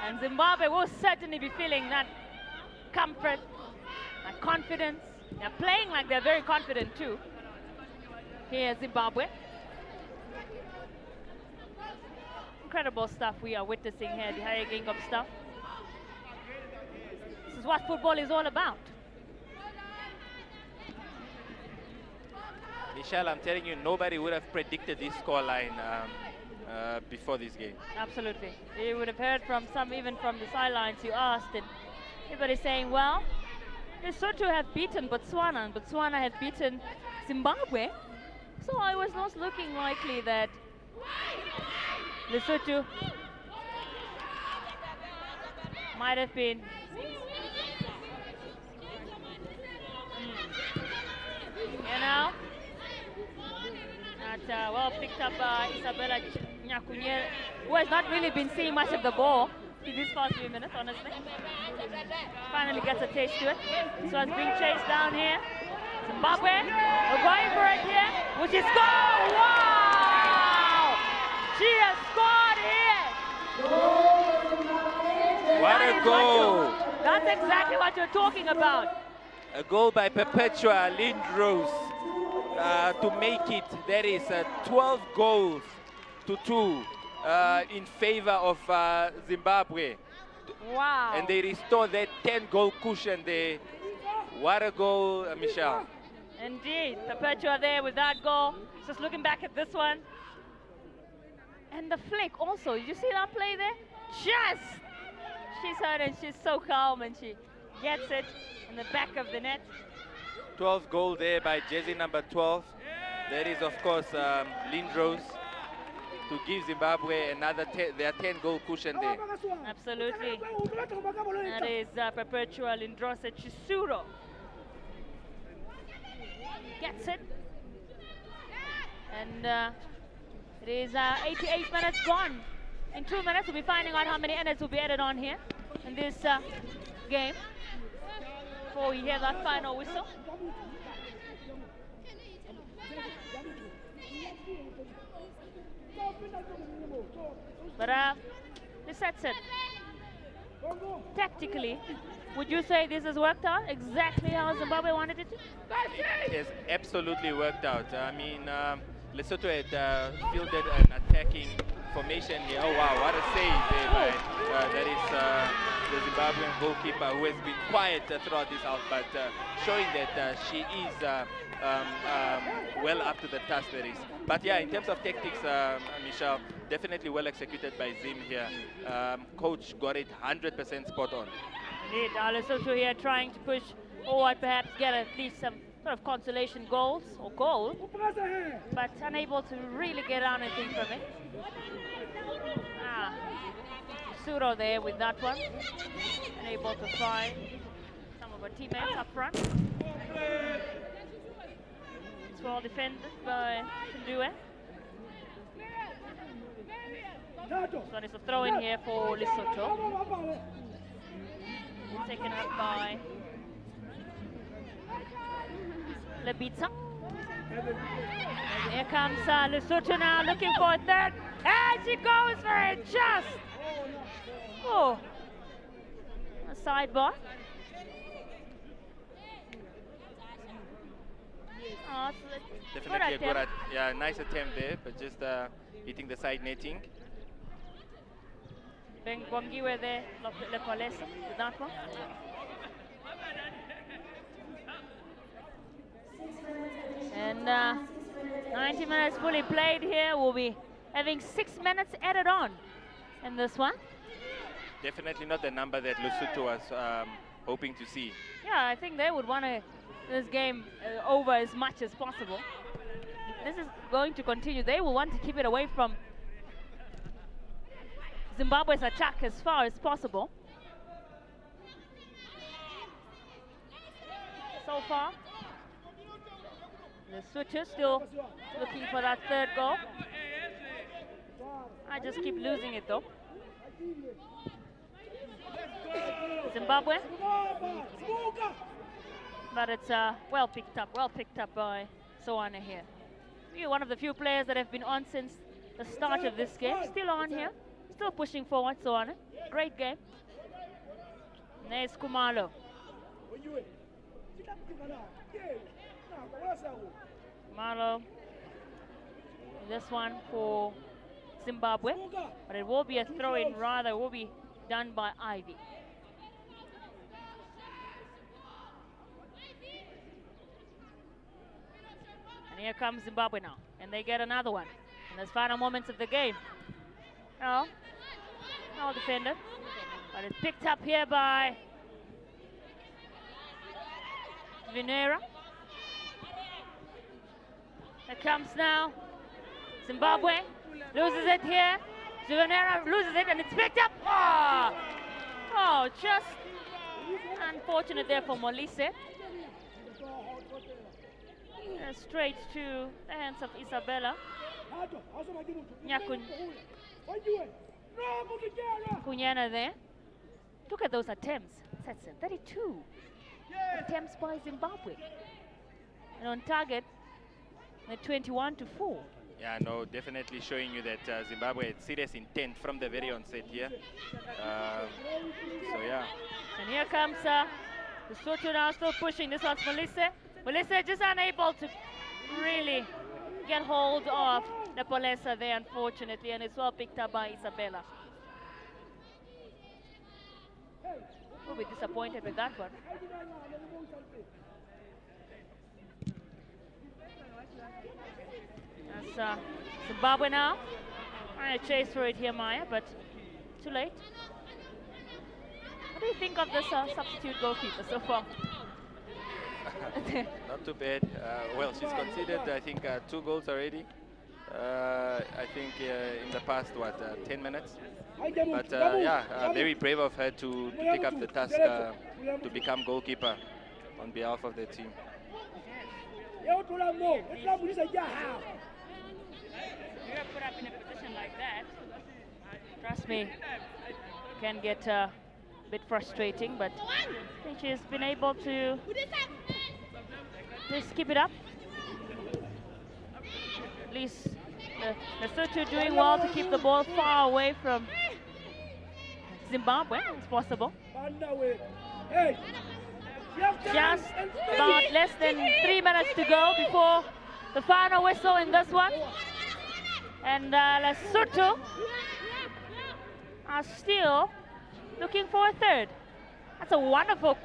And Zimbabwe will certainly be feeling that comfort, that confidence. They're playing like they're very confident too. Here's Zimbabwe. Incredible stuff we are witnessing here, the higher gang of stuff. This is what football is all about. Michelle, I'm telling you, nobody would have predicted this scoreline before this game. Absolutely. You would have heard from some, even from the sidelines you asked, and everybody saying, well, Lesotho have beaten Botswana, and Botswana have beaten Zimbabwe. So I was not looking likely that Lesotho might have been you know, that well picked up by Isabella Nyakunye, who has not really been seeing much of the ball in these past few minutes, honestly. Finally gets a taste to it. So it's being chased down here. Zimbabwe are going for it here. Will she score? Wow! She has scored here! What a goal! That's exactly what you're talking about. A goal by Perpetua Lindros to make it, that is 12 goals to 2 in favor of Zimbabwe. Wow. And they restore that 10-goal cushion there. What a goal, Michelle. Indeed, Perpetua there with that goal. Just looking back at this one. And the flick also, did you see that play there? Just! She's heard and she's so calm and she gets it in the back of the net. 12th goal there by jersey number 12. That is, of course, Lindros to give Zimbabwe another their 10-goal cushion there. Absolutely. That is Perpetua Lindros Chisuro. Gets it. And it is 88 minutes gone. In 2 minutes, we'll be finding out how many minutes will be added on here in this game before we hear that final whistle. But this sets it. Tactically, would you say this has worked out exactly how Zimbabwe wanted it to? It has absolutely worked out. I mean, Lesotho had fielded an attacking formation here. Oh wow, what a save there by that is the Zimbabwean goalkeeper, who has been quiet throughout this out, but showing that she is well up to the task there is. But yeah, in terms of tactics, Michelle, definitely well executed by Zim here. Coach got it 100% spot on. Indeed, Lesotho here trying to push forward, perhaps get at least some sort of consolation goals or goal, but unable to really get on anything from it. Suro there with that one, unable to find some of our teammates up front. It's well defended by Tundue. This one is a throw in here for Lesotho. Taken up by Lebitsa. Here comes Lesotho now looking for a third. And she goes for it just. Oh, a sidebar. Oh, definitely a good, yeah, nice attempt there, but just hitting the side netting. Bengwangiwe there, Lekolesa with that one. And 90 minutes fully played here. We'll be having 6 minutes added on in this one. Definitely not the number that Lesotho was hoping to see. Yeah, I think they would want this game over as much as possible. This is going to continue. They will want to keep it away from Zimbabwe's attack as far as possible. So far, Lesotho still looking for that third goal. I just keep losing it though. Zimbabwe, but it's well picked up by Soane here. You're one of the few players that have been on since the start of this game. Still on here. Still pushing forward, Soane. Great game. There's Kumalo. Kumalo. This one for Zimbabwe. But it will be a throw-in, rather. It will be done by Ivy. And here comes Zimbabwe now. And they get another one in those final moments of the game. Oh, no defender. But it's picked up here by Vinera. Here comes now Zimbabwe. Loses it here. Vinera loses it and it's picked up. Oh, just unfortunate there for Molise. Straight to the hands of Isabella. Kunyana there. Look at those attempts. That's 32 attempts by Zimbabwe. And on target, at 21-4. Yeah, no, definitely showing you that Zimbabwe had serious intent from the very onset here. So, yeah. And here comes Lesotho now still pushing. This one's Molise. Molise just unable to really get hold of Napolesa there, unfortunately, and it's well picked up by Isabella. We'll be disappointed with that one. That's Zimbabwe now. Trying to chase for it here, Maya, but too late. What do you think of this substitute goalkeeper so far? Not too bad. Well, she's conceded, I think, 2 goals already. I think in the past, 10 minutes? But yeah, very brave of her to take up the task to become goalkeeper on behalf of the team. You're put up in a position like that, trust me, can get a bit frustrating, but I think she's been able to just keep it up. At least Lesotho doing well to keep the ball far away from Zimbabwe, it's possible. Just about less than 3 minutes to go before the final whistle in this one. And Lesotho are still looking for a third. That's a wonderful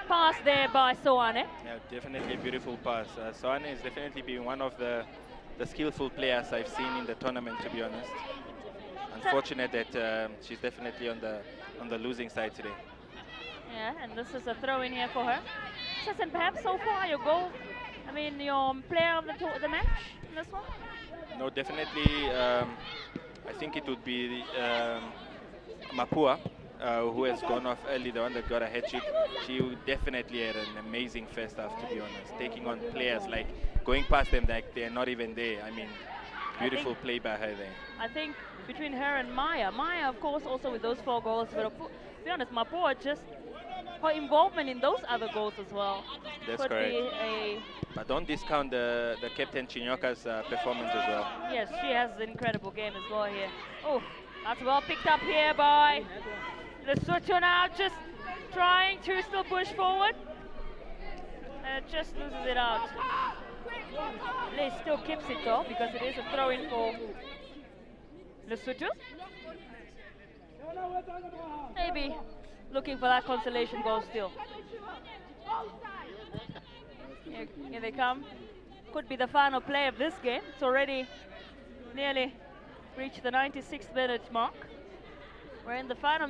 pass there by Soane. Yeah, definitely a beautiful pass. Soane has definitely been one of the skillful players I've seen in the tournament, to be honest. Unfortunate that she's definitely on the losing side today. Yeah, and this is a throw in here for her. And perhaps so far your goal, I mean your player of the match in this one? No, definitely. I think it would be Mapua, who has gone off early, the one that got a hat trick. She definitely had an amazing first half, to be honest. Taking on players, like going past them like they're not even there. I mean, beautiful play by her there. I think between her and Maya, of course, also with those 4 goals, but to be honest, Mapua just her involvement in those other goals as well. That's correct. But don't discount the captain Chinyoka's performance as well. Yes, she has an incredible game as well here. Oh, that's well picked up here by Lesotho now, just trying to still push forward. Just loses it out. Lee still keeps it though, because it is a throw-in for Lesotho. Maybe looking for that consolation goal still. Here they come. Could be the final play of this game. It's already nearly reached the 96th minute mark. We're in the final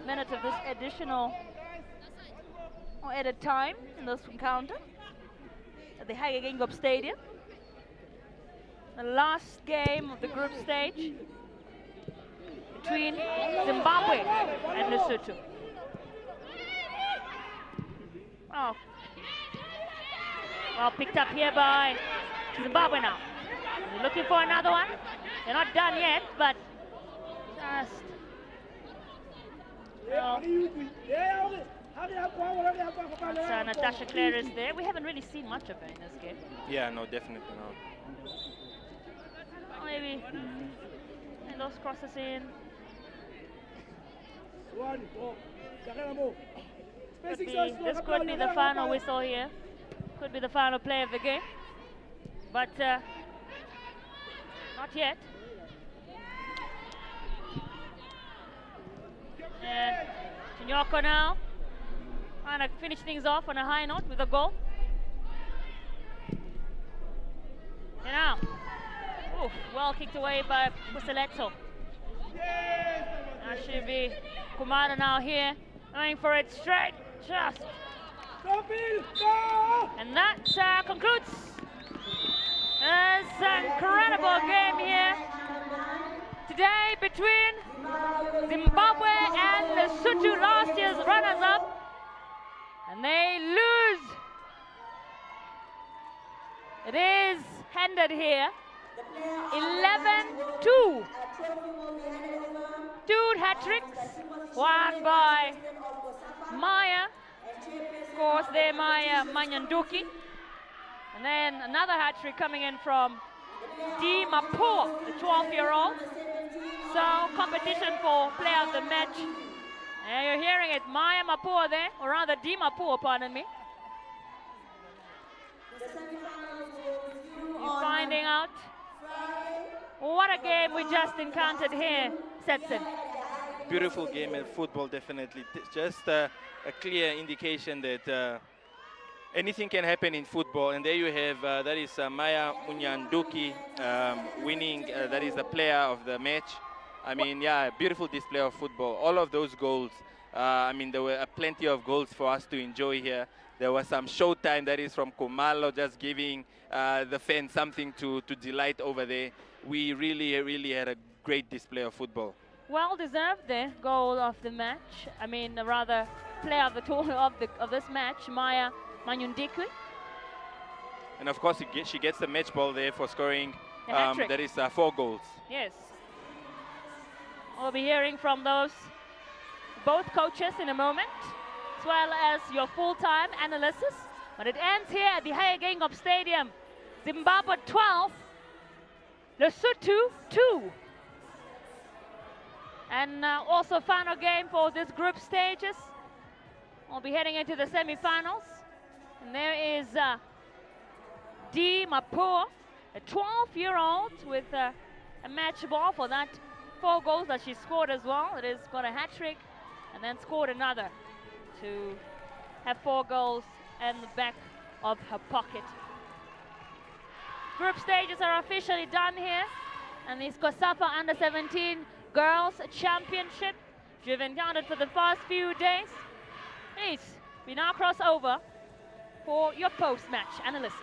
minute of this additional or added time in this encounter at the Hagegingop Stadium. The last game of the group stage between Zimbabwe and Lesotho. Oh. Well, picked up here by Zimbabwe now. They're looking for another one. They're not done yet, but just... Well, That's Natasha Clare is there. We haven't really seen much of her in this game. Yeah, no, definitely not. Maybe those crosses in. This could be the final whistle here. Could be the final play of the game. But not yet. And Chinyoko now trying to finish things off on a high note with a goal. And now, oof, well kicked away by Puseleto. That should be Kumara now here, going for it straight, just. And that concludes this incredible game here today between Zimbabwe and Lesotho, last year's runners-up, and they lose. It is handed here, 11-2. Two hat-tricks, one by Maya, of course there Maya Manyanduki, and then another hat-trick coming in from Di Mapua, the 12-year-old. So competition for player of the match. And you're hearing it, Maya Mapua there, or rather Di Mapua, pardon me. You're finding out what a game we just encountered here, Setson. Beautiful game of football, definitely. Just a clear indication that anything can happen in football. And there you have, that is Maya Munyanduki winning, that is the player of the match. I mean, yeah, beautiful display of football. All of those goals, I mean, there were plenty of goals for us to enjoy here. There was some showtime, that is from Kumalo, just giving the fans something to delight over there. We really had a great display of football. Well deserved the goal of the match. I mean, rather, player of the of this match, Maya Manyundikwi. And of course, she gets the match ball there for scoring. That is 4 goals. Yes. We'll be hearing from both coaches in a moment, as well as your full-time analysis. But it ends here at the Hayagengop Stadium. Zimbabwe 12, Lesotho 2. And also final game for this group stages. We'll be heading into the semi-finals. And there is Di Mapua, a 12-year-old with a match ball for that 4 goals that she scored as well. It has got a hat-trick and then scored another to have 4 goals in the back of her pocket. Group stages are officially done here, and this COSAFA u17 Girls Championship, which we've encountered for the past few days. Please, we now cross over for your post-match analysis.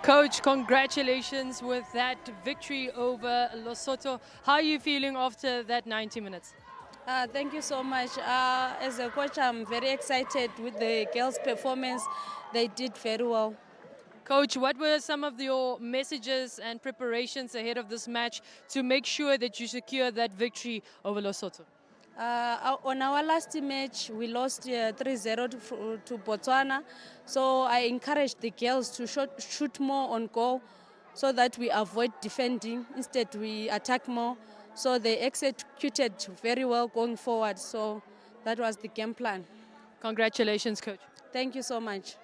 Coach, congratulations with that victory over Lesotho. How are you feeling after that 90 minutes? Thank you so much. As a coach, I'm very excited with the girls' performance. They did very well. Coach, what were some of your messages and preparations ahead of this match to make sure that you secure that victory over Lesotho? On our last match, we lost 3-0 to Botswana. So I encouraged the girls to shoot more on goal so that we avoid defending. Instead, we attack more. So they executed very well going forward. So that was the game plan. Congratulations, Coach. Thank you so much.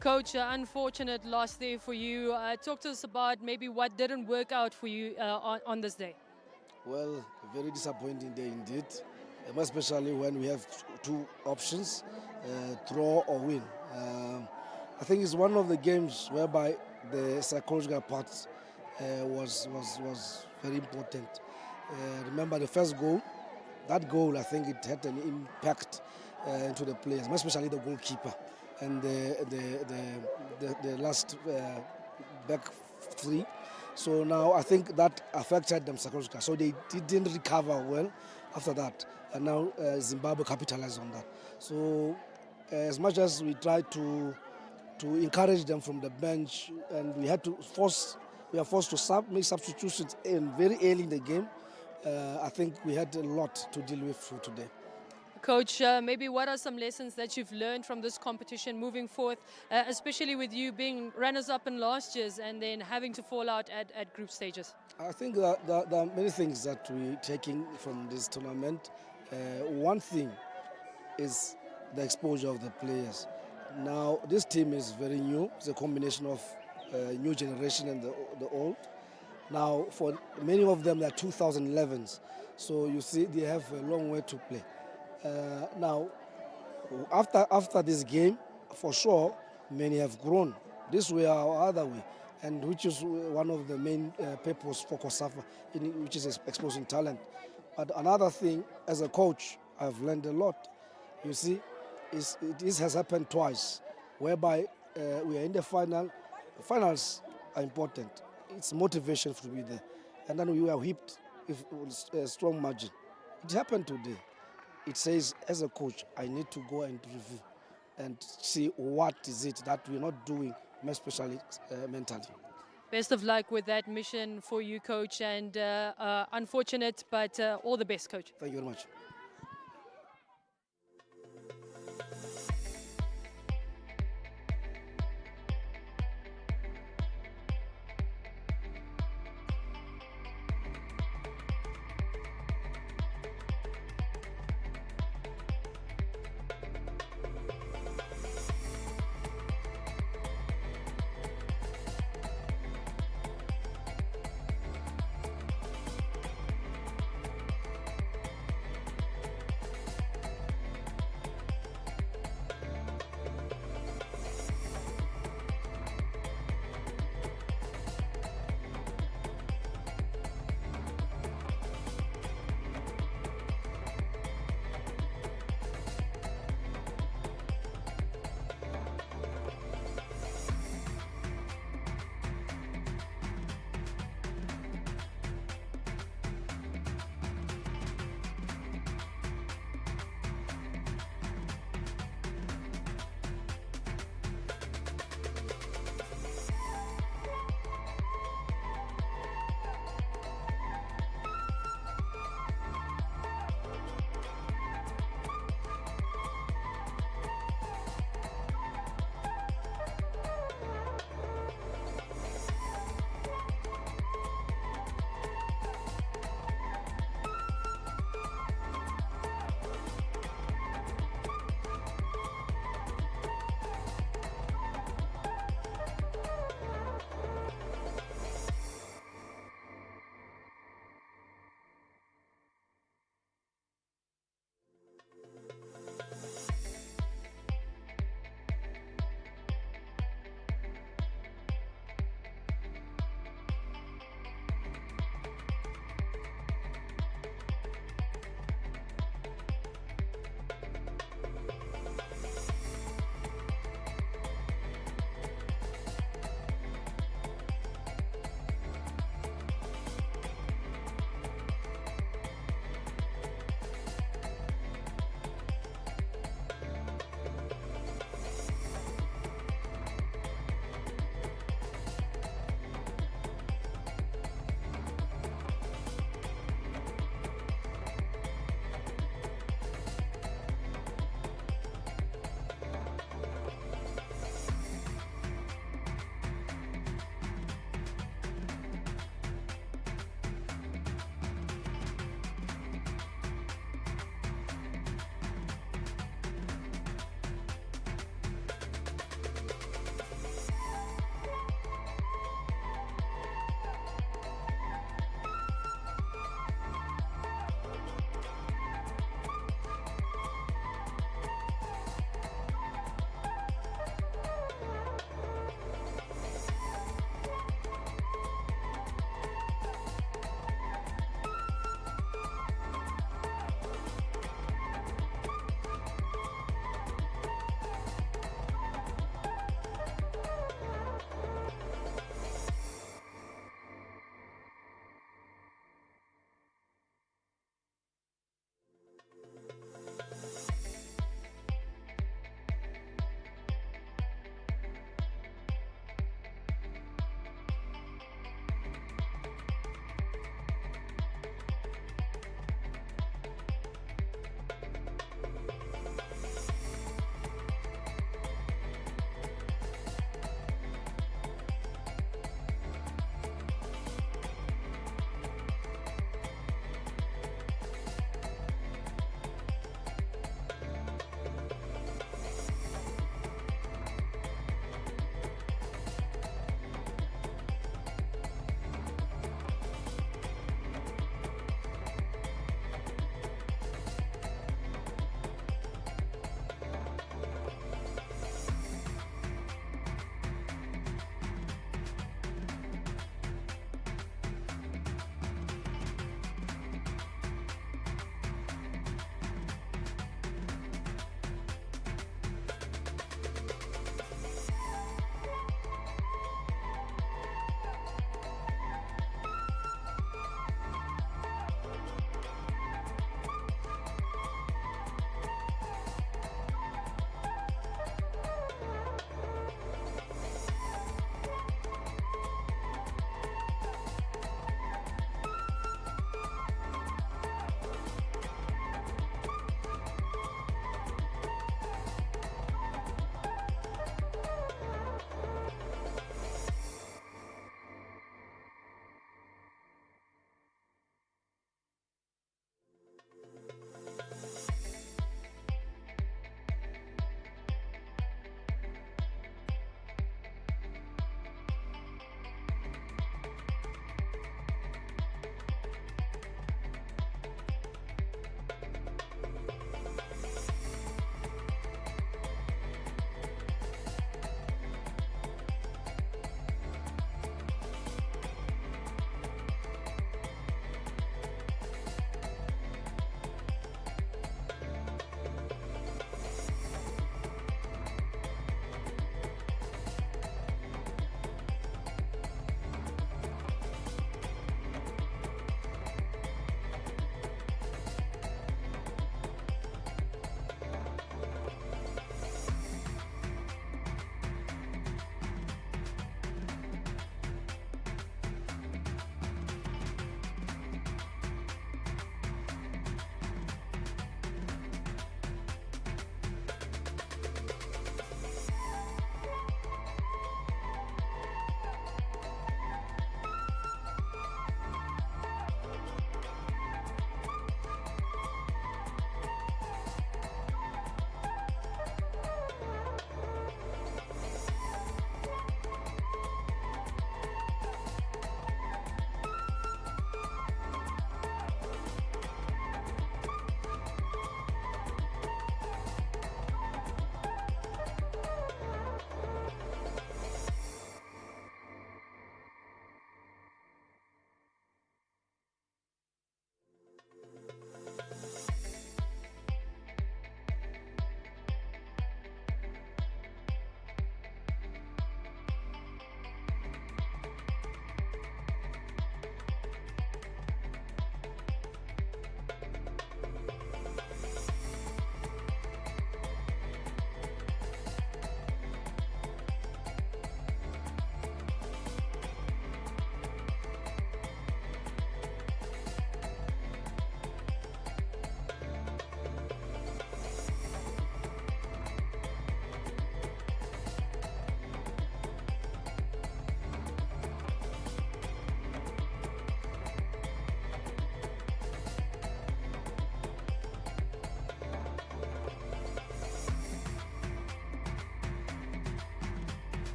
Coach, unfortunate loss there for you. Talk to us about maybe what didn't work out for you on this day. Well, very disappointing day indeed, especially when we have 2 options, draw or win. I think it's one of the games whereby the psychological part was very important. Remember the first goal, that goal, I think it had an impact into the players, especially the goalkeeper. And the last back 3. So now I think that affected them psychologically. So they didn't recover well after that. and now Zimbabwe capitalized on that. So as much as we tried to encourage them from the bench, and we are forced to make substitutions very early in the game, I think we had a lot to deal with for today. Coach, maybe what are some lessons that you've learned from this competition moving forth, especially with you being runners-up in last year's and then having to fall out at group stages? I think there are many things that we're taking from this tournament. One thing is the exposure of the players. Now, this team is very new. It's a combination of new generation and the old. Now, for many of them, they're 2011s. So you see, they have a long way to play. Now, after this game, for sure, many have grown this way or other way, and which is one of the main purpose for COSAFA, which is exposing talent. But another thing, as a coach, I've learned a lot. You see, this has happened twice, whereby we are in the final. Finals are important. It's motivation to be there, and then we were whipped with a strong margin. It happened today. It says, as a coach, I need to go and review and see what is it that we're not doing, especially mentally. Best of luck with that mission for you, Coach, and unfortunate, but all the best, Coach. Thank you very much.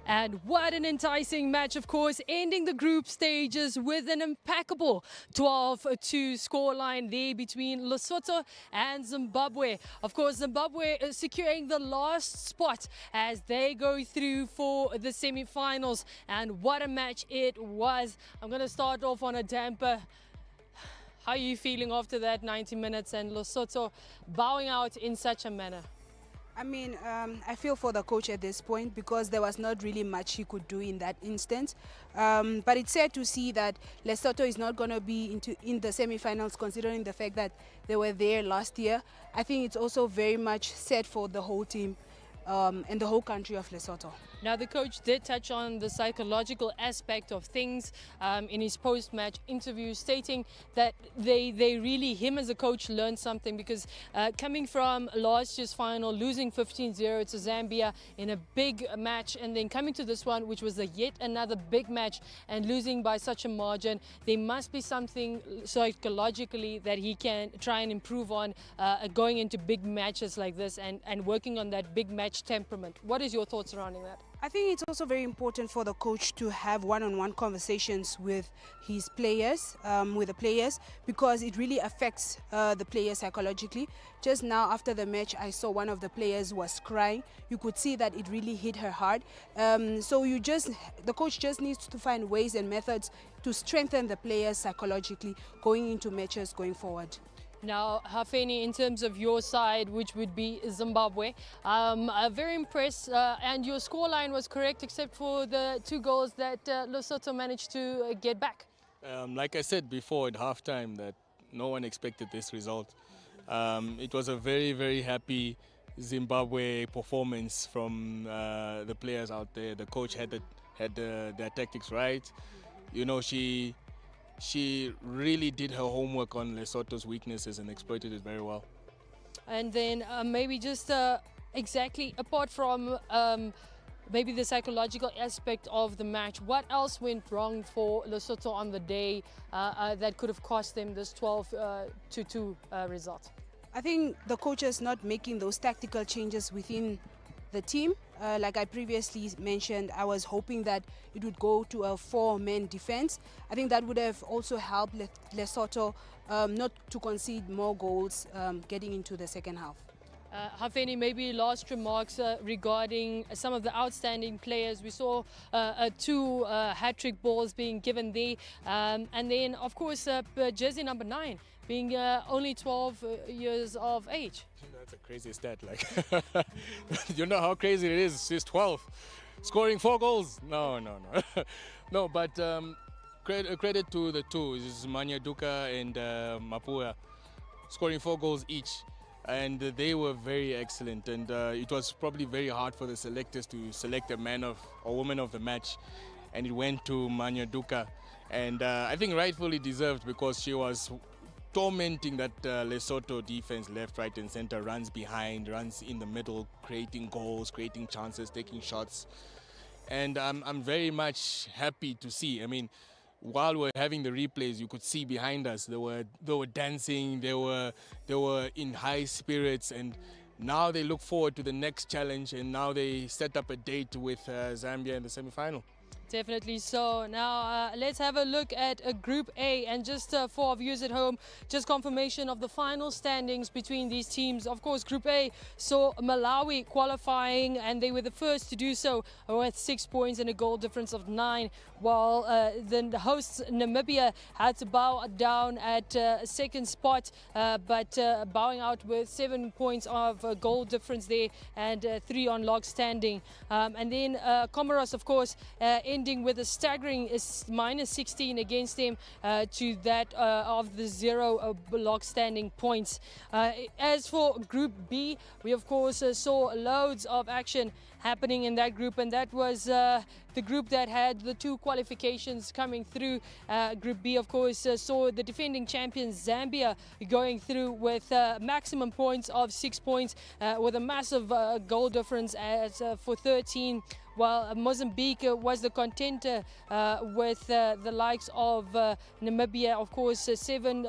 And what an enticing match, of course, ending the group stages with an impeccable 12-2 scoreline there between Lesotho and Zimbabwe. Of course, Zimbabwe is securing the last spot as they go through for the semi-finals. And what a match it was. I'm going to start off on a damper. How are you feeling after that 90 minutes and Lesotho bowing out in such a manner? I mean, I feel for the coach at this point because there was not really much he could do in that instance. But it's sad to see that Lesotho is not going to be in the semi-finals considering the fact that they were there last year. I think it's also very much sad for the whole team and the whole country of Lesotho. Now, the coach did touch on the psychological aspect of things in his post-match interview, stating that they really, him as a coach, learned something because coming from last year's final, losing 15-0 to Zambia in a big match, and then coming to this one, which was yet another big match, and losing by such a margin, there must be something psychologically that he can try and improve on going into big matches like this and working on that big match temperament. What is your thoughts surrounding that? I think it's also very important for the coach to have one-on-one conversations with his players, because it really affects the players psychologically. Just now after the match, I saw one of the players was crying. You could see that it really hit her hard. So the coach just needs to find ways and methods to strengthen the players psychologically going into matches going forward. Now, Hafeni, in terms of your side, which would be Zimbabwe, very impressed, and your scoreline was correct except for the 2 goals that Lesotho managed to get back. Like I said before at halftime, that no one expected this result. It was a very, very happy Zimbabwe performance from the players out there. The coach had their tactics right. You know, she really did her homework on Lesotho's weaknesses and exploited it very well. And then maybe just exactly apart from maybe the psychological aspect of the match, what else went wrong for Lesotho on the day that could have cost them this 12-2 result? I think the coach is not making those tactical changes within the team. Like I previously mentioned, I was hoping that it would go to a 4-man defense. I think that would have also helped Lesotho not to concede more goals getting into the second half. Hafeni, maybe last remarks regarding some of the outstanding players. We saw 2 hat-trick balls being given there. And then, of course, jersey number 9 being only 12 years of age. That's a crazy stat. Like, you know how crazy it is. She's 12, scoring 4 goals. No. No, but credit to the 2. Is Manyaduka and Mapua, scoring 4 goals each. And they were very excellent. And it was probably very hard for the selectors to select a man or woman of the match. And it went to Manyaduka. And I think rightfully deserved because she was tormenting that Lesotho defense, left, right and center, runs behind, runs in the middle, creating goals, creating chances, taking shots. And I'm very much happy to see. I mean, while we're having the replays, you could see behind us they were dancing, they were in high spirits, and now they look forward to the next challenge, and now they set up a date with Zambia in the semi-final. Definitely so. Now let's have a look at Group A, and just for our viewers at home, just confirmation of the final standings between these teams. Of course, Group A saw Malawi qualifying, and they were the first to do so with 6 points and a goal difference of 9, while the hosts Namibia had to bow down at second spot, but bowing out with 7 points of goal difference there and 3 on log standing. And then Comoros, of course, ending with a staggering minus 16 against them to that of the 0 log standing points. As for Group B, we of course saw loads of action happening in that group, and that was the group that had the 2 qualifications coming through. Group B, of course, saw the defending champions Zambia going through with maximum points of 6 points with a massive goal difference as for 13, while Mozambique was the contender with the likes of Namibia, of course, 7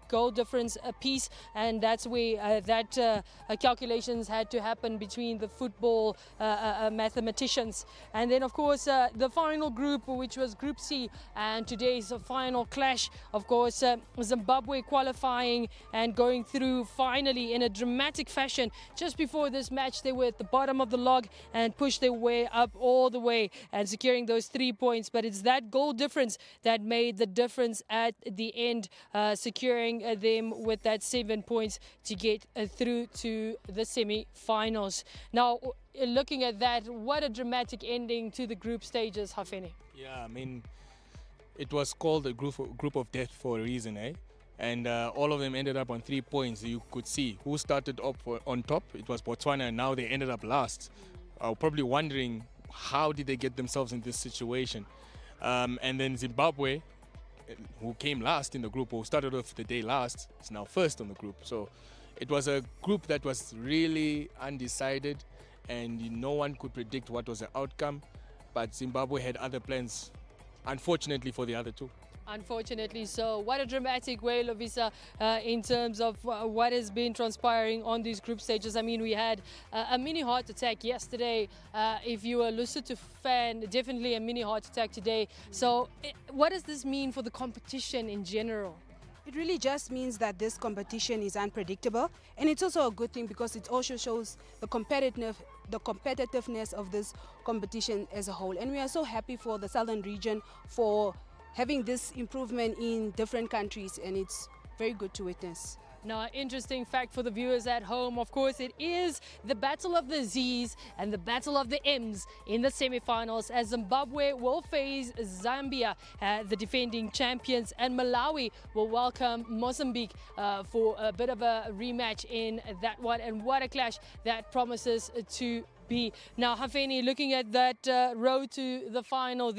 goal difference apiece, and that's where that calculations had to happen between the football mathematicians. And then, of course, the final group, which was Group C, and today's final clash, of course, Zimbabwe qualifying and going through finally in a dramatic fashion. Just before this match, they were at the bottom of the log and pushed their way up all the way and securing those 3 points. But it's that goal difference that made the difference at the end, securing them with that 7 points to get through to the semi-finals. Now, looking at that, what a dramatic ending to the group stages, Hafeni. Yeah, I mean, it was called a group of death for a reason, eh? And all of them ended up on 3 points. You could see who started up on top. It was Botswana, and now they ended up last. Probably wondering how did they get themselves in this situation. And then Zimbabwe, who came last in the group, or started off the day last, is now first on the group. So it was a group that was really undecided, and no one could predict what was the outcome. But Zimbabwe had other plans, unfortunately, for the other two. Unfortunately so. What a dramatic way, Lovisa, in terms of what has been transpiring on these group stages. I mean, we had a mini heart attack yesterday. If you are a Lesotho fan, definitely a mini heart attack today. So what does this mean for the competition in general? It really just means that this competition is unpredictable, and it's also a good thing because it also shows the competitiveness of this competition as a whole. And we are so happy for the Southern region for having this improvement in different countries, and it's very good to witness. Now, interesting fact for the viewers at home, of course, it is the battle of the Z's and the battle of the M's in the semi-finals, as Zimbabwe will face Zambia, the defending champions, and Malawi will welcome Mozambique for a bit of a rematch in that one. And what a clash that promises to be. Now, Hafeni, looking at that road to the final,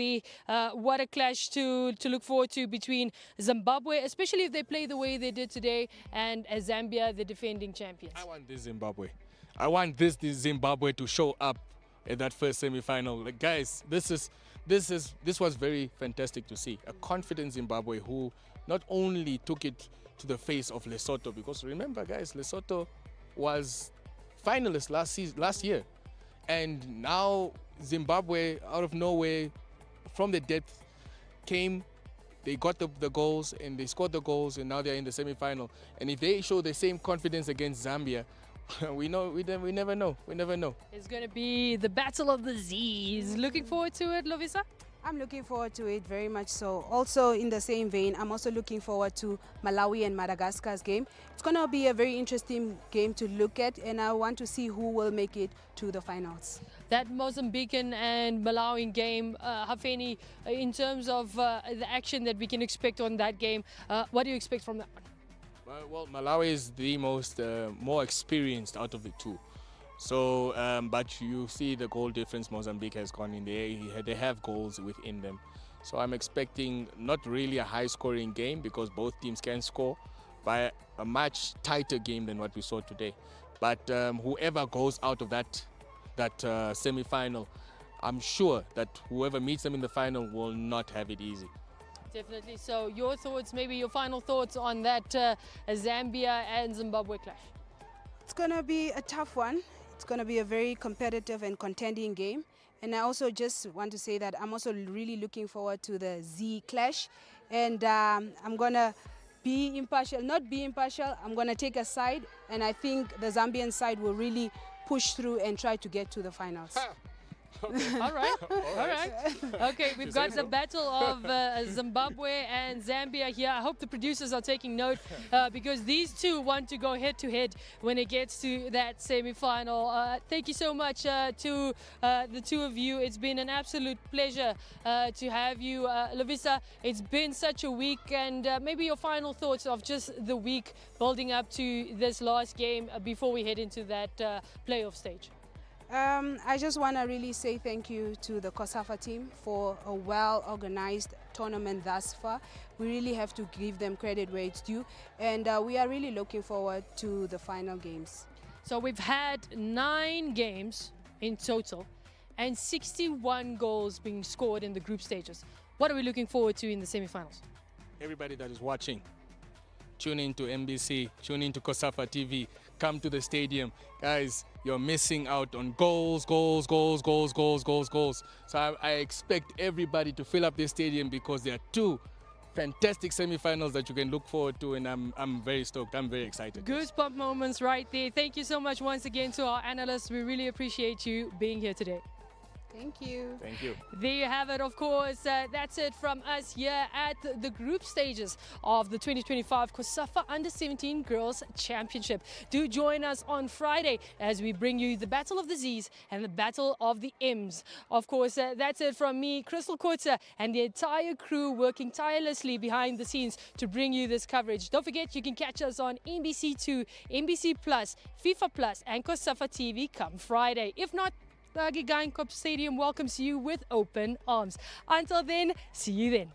what a clash to look forward to between Zimbabwe, especially if they play the way they did today, and Zambia, the defending champions. I want this Zimbabwe. I want this Zimbabwe to show up at that first semi-final. Like, guys, this was very fantastic to see. A confident Zimbabwe who not only took it to the face of Lesotho, because remember, guys, Lesotho was finalist last year. And now Zimbabwe, out of nowhere, from the depth, came, they got the goals, and they scored the goals, and now they're in the semi-final. And if they show the same confidence against Zambia, we never know. It's going to be the battle of the Z's. Looking forward to it, Lovisa? I'm looking forward to it very much so. Also, in the same vein, I'm also looking forward to Malawi and Madagascar's game. It's going to be a very interesting game to look at, and I want to see who will make it to the finals. That Mozambican and Malawian game, Hafeni, in terms of the action that we can expect on that game, what do you expect from that one? Well, Malawi is the more experienced out of the two. So, but you see the goal difference Mozambique has gone in there. They have goals within them. So I'm expecting not really a high-scoring game because both teams can score, by a much tighter game than what we saw today. But whoever goes out of that semi-final, I'm sure that whoever meets them in the final will not have it easy. Definitely. So your thoughts, maybe your final thoughts on that Zambia and Zimbabwe clash? It's going to be a tough one. It's going to be a very competitive and contending game. And I also just want to say that I'm also really looking forward to the Z clash. And I'm going to be impartial, not be impartial, I'm going to take a side. And I think the Zambian side will really push through and try to get to the finals. All right. Okay, we've got the battle of Zimbabwe and Zambia here. I hope the producers are taking note because these two want to go head-to-head when it gets to that semi-final. Thank you so much to the two of you. It's been an absolute pleasure to have you. Lovisa, it's been such a week, and maybe your final thoughts of just the week building up to this last game before we head into that playoff stage. I just want to really say thank you to the COSAFA team for a well-organized tournament thus far. We really have to give them credit where it's due, and we are really looking forward to the final games. So we've had 9 games in total and 61 goals being scored in the group stages. What are we looking forward to in the semi-finals? Everybody that is watching, tune into NBC, tune into COSAFA TV, come to the stadium. Guys, you're missing out on goals. So I expect everybody to fill up the stadium because there are two fantastic semi-finals that you can look forward to, and I'm very stoked. I'm very excited. Goosebump moments right there. Thank you so much once again to our analysts. We really appreciate you being here today. Thank you. Thank you. There you have it, of course. That's it from us here at the group stages of the 2025 COSAFA U17 Girls Championship. Do join us on Friday as we bring you the Battle of the Z's and the Battle of the M's. Of course, that's it from me, Crystal Kotza, and the entire crew working tirelessly behind the scenes to bring you this coverage. Don't forget, you can catch us on NBC2, NBC Plus, FIFA Plus, and COSAFA TV come Friday. If not, the Gigant Stadium welcomes you with open arms. Until then, see you then.